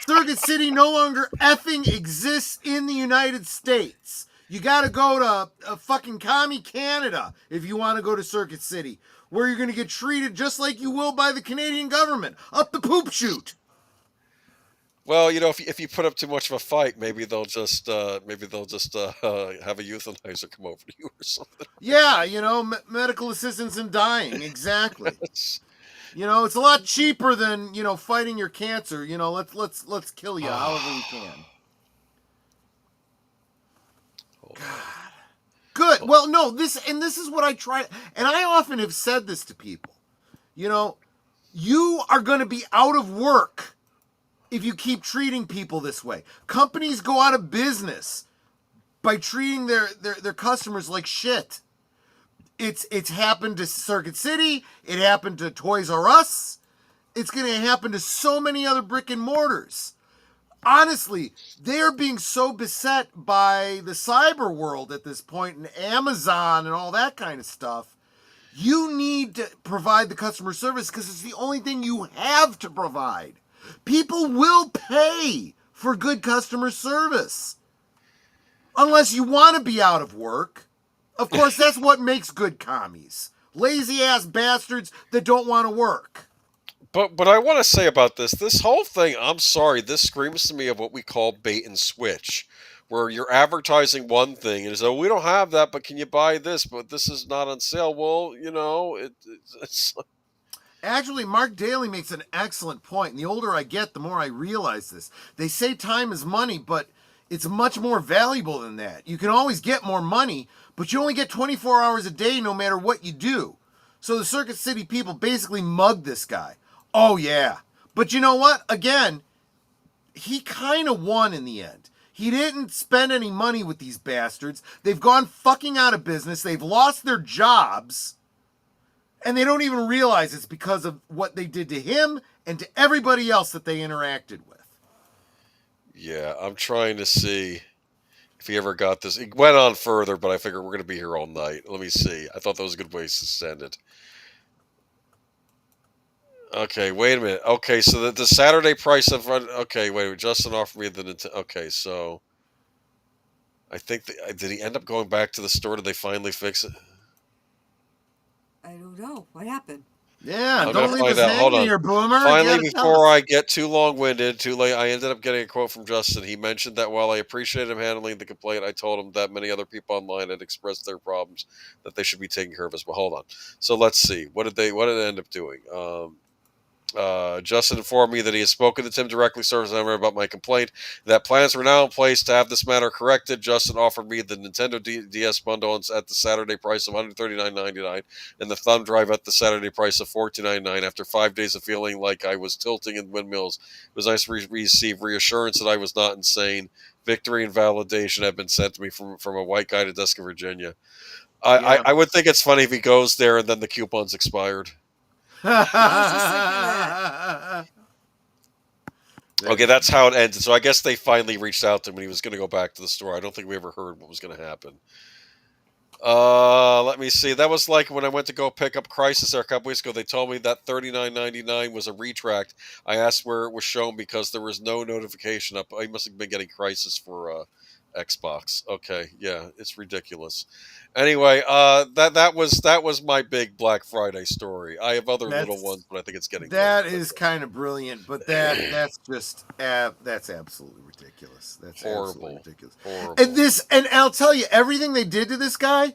Circuit City no longer effing exists in the United States. You got to go to fucking commie Canada if you want to go to Circuit City, where you're going to get treated just like you will by the Canadian government, up the poop chute. Well, you know, if you put up too much of a fight, maybe they'll just have a euthanizer come over to you or something. Yeah, you know, medical assistance in dying, exactly. You know, it's a lot cheaper than, you know, fighting your cancer. You know, let's kill you however we can. God. Good. Well, no, this is what I try, and I often have said this to people. You know, you are going to be out of work if you keep treating people this way. Companies go out of business by treating their customers like shit. It's happened to Circuit City. It happened to Toys R Us. It's going to happen to so many other brick and mortars. Honestly, they're being so beset by the cyber world at this point, and Amazon and all that kind of stuff. You need to provide the customer service because it's the only thing you have to provide. People will pay for good customer service. Unless you want to be out of work. Of course, that's what makes good commies. Lazy-ass bastards that don't want to work. But I want to say about this whole thing, I'm sorry, this screams to me of what we call bait and switch. Where you're advertising one thing and it's, oh, we don't have that, but can you buy this? But this is not on sale. Well, you know, it's... Actually, Mark Daly makes an excellent point. And the older I get, the more I realize this. They say time is money, but it's much more valuable than that. You can always get more money, but you only get 24 hours a day no matter what you do. So the Circuit City people basically mugged this guy. Oh, yeah. But you know what? Again, he kind of won in the end. He didn't spend any money with these bastards. They've gone fucking out of business. They've lost their jobs. And they don't even realize it's because of what they did to him and to everybody else that they interacted with. Yeah, I'm trying to see if he ever got this. It went on further, but I figured we're going to be here all night. Let me see. I thought that was a good way to send it. Okay, wait a minute. Okay, so the Saturday price of okay, wait a minute. Justin offered me the Nintendo. Okay, so I think did he end up going back to the store? Did they finally fix it? I don't know what happened. Yeah, I'm gonna don't leave find us out. Hold hanging on. here, Boomer. You Finally, gotta tell before us. I get too long-winded, too late, I ended up getting a quote from Justin. He mentioned that while I appreciated him handling the complaint, I told him that many other people online had expressed their problems that they should be taking care of as well. Hold on. So let's see. What did they end up doing? Justin informed me that he has spoken to Tim directly, service member, about my complaint. That plans were now in place to have this matter corrected. Justin offered me the Nintendo DS bundle at the Saturday price of $139.99 and the thumb drive at the Saturday price of $14.99. After 5 days of feeling like I was tilting in windmills, it was nice to receive reassurance that I was not insane. Victory and validation have been sent to me from a white guy to desk in Virginia. Yeah. I would think it's funny if he goes there and then the coupon's expired. I was just thinking that. Okay, that's how it ended. So I guess they finally reached out to him and he was going to go back to the store. I don't think we ever heard what was going to happen. Let me see. That was like when I went to go pick up Crisis there a couple weeks ago. They told me that $39.99 was a retract. I asked where it was shown because there was no notification up. I must have been getting Crisis for Xbox. Okay, yeah, it's ridiculous. Anyway, that was my big Black Friday story. I have other little ones, but I think it's getting that late. is kind of brilliant, but that's just that's absolutely ridiculous. That's absolutely Horrible. ridiculous. Horrible. And I'll tell you, everything they did to this guy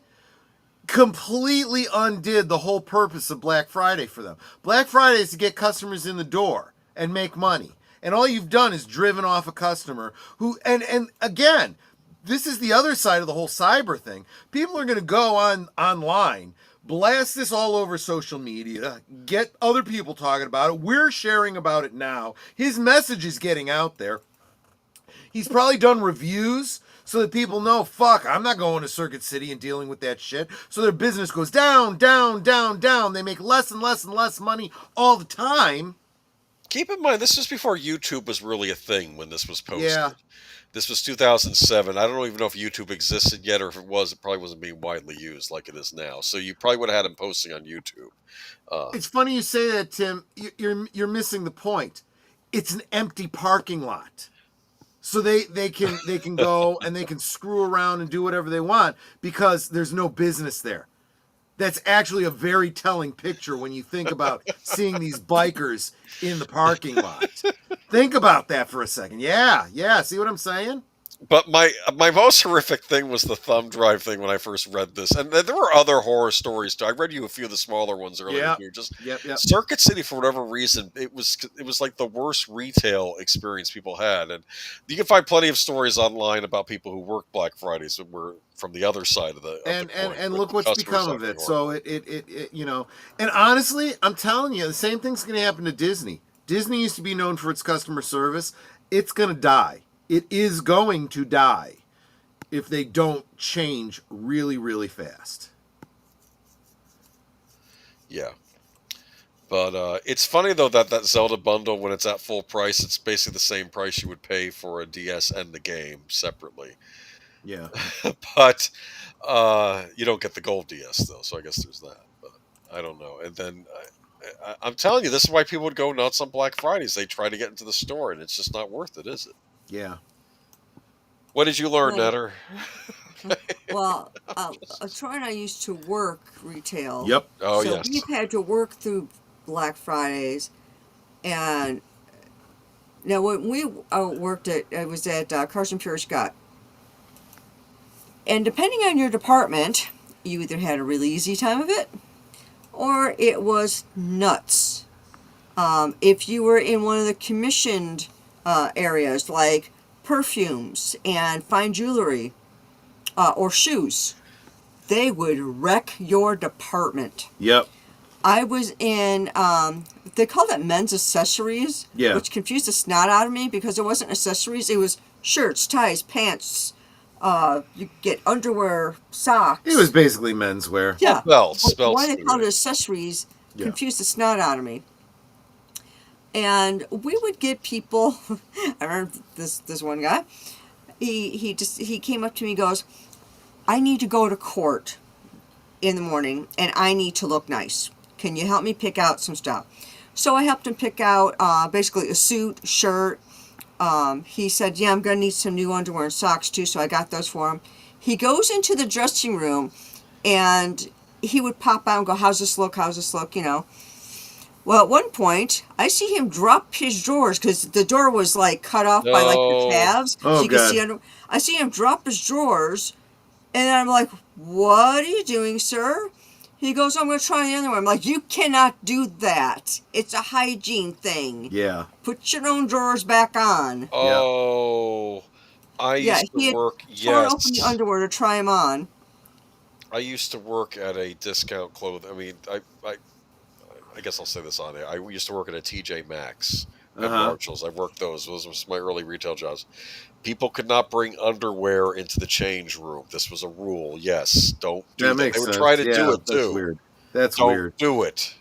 completely undid the whole purpose of Black Friday for them. Black Friday is to get customers in the door and make money. And all you've done is driven off a customer who and again, this is the other side of the whole cyber thing. People are going to go online, blast this all over social media, get other people talking about it. We're sharing about it now. His message is getting out there. He's probably done reviews so that people know, fuck, I'm not going to Circuit City and dealing with that shit. So their business goes down, down, down, down. They make less and less and less money all the time. Keep in mind, this was before YouTube was really a thing when this was posted. Yeah. This was 2007. I don't even know if YouTube existed yet, or if it was, it probably wasn't being widely used like it is now. So you probably would have had him posting on YouTube. It's funny you say that, Tim. You're missing the point. It's an empty parking lot. So they can go and they can screw around and do whatever they want because there's no business there. That's actually a very telling picture when you think about seeing these bikers in the parking lot. Think about that for a second. Yeah. See what I'm saying? But my most horrific thing was the thumb drive thing when I first read this, and there were other horror stories too. I read you a few of the smaller ones earlier. Here. Just Yep. Circuit City, for whatever reason, it was like the worst retail experience people had, and you can find plenty of stories online about people who work Black Fridays that were from the other side of the and look what's become of it. So it you know, and honestly, I'm telling you, the same thing's going to happen to Disney. Disney used to be known for its customer service. It's going to die. It is going to die if they don't change really, really fast. Yeah. But it's funny, though, that Zelda bundle, when it's at full price, it's basically the same price you would pay for a DS and the game separately. Yeah. But you don't get the gold DS, though, so I guess there's that. But I don't know. And then I'm telling you, this is why people would go nuts on Black Fridays. They try to get into the store, and it's just not worth it, is it? Yeah. What did you learn, Well, Netter? Well, Troy and I used to work retail. Yep. Oh, So yes. we've had to work through Black Fridays. And now when we worked I was at Carson Pure Scott. And depending on your department, you either had a really easy time of it or it was nuts. If you were in one of the commissioned areas like perfumes and fine jewelry or shoes, they would wreck your department. Yep. I was in, they called it men's accessories, Yeah. which confused the snot out of me because it wasn't accessories, it was shirts, ties, pants, you get underwear, socks. It was basically menswear. Yeah. Belts. But why Belts. they called it accessories Yeah. confused the snot out of me. And we would get people. I remember this one guy. He came up to me and goes, I need to go to court in the morning and I need to look nice. Can you help me pick out some stuff? So I helped him pick out basically a suit, shirt. He said, yeah, I'm going to need some new underwear and socks too, so I got those for him. He goes into the dressing room, and he would pop out and go, how's this look, you know. Well, at one point, I see him drop his drawers, because the door was like cut off by like the No. tabs. Oh, so you could God. see under. I see him drop his drawers, and I'm like, what are you doing, sir? He goes, I'm going to try the underwear. I'm like, you cannot do that. It's a hygiene thing. Yeah. Put your own drawers back on. Oh, I Yeah, used he to had work. torn open the Yes, underwear to try them on. I used to work at a discount clothing. I mean, I guess I'll say this on there. I used to work at a TJ Maxx at Uh-huh. Marshalls. I worked those. Those was my early retail jobs. People could not bring underwear into the change room. This was a rule. Yes, don't do That that. makes They would sense. try to Yeah, do it that's too. weird. That's Don't weird. do it.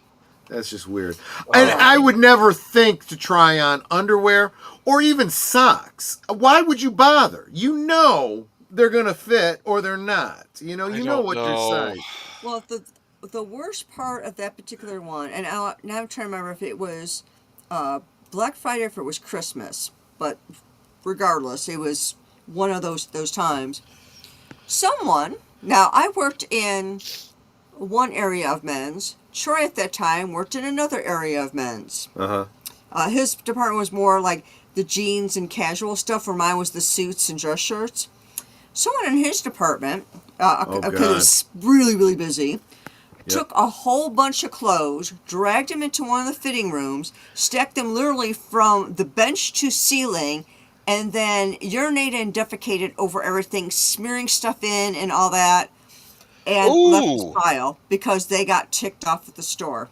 That's just weird. And I would never think to try on underwear or even socks. Why would you bother? You know they're going to fit or they're not. You know, I you know don't what your know. size. Well, the worst part of that particular one, and now I'm trying to remember if it was Black Friday or if it was Christmas, but regardless, it was one of those times. Someone, now I worked in one area of men's. Troy at that time worked in another area of men's. Uh-huh. His department was more like the jeans and casual stuff, where mine was the suits and dress shirts. Someone in his department, Oh, because it God. was really, really busy, took a whole bunch of clothes, dragged them into one of the fitting rooms, stacked them literally from the bench to ceiling, and then urinated and defecated over everything, smearing stuff in and all that, and left his Ooh. pile because they got ticked off at the store.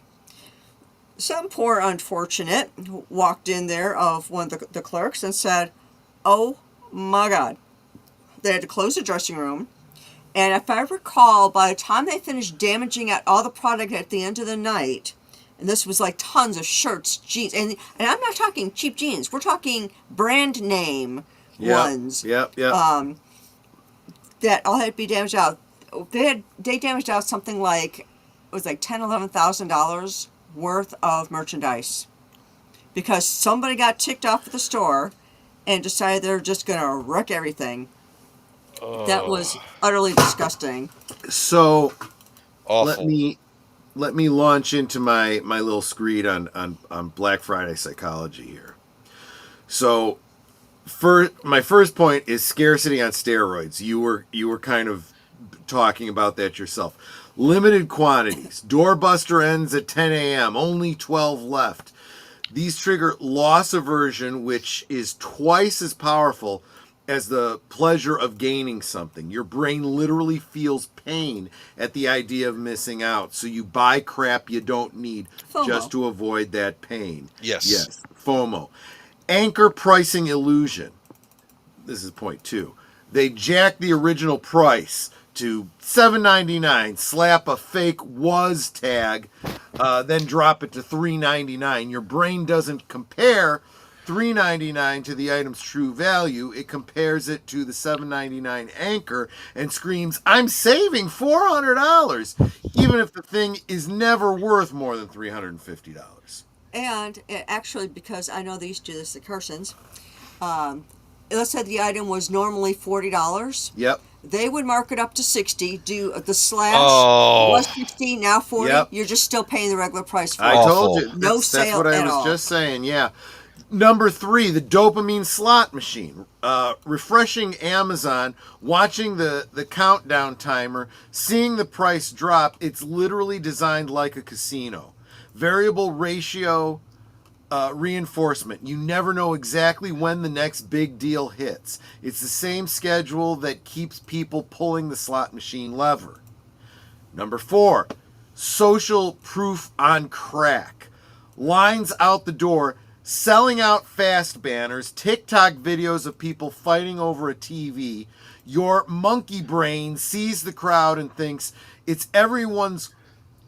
Some poor unfortunate walked in there of one of the clerks and said, oh my God. They had to close the dressing room. And if I recall, by the time they finished damaging out all the product at the end of the night, and this was like tons of shirts, jeans, and I'm not talking cheap jeans. We're talking brand name ones. Yep. That all had to be damaged out. They damaged out something like, it was like $11,000 worth of merchandise, because somebody got ticked off at the store and decided they're just going to wreck everything. That was utterly disgusting. So Awful. let me launch into my little screed on Black Friday psychology here. So my first point is scarcity on steroids. You were kind of talking about that yourself. Limited quantities. Doorbuster ends at 10 a.m. Only 12 left. These trigger loss aversion, which is twice as powerful as the pleasure of gaining something. Your brain literally feels pain at the idea of missing out. So you buy crap you don't need FOMO. just to avoid that pain. Yes. FOMO. Anchor pricing illusion. This is point 2. They jack the original price to $7.99, slap a fake was tag, then drop it to $3.99. Your brain doesn't compare $3.99 to the item's true value. It compares it to the $7.99 anchor and screams, I'm saving $400, even if the thing is never worth more than $350. And actually, because I know they used to do this at Carson's, let's say the item was normally $40. Yep. They would mark it up to 60, do the slash, Oh. was 60, now 40. Yep. You're just still paying the regular price for I it. Awful. told you. No That's sale what I at was all. just saying, yeah. Number 3, the dopamine slot machine. Refreshing Amazon, watching the countdown timer, seeing the price drop. It's literally designed like a casino. Variable ratio reinforcement. You never know exactly when the next big deal hits. It's the same schedule that keeps people pulling the slot machine lever. Number 4, social proof on crack. Lines out the door, selling out fast banners, TikTok videos of people fighting over a TV. Your monkey brain sees the crowd and thinks it's everyone's.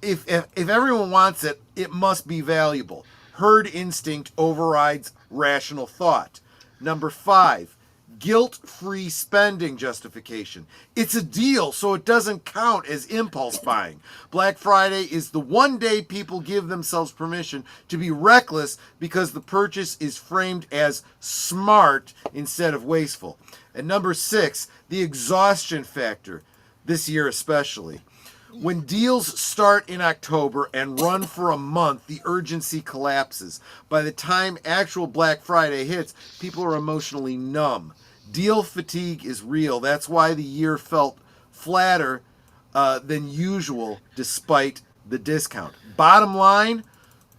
If everyone wants it, it must be valuable. Herd instinct overrides rational thought. Number 5, guilt-free spending justification. It's a deal, so it doesn't count as impulse buying. Black Friday is the one day people give themselves permission to be reckless because the purchase is framed as smart instead of wasteful. And number 6, the exhaustion factor, this year especially. When deals start in October and run for a month, the urgency collapses. By the time actual Black Friday hits, people are emotionally numb. Deal fatigue is real. That's why the year felt flatter than usual despite the discount. Bottom line,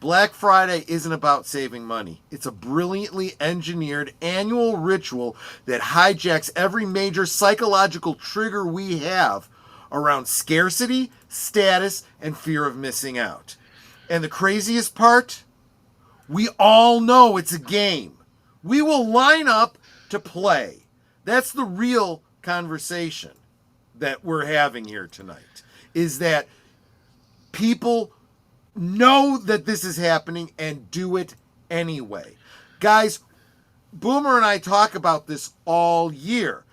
Black Friday isn't about saving money. It's a brilliantly engineered annual ritual that hijacks every major psychological trigger we have around scarcity, status, and fear of missing out. And the craziest part? We all know it's a game. We will line up to play. That's the real conversation that we're having here tonight, is that people know that this is happening and do it anyway. Guys, Boomer and I talk about this all year,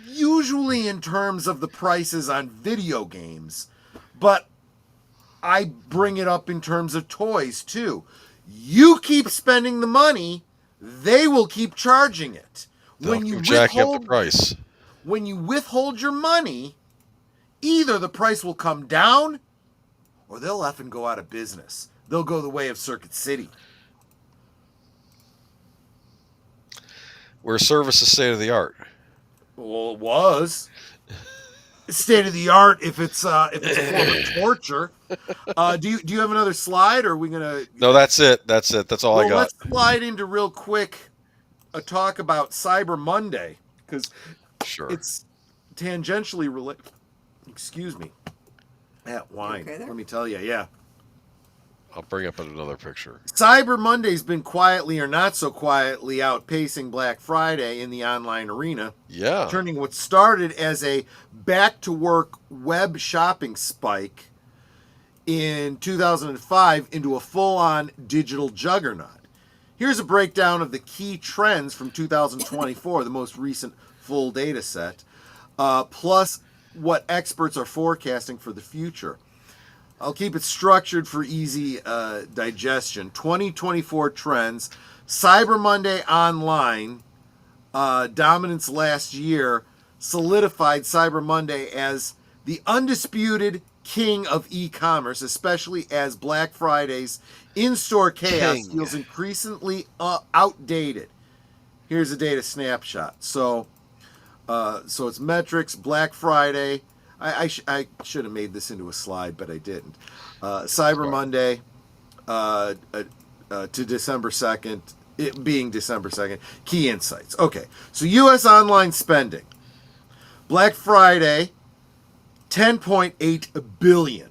usually in terms of the prices on video games, but I bring it up in terms of toys too. You keep spending the money, they will keep charging it. When you jacking up the price. When you withhold your money, either the price will come down or they'll effing go out of business. They'll go the way of Circuit City. Where service is state of the art. Well, it was state of the art if it's a form of torture. Do you have another slide, or are we gonna? No, that's it. That's all I got. Let's slide into real quick a talk about Cyber Monday, because it's tangentially related. Excuse me. That wine. Okay, let me tell you, yeah. I'll bring up another picture. Cyber Monday's been quietly or not so quietly outpacing Black Friday in the online arena. Yeah. Turning what started as a back-to-work web shopping spike in 2005 into a full-on digital juggernaut. Here's a breakdown of the key trends from 2024, the most recent full data set, plus what experts are forecasting for the future. I'll keep it structured for easy digestion. 2024 trends. Cyber Monday online dominance last year solidified Cyber Monday as the undisputed king of e-commerce, especially as Black Friday's in-store chaos feels increasingly outdated. Here's a data snapshot. So it's metrics, Black Friday. I should have made this into a slide, but I didn't. Cyber Monday to December 2nd, it being December 2nd, key insights. Okay, so U.S. online spending. Black Friday, $10.8 billion,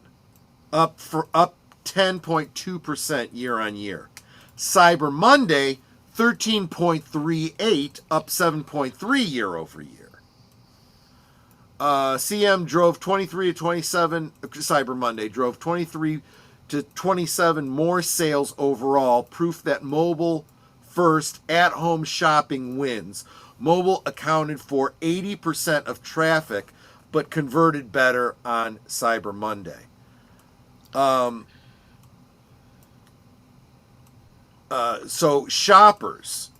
up 10.2% year on year. Cyber Monday, $13.38, up 7.3 year over year. CM drove 23 to 27, Cyber Monday drove 23 to 27 more sales overall, proof that mobile first at-home shopping wins. Mobile accounted for 80% of traffic, but converted better on Cyber Monday. So shoppers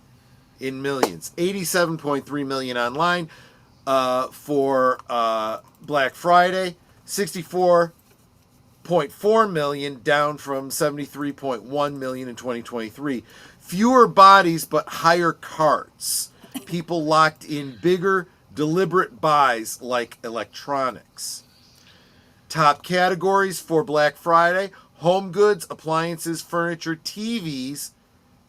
in millions, 87.3 million online. For Black Friday, 64.4 million, down from 73.1 million in 2023. Fewer bodies, but higher carts. People locked in bigger, deliberate buys like electronics. Top categories for Black Friday: home goods, appliances, furniture, TVs,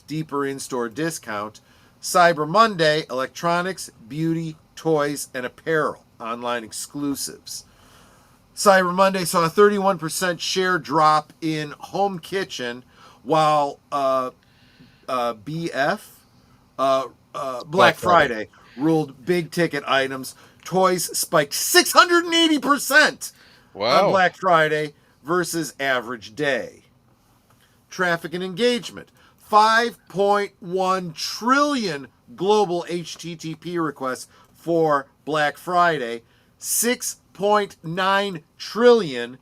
deeper in-store discount. Cyber Monday, electronics, beauty, toys, and apparel, online exclusives. Cyber Monday saw a 31% share drop in home kitchen, while Black Friday ruled big ticket items. Toys spiked 680% on Black Friday versus average day. Traffic and engagement. 5.1 trillion global HTTP requests for Black Friday, 6.9 trillion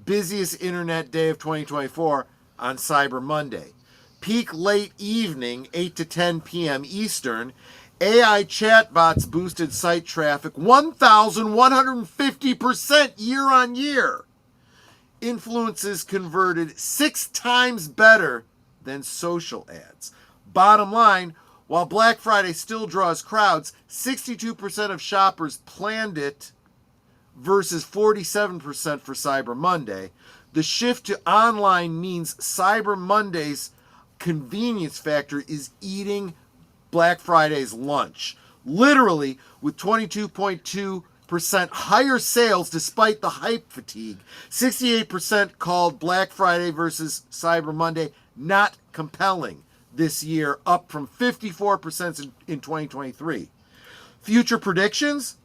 busiest internet day of 2024 on Cyber Monday. Peak late evening, 8 to 10 p.m. Eastern, AI chatbots boosted site traffic 1,150% year on year. Influences converted 6 times better than social ads. Bottom line, while Black Friday still draws crowds, 62% of shoppers planned it versus 47% for Cyber Monday. The shift to online means Cyber Monday's convenience factor is eating Black Friday's lunch. Literally, with 22.2% higher sales despite the hype fatigue. 68% called Black Friday versus Cyber Monday not compelling this year, up from 54% in 2023. Future predictions?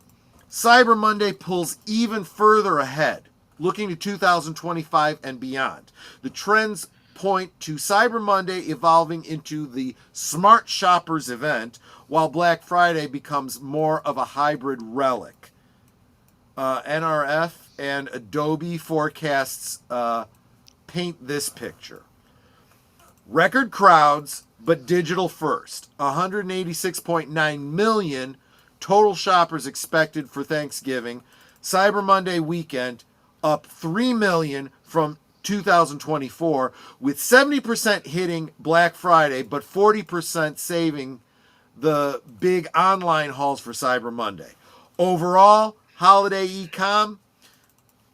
Cyber Monday pulls even further ahead, looking to 2025 and beyond. The trends point to Cyber Monday evolving into the smart shoppers event, while Black Friday becomes more of a hybrid relic. NRF and Adobe forecasts paint this picture. Record crowds, but digital first. 186.9 million total shoppers expected for Thanksgiving. Cyber Monday weekend up 3 million from 2024, with 70% hitting Black Friday, but 40% saving the big online hauls for Cyber Monday. Overall, holiday e-com,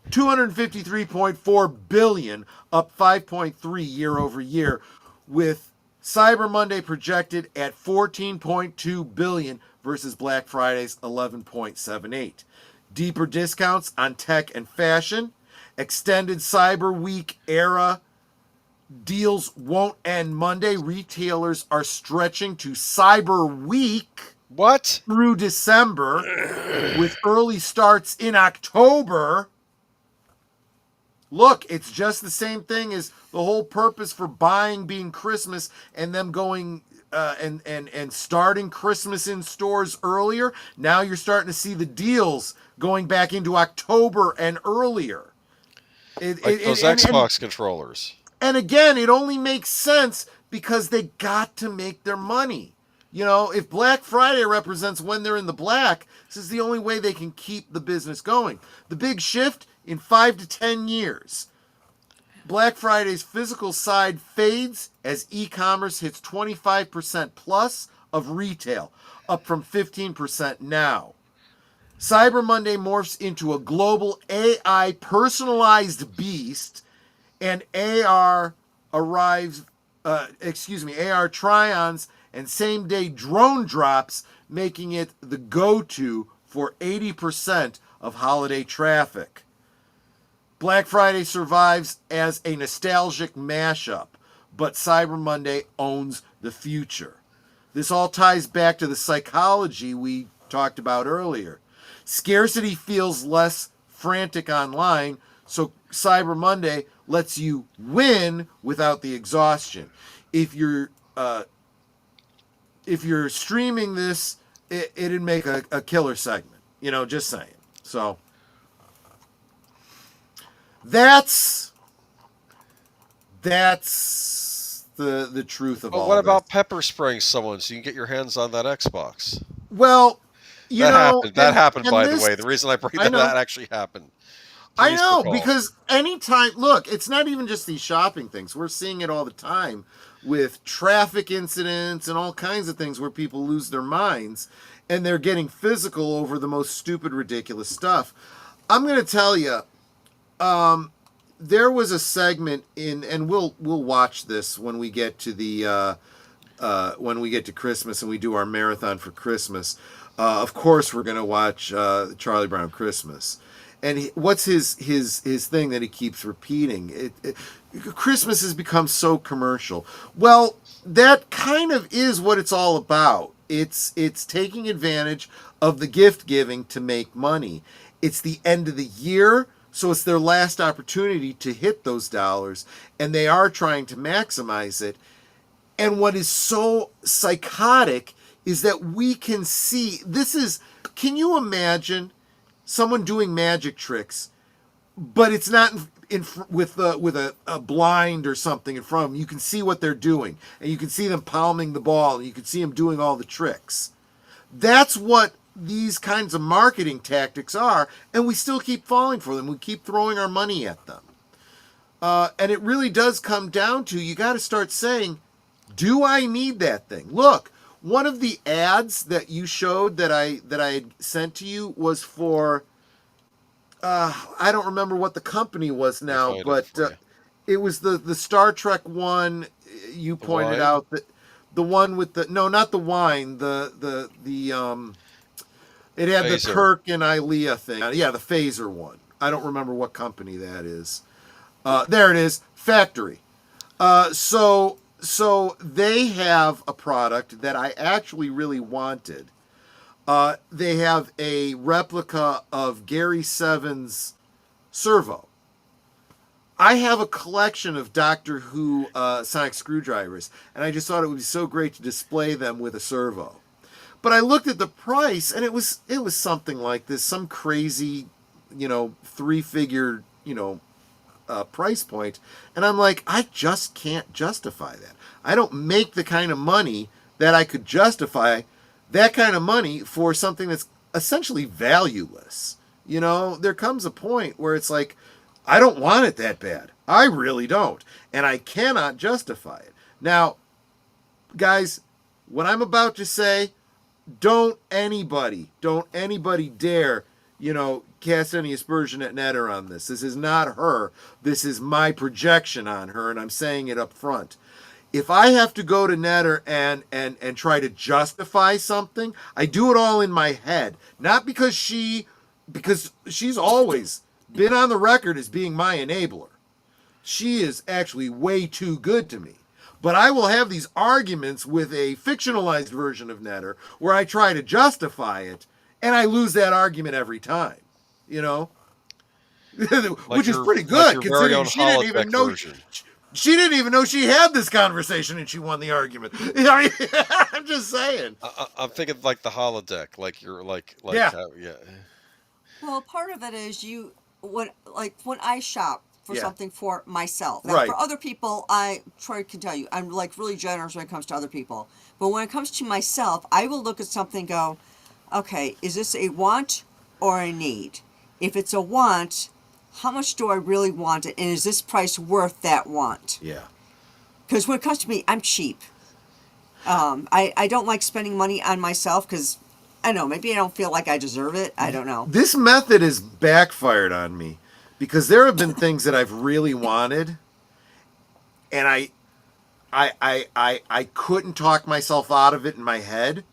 253.4 billion, up 5.3 year over year, with Cyber Monday projected at 14.2 billion versus Black Friday's 11.78. Deeper discounts on tech and fashion. Extended Cyber Week era deals won't end Monday. Retailers are stretching to Cyber Week through December, with early starts in October. Look, it's just the same thing as the whole purpose for buying being Christmas and them going and starting Christmas in stores earlier. Now you're starting to see the deals going back into October and earlier. Those Xbox controllers. And again, it only makes sense because they got to make their money. You know, if Black Friday represents when they're in the black, this is the only way they can keep the business going. The big shift in 5 to 10 years. Black Friday's physical side fades as e-commerce hits 25% plus of retail, up from 15% now. Cyber Monday morphs into a global AI personalized beast, and AR try-ons and same-day drone drops, making it the go-to for 80% of holiday traffic. Black Friday survives as a nostalgic mashup, but Cyber Monday owns the future. This all ties back to the psychology we talked about earlier. Scarcity feels less frantic online, so Cyber Monday lets you win without the exhaustion. If you're streaming this, it'd make a killer segment. You know, just saying. So that's the truth of all. But what about this. pepper spraying someone so you can get your hands on that Xbox? Well, that happened, by this, the way. The reason I bring that actually happened. I know, because anytime, look, it's not even just these shopping things. We're seeing it all the time with traffic incidents and all kinds of things where people lose their minds and they're getting physical over the most stupid, ridiculous stuff. I'm going to tell you, there was a segment and we'll watch this when we get to when we get to Christmas and we do our marathon for Christmas. Of course, we're going to watch Charlie Brown Christmas. And what's his thing that he keeps repeating? Christmas has become so commercial. Well, that kind of is what it's all about. It's taking advantage of the gift giving to make money. It's the end of the year, so it's their last opportunity to hit those dollars, and they are trying to maximize it. And what is so psychotic is that we can see can you imagine someone doing magic tricks, but it's not with a blind or something in front of them. You can see what they're doing, and you can see them palming the ball, and you can see them doing all the tricks. That's what these kinds of marketing tactics are, and we still keep falling for them. We keep throwing our money at them. And it really does come down to, you got to start saying, do I need that thing? Look, one of the ads that you showed that I had sent to you was for, I don't remember what the company was now, but it was the Star Trek one. You pointed out that the one with no, not the wine, it had Phaser. the Kirk and Ilea thing. Yeah, the phaser one. I don't remember what company that is. There it is, Factory. So they have a product that I actually really wanted. They have a replica of Gary Seven's servo. I have a collection of Doctor Who sonic screwdrivers, and I just thought it would be so great to display them with a servo. But I looked at the price, and it was something like this, some crazy, three-figure, price point, and I'm like, I just can't justify that. I don't make the kind of money that I could justify that kind of money for something that's essentially valueless. There comes a point where it's like, I don't want it that bad. I really don't, and I cannot justify it. Now, guys, what I'm about to say, don't anybody dare cast any aspersion at Netter on this. This is not her. This is my projection on her, and I'm saying it up front. If I have to go to Netter and try to justify something, I do it all in my head. Not because she's always been on the record as being my enabler. She is actually way too good to me. But I will have these arguments with a fictionalized version of Netter where I try to justify it, and I lose that argument every time. Which is pretty good, considering she didn't even know version. She didn't even know she had this conversation, and she won the argument. I'm just saying. I'm thinking like the holodeck, like you're like yeah. Yeah. Well, part of it is when I shop for something for myself. Now, right. For other people, Troy can tell you, I'm like really generous when it comes to other people. But when it comes to myself, I will look at something and go, okay, is this a want or a need? If it's a want, how much do I really want it? And is this price worth that want? Yeah. Because when it comes to me, I'm cheap. I don't like spending money on myself because, I don't know, maybe I don't feel like I deserve it. I don't know. This method has backfired on me because there have been things that I've really wanted, and I couldn't talk myself out of it in my head.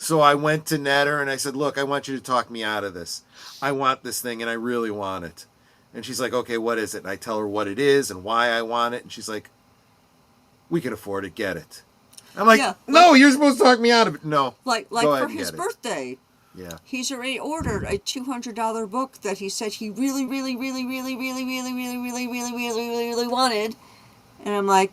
So I went to Netter and I said, look, I want you to talk me out of this. I want this thing and I really want it. And she's like, okay, what is it? And I tell her what it is and why I want it. And she's like, we can afford it. Get it. I'm like, no, you're supposed to talk me out of it. No. Like for his birthday. Yeah. He's already ordered a $200 book that he said he really, really, really, really, really, really, really, really, really, really, really, really wanted. And I'm like,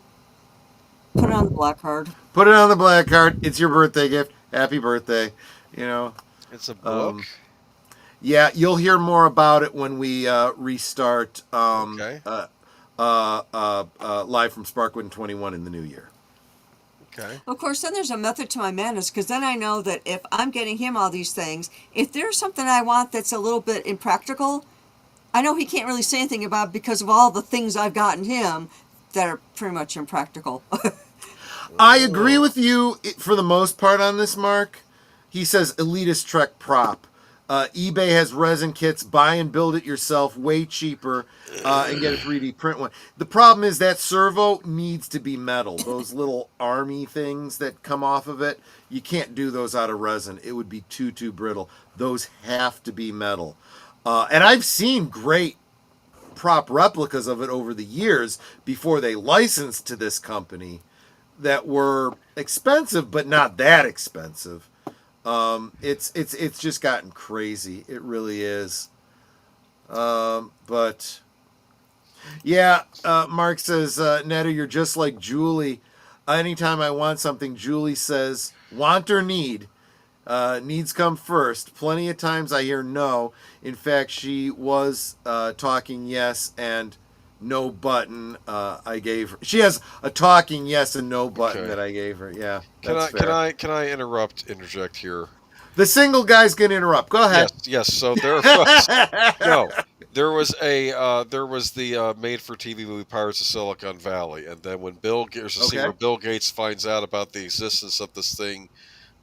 put it on the black card. Put it on the black card. It's your birthday gift. Happy birthday. It's a book. Yeah, you'll hear more about it when we restart live from Sparkwood 21 in the new year. Okay. Of course, then there's a method to my madness, because then I know that if I'm getting him all these things, if there's something I want that's a little bit impractical, I know he can't really say anything about it because of all the things I've gotten him that are pretty much impractical. I agree with you for the most part on this, Mark. He says elitist Trek prop. eBay has resin kits. Buy and build it yourself, way cheaper, and get a 3D print one. The problem is that servo needs to be metal. Those little army things that come off of it, you can't do those out of resin. It would be too brittle. Those have to be metal. And I've seen great prop replicas of it over the years before they licensed to this company that were expensive, but not that expensive. It's just gotten crazy. It really is. But yeah, Mark says, Netter, you're just like Julie. Anytime I want something, Julie says, want or need. Needs come first. Plenty of times I hear no. In fact, she was talking yes and no button I gave her. She has a talking yes and no button Okay. that I gave her. Yeah, Can that's I fair. can I interject here? The single guys can interrupt. Go ahead. Yes. So there was no, there was the made for TV movie Pirates of Silicon Valley, and then when there's a scene Okay. where Bill Gates finds out about the existence of this thing,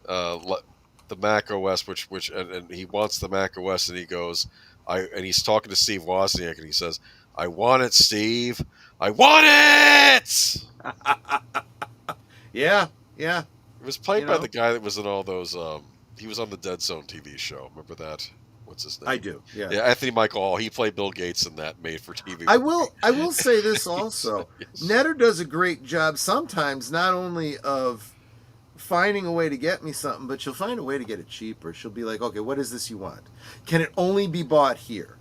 the Mac OS, and he wants the Mac OS, and he goes, and he's talking to Steve Wozniak, and he says, "I want it, Steve. I want it." Yeah. It was played You by the know, guy that was in all those. He was on the Dead Zone TV show. Remember that? What's his name? I do. Yeah. Yeah, Anthony Michael Hall. He played Bill Gates in that made-for-TV I movie. will say this also. Yes. Netter does a great job sometimes not only of finding a way to get me something, but she'll find a way to get it cheaper. She'll be like, okay, what is this you want? Can it only be bought here?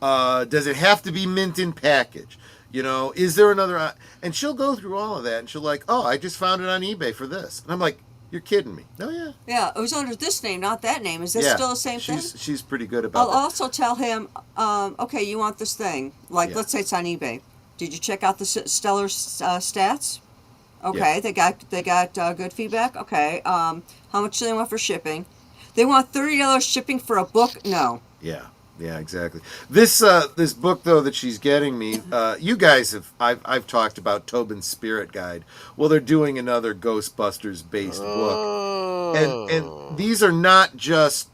Does it have to be mint in package? Is there another? And she'll go through all of that, and she'll like, oh, I just found it on eBay for this. And I'm like, you're kidding me. No, yeah. Yeah, it was under this name, not that name. Is this Yeah, still the same thing? she's pretty good about I'll that. also tell him, okay, you want this thing. Like, Yeah. let's say it's on eBay. Did you check out the Stellar stats? Okay, Yeah. they got good feedback. Okay, how much do they want for shipping? They want $30 shipping for a book? No. Yeah, exactly. This book though that she's getting me, you guys I've talked about Tobin's Spirit Guide. Well, they're doing another Ghostbusters based book, and these are not just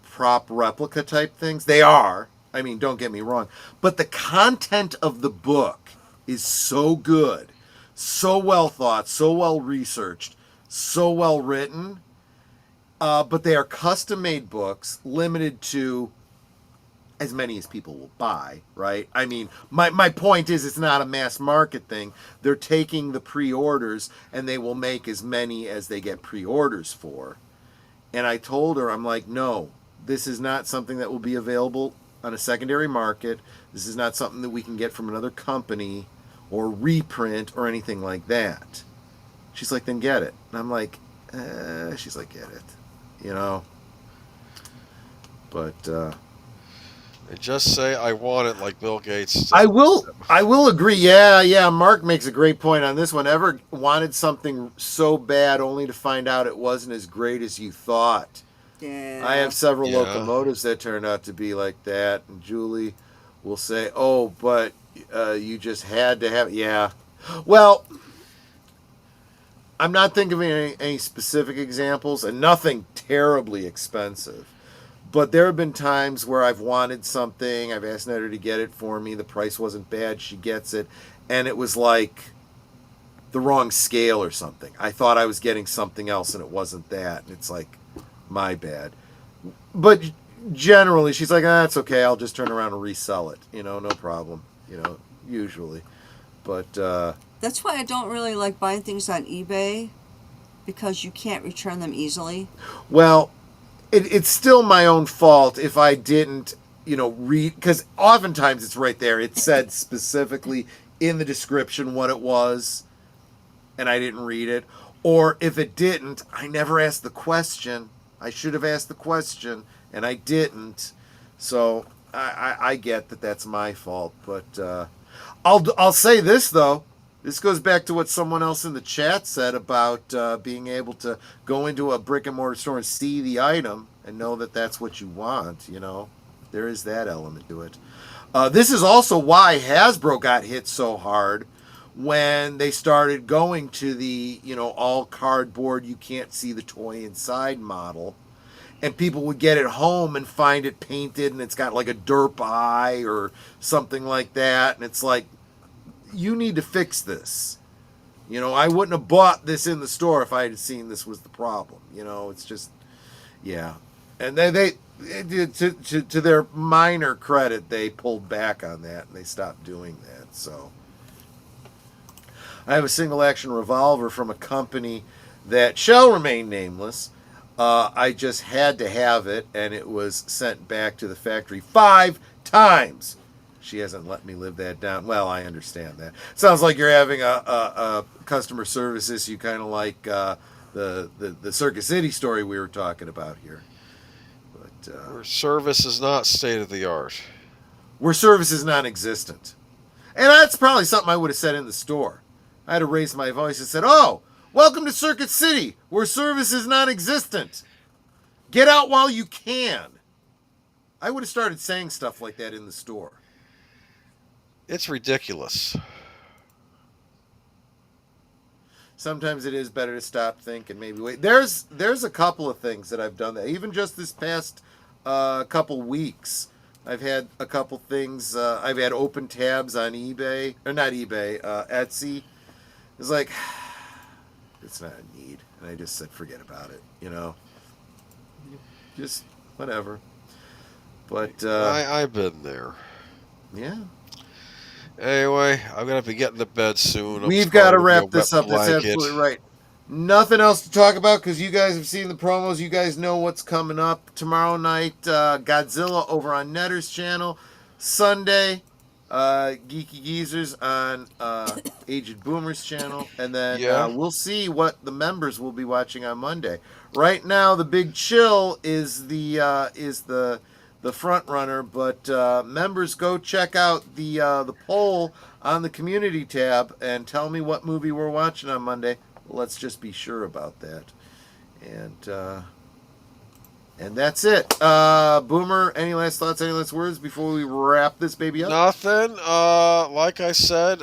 prop replica type things. They are. I mean, don't get me wrong, but the content of the book is so good, so well thought, so well researched, so well written. But they are custom made books, limited to as many as people will buy, right? I mean, my point is it's not a mass market thing. They're taking the pre-orders and they will make as many as they get pre-orders for. And I told her, I'm like, no, this is not something that will be available on a secondary market. This is not something that we can get from another company or reprint or anything like that. She's like, then get it. And I'm like, she's like, get it, But, And just say I want it, like Bill Gates. I will agree. Yeah. Mark makes a great point on this one. Ever wanted something so bad only to find out it wasn't as great as you thought? Yeah. I have several Yeah. locomotives that turned out to be like that. And Julie will say, "Oh, but you just had to have it." Yeah. Well, I'm not thinking of any specific examples, and nothing terribly expensive. But there have been times where I've wanted something, I've asked Netta to get it for me, the price wasn't bad, she gets it, and it was like the wrong scale or something. I thought I was getting something else and it wasn't that, and it's like, my bad. But generally, she's like, it's okay, I'll just turn around and resell it, no problem, usually. But, That's why I don't really like buying things on eBay, because you can't return them easily. well, it's still my own fault if I didn't, read, because oftentimes it's right there. It said specifically in the description what it was, and I didn't read it. Or if it didn't, I never asked the question. I should have asked the question, and I didn't. So I get that that's my fault. But I'll say this, though. This goes back to what someone else in the chat said about being able to go into a brick and mortar store and see the item and know that that's what you want, There is that element to it. This is also why Hasbro got hit so hard when they started going to the, all cardboard, you can't see the toy inside model. And people would get it home and find it painted and it's got like a derp eye or something like that. And it's like, you need to fix this. I wouldn't have bought this in the store if I had seen this was the problem. It's just, yeah. And they to their minor credit, they pulled back on that and they stopped doing that. So I have a single action revolver from a company that shall remain nameless. I just had to have it, and it was sent back to the factory 5 times. She hasn't let me live that down. Well, I understand that. Sounds like you're having a customer service issue, kind of like the Circuit City story we were talking about here. But Where service is not state of the art. where service is non-existent. And that's probably something I would have said in the store. I had to raise my voice and said, "Oh, welcome to Circuit City, where service is non-existent. Get out while you can." I would have started saying stuff like that in the store. It's ridiculous. Sometimes it is better to stop, think, and maybe wait. There's a couple of things that I've done that even just this past couple weeks. I've had a couple things. I've had open tabs on eBay, or not eBay, Etsy. It's like, it's not a need, and I just said forget about it. Just whatever. But I've been there. yeah. Anyway, I'm gonna be getting to bed soon. We've got to wrap this up. That's absolutely right. Nothing else to talk about because you guys have seen the promos. You guys know what's coming up tomorrow night. Godzilla over on Netter's channel. Sunday, Geeky Geezers on Aged Boomer's channel, and then we'll see what the members will be watching on Monday. Right now, the big chill is the front runner, but members, go check out the poll on the community tab and tell me what movie we're watching on Monday. Let's just be sure about that. And that's it. Boomer, any last thoughts, any last words before we wrap this baby up? Nothing. Like I said,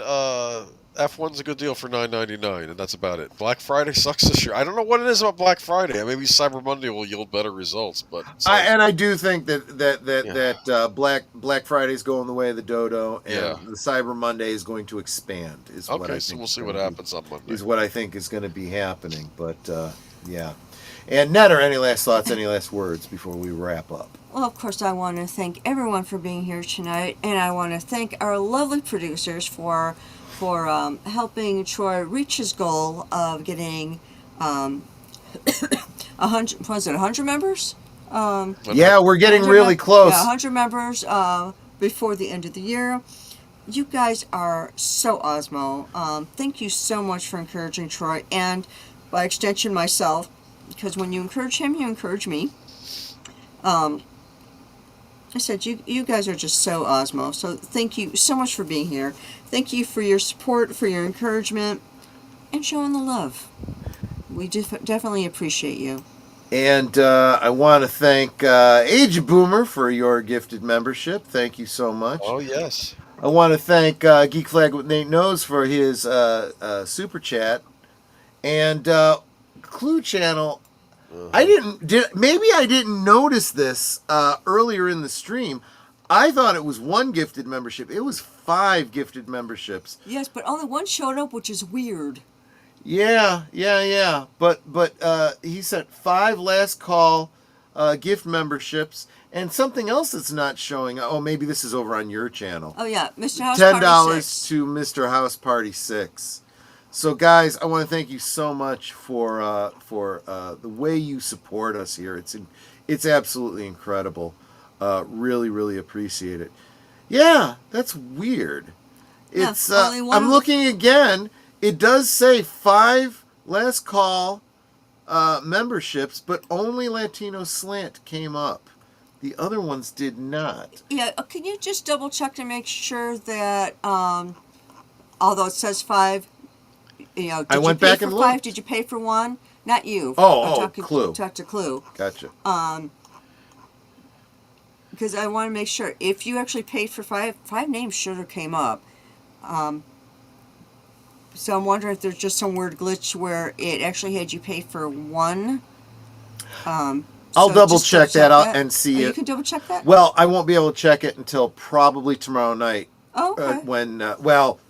F1's a good deal for $9.99, and that's about it. Black Friday sucks this year. I don't know what it is about Black Friday. Maybe Cyber Monday will yield better results, but I do think that Black Friday's going the way of the dodo, and the Cyber Monday is going to expand. Okay, so we'll see what happens on Monday. Is what I think is going to be happening. But yeah. And Netter, any last thoughts, any last words before we wrap up? Well, of course, I want to thank everyone for being here tonight, and I want to thank our lovely producers for helping Troy reach his goal of getting 100. Was it 100 members? Yeah, we're getting really close. Yeah, 100 members before the end of the year. You guys are so Osmo. Thank you so much for encouraging Troy, and by extension myself, because when you encourage him, you encourage me. I said, you guys are just so Osmo. So thank you so much for being here. Thank you for your support, for your encouragement, and showing the love. We definitely appreciate you. And I want to thank Age Boomer for your gifted membership. Thank you so much. Oh, yes. I want to thank Geek Flag with Nate Knows for his super chat. And Clue Channel, maybe I didn't notice this earlier in the stream. I thought it was one gifted membership. It was 5 gifted memberships. Yes, but only one showed up, which is weird. Yeah. But he sent 5 last call gift memberships, and something else that's not showing. Oh, maybe this is over on your channel. Oh yeah, Mr. House $10 Party 6. to Mr. House Party 6. So guys, I want to thank you so much for the way you support us here. It's absolutely incredible. Really, really appreciate it. Yeah, that's weird. It's I'm looking again. It does say 5 last call memberships, but only Latino Slant came up. The other ones did not. Yeah, can you just double check to make sure that although it says 5, I went back and looked. 5? Did you pay for 1? Not you. Clue. Talk to Clue. Gotcha. Because I want to make sure if you actually paid for 5 names should have came up. So I'm wondering if there's just some weird glitch where it actually had you pay for 1. I'll double check that out and see it. You can double check that? Well, I won't be able to check it until probably tomorrow night. Oh, okay.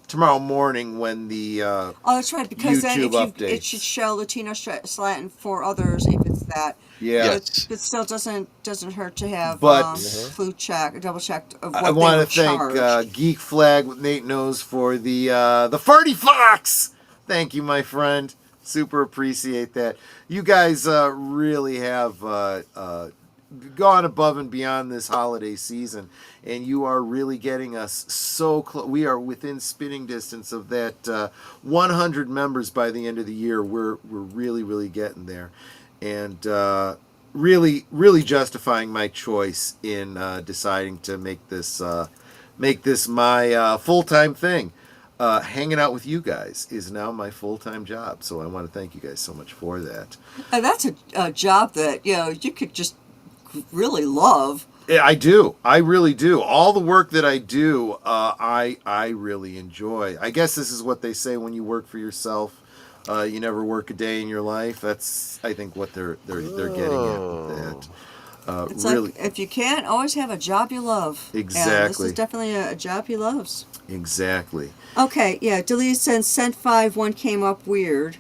Tomorrow morning when the oh, that's right, because YouTube then updates. It should show Latino Slant and 4 others if it's that. Yeah. But it still doesn't hurt to have Clue double checked of what I want to thank Geek Flag with Nate Knows for the Farty Fox. Thank you, my friend. Super appreciate that. You guys really have gone above and beyond this holiday season, and you are really getting us so close. We are within spitting distance of that 100 members by the end of the year. We're really, really getting there, and really justifying my choice in deciding to make this my full-time thing. Hanging out with you guys is now my full-time job, so I want to thank you guys so much for that. And that's a job that you could just really love. Yeah, I do. I really do. All the work that I do, I really enjoy. I guess this is what they say when you work for yourself. You never work a day in your life. That's, I think, what they're getting at with that. It's really, like, if you can't, always have a job you love. Exactly. And this is definitely a job he loves. Exactly. Okay, yeah, delete since sent 5 one came up weird.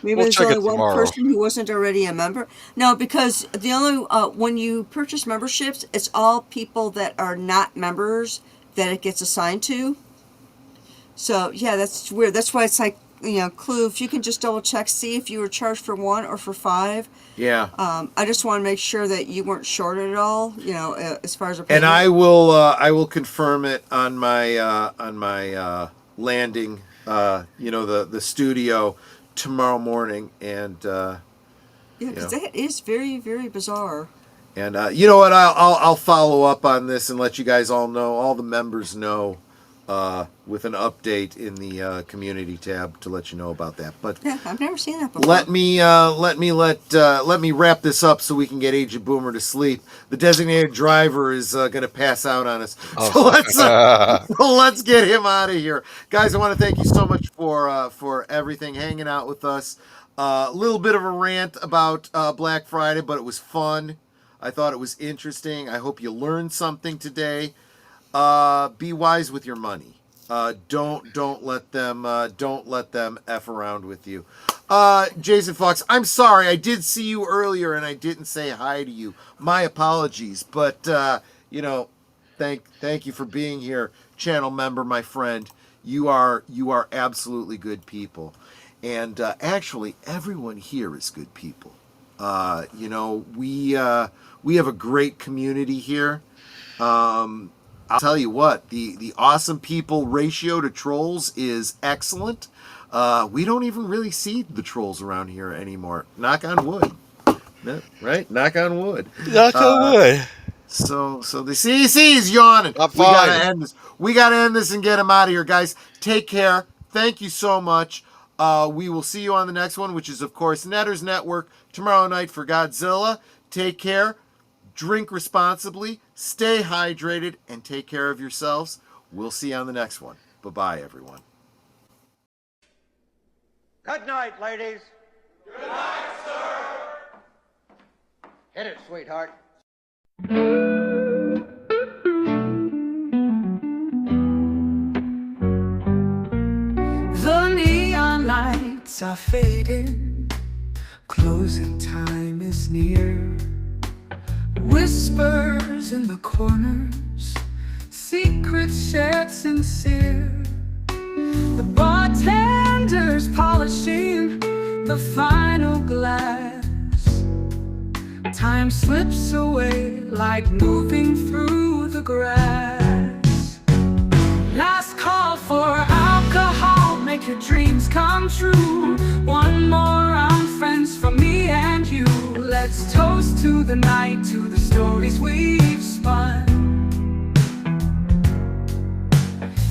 Maybe We'll there's check only it one tomorrow. person who wasn't already a member. No, because the only when you purchase memberships, it's all people that are not members that it gets assigned to. So yeah, that's weird. That's why it's like, Clue, if you can just double check, see if you were charged for 1 or for 5. Yeah. I just want to make sure that you weren't shorted at all, as far as a And payment. I will confirm it on my landing, the studio tomorrow morning, and Yeah, because that is very, very bizarre. and you know what, I'll follow up on this and let you guys all know, all the members know, with an update in the community tab to let you know about that. But Yeah, I've never seen that before. let me wrap this up so we can get Agent Boomer to sleep. The designated driver is going to pass out on us. So let's get him out of here, guys. I want to thank you so much for everything, hanging out with us. A little bit of a rant about Black Friday, but it was fun. I thought it was interesting. I hope you learned something today. Be wise with your money. Don't let them F around with you. Jason Fox, I'm sorry. I did see you earlier and I didn't say hi to you. My apologies. But thank you for being here, channel member, my friend. You are absolutely good people. And actually everyone here is good people. We have a great community here. I'll tell you what, the awesome people ratio to trolls is excellent. We don't even really see the trolls around here anymore. Knock on wood. No, right? Knock on wood. Knock on wood. So the he's yawning. I'm fine. We gotta end this. We gotta end this and get him out of here, guys. Take care. Thank you so much. We will see you on the next one, which is, of course, Netters Network tomorrow night for Godzilla. Take care. Drink responsibly, stay hydrated, and take care of yourselves. We'll see you on the next one. Bye-bye, everyone. Good night, ladies. Good night, sir. Hit it, sweetheart. The neon lights are fading, closing time is near. Whispers in the corners, secrets shared sincere. The bartender's polishing the final glass. Time slips away like moving through the grass. Last call for alcohol, make your dreams come true. One more round, friends, from me and you. Let's toast to the night, to the stories we've spun.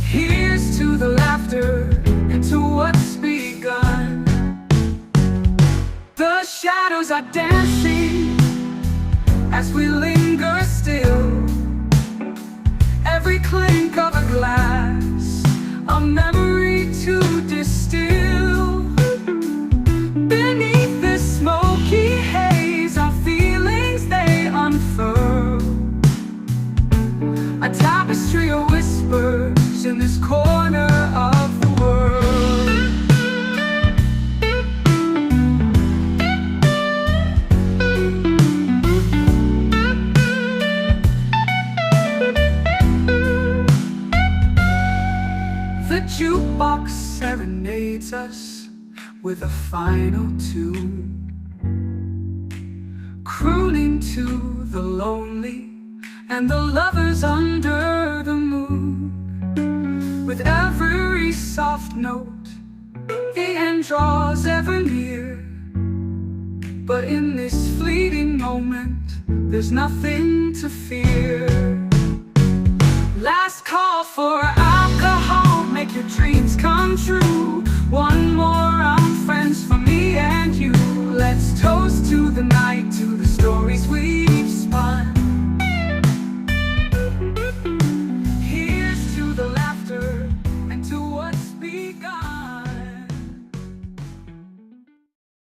Here's to the laughter and to what's begun. The shadows are dancing as we linger still. Every clink of a glass, a memory to distill. Beneath this smoky haze, our feelings they unfurl. A tapestry of whispers in this corner of the world. The jukebox serenades us with a final tune. crooning to the lonely and the lovers under the moon. With every soft note, the end draws ever near. But in this fleeting moment, there's nothing to fear. Last call for alcohol, make your dreams come true.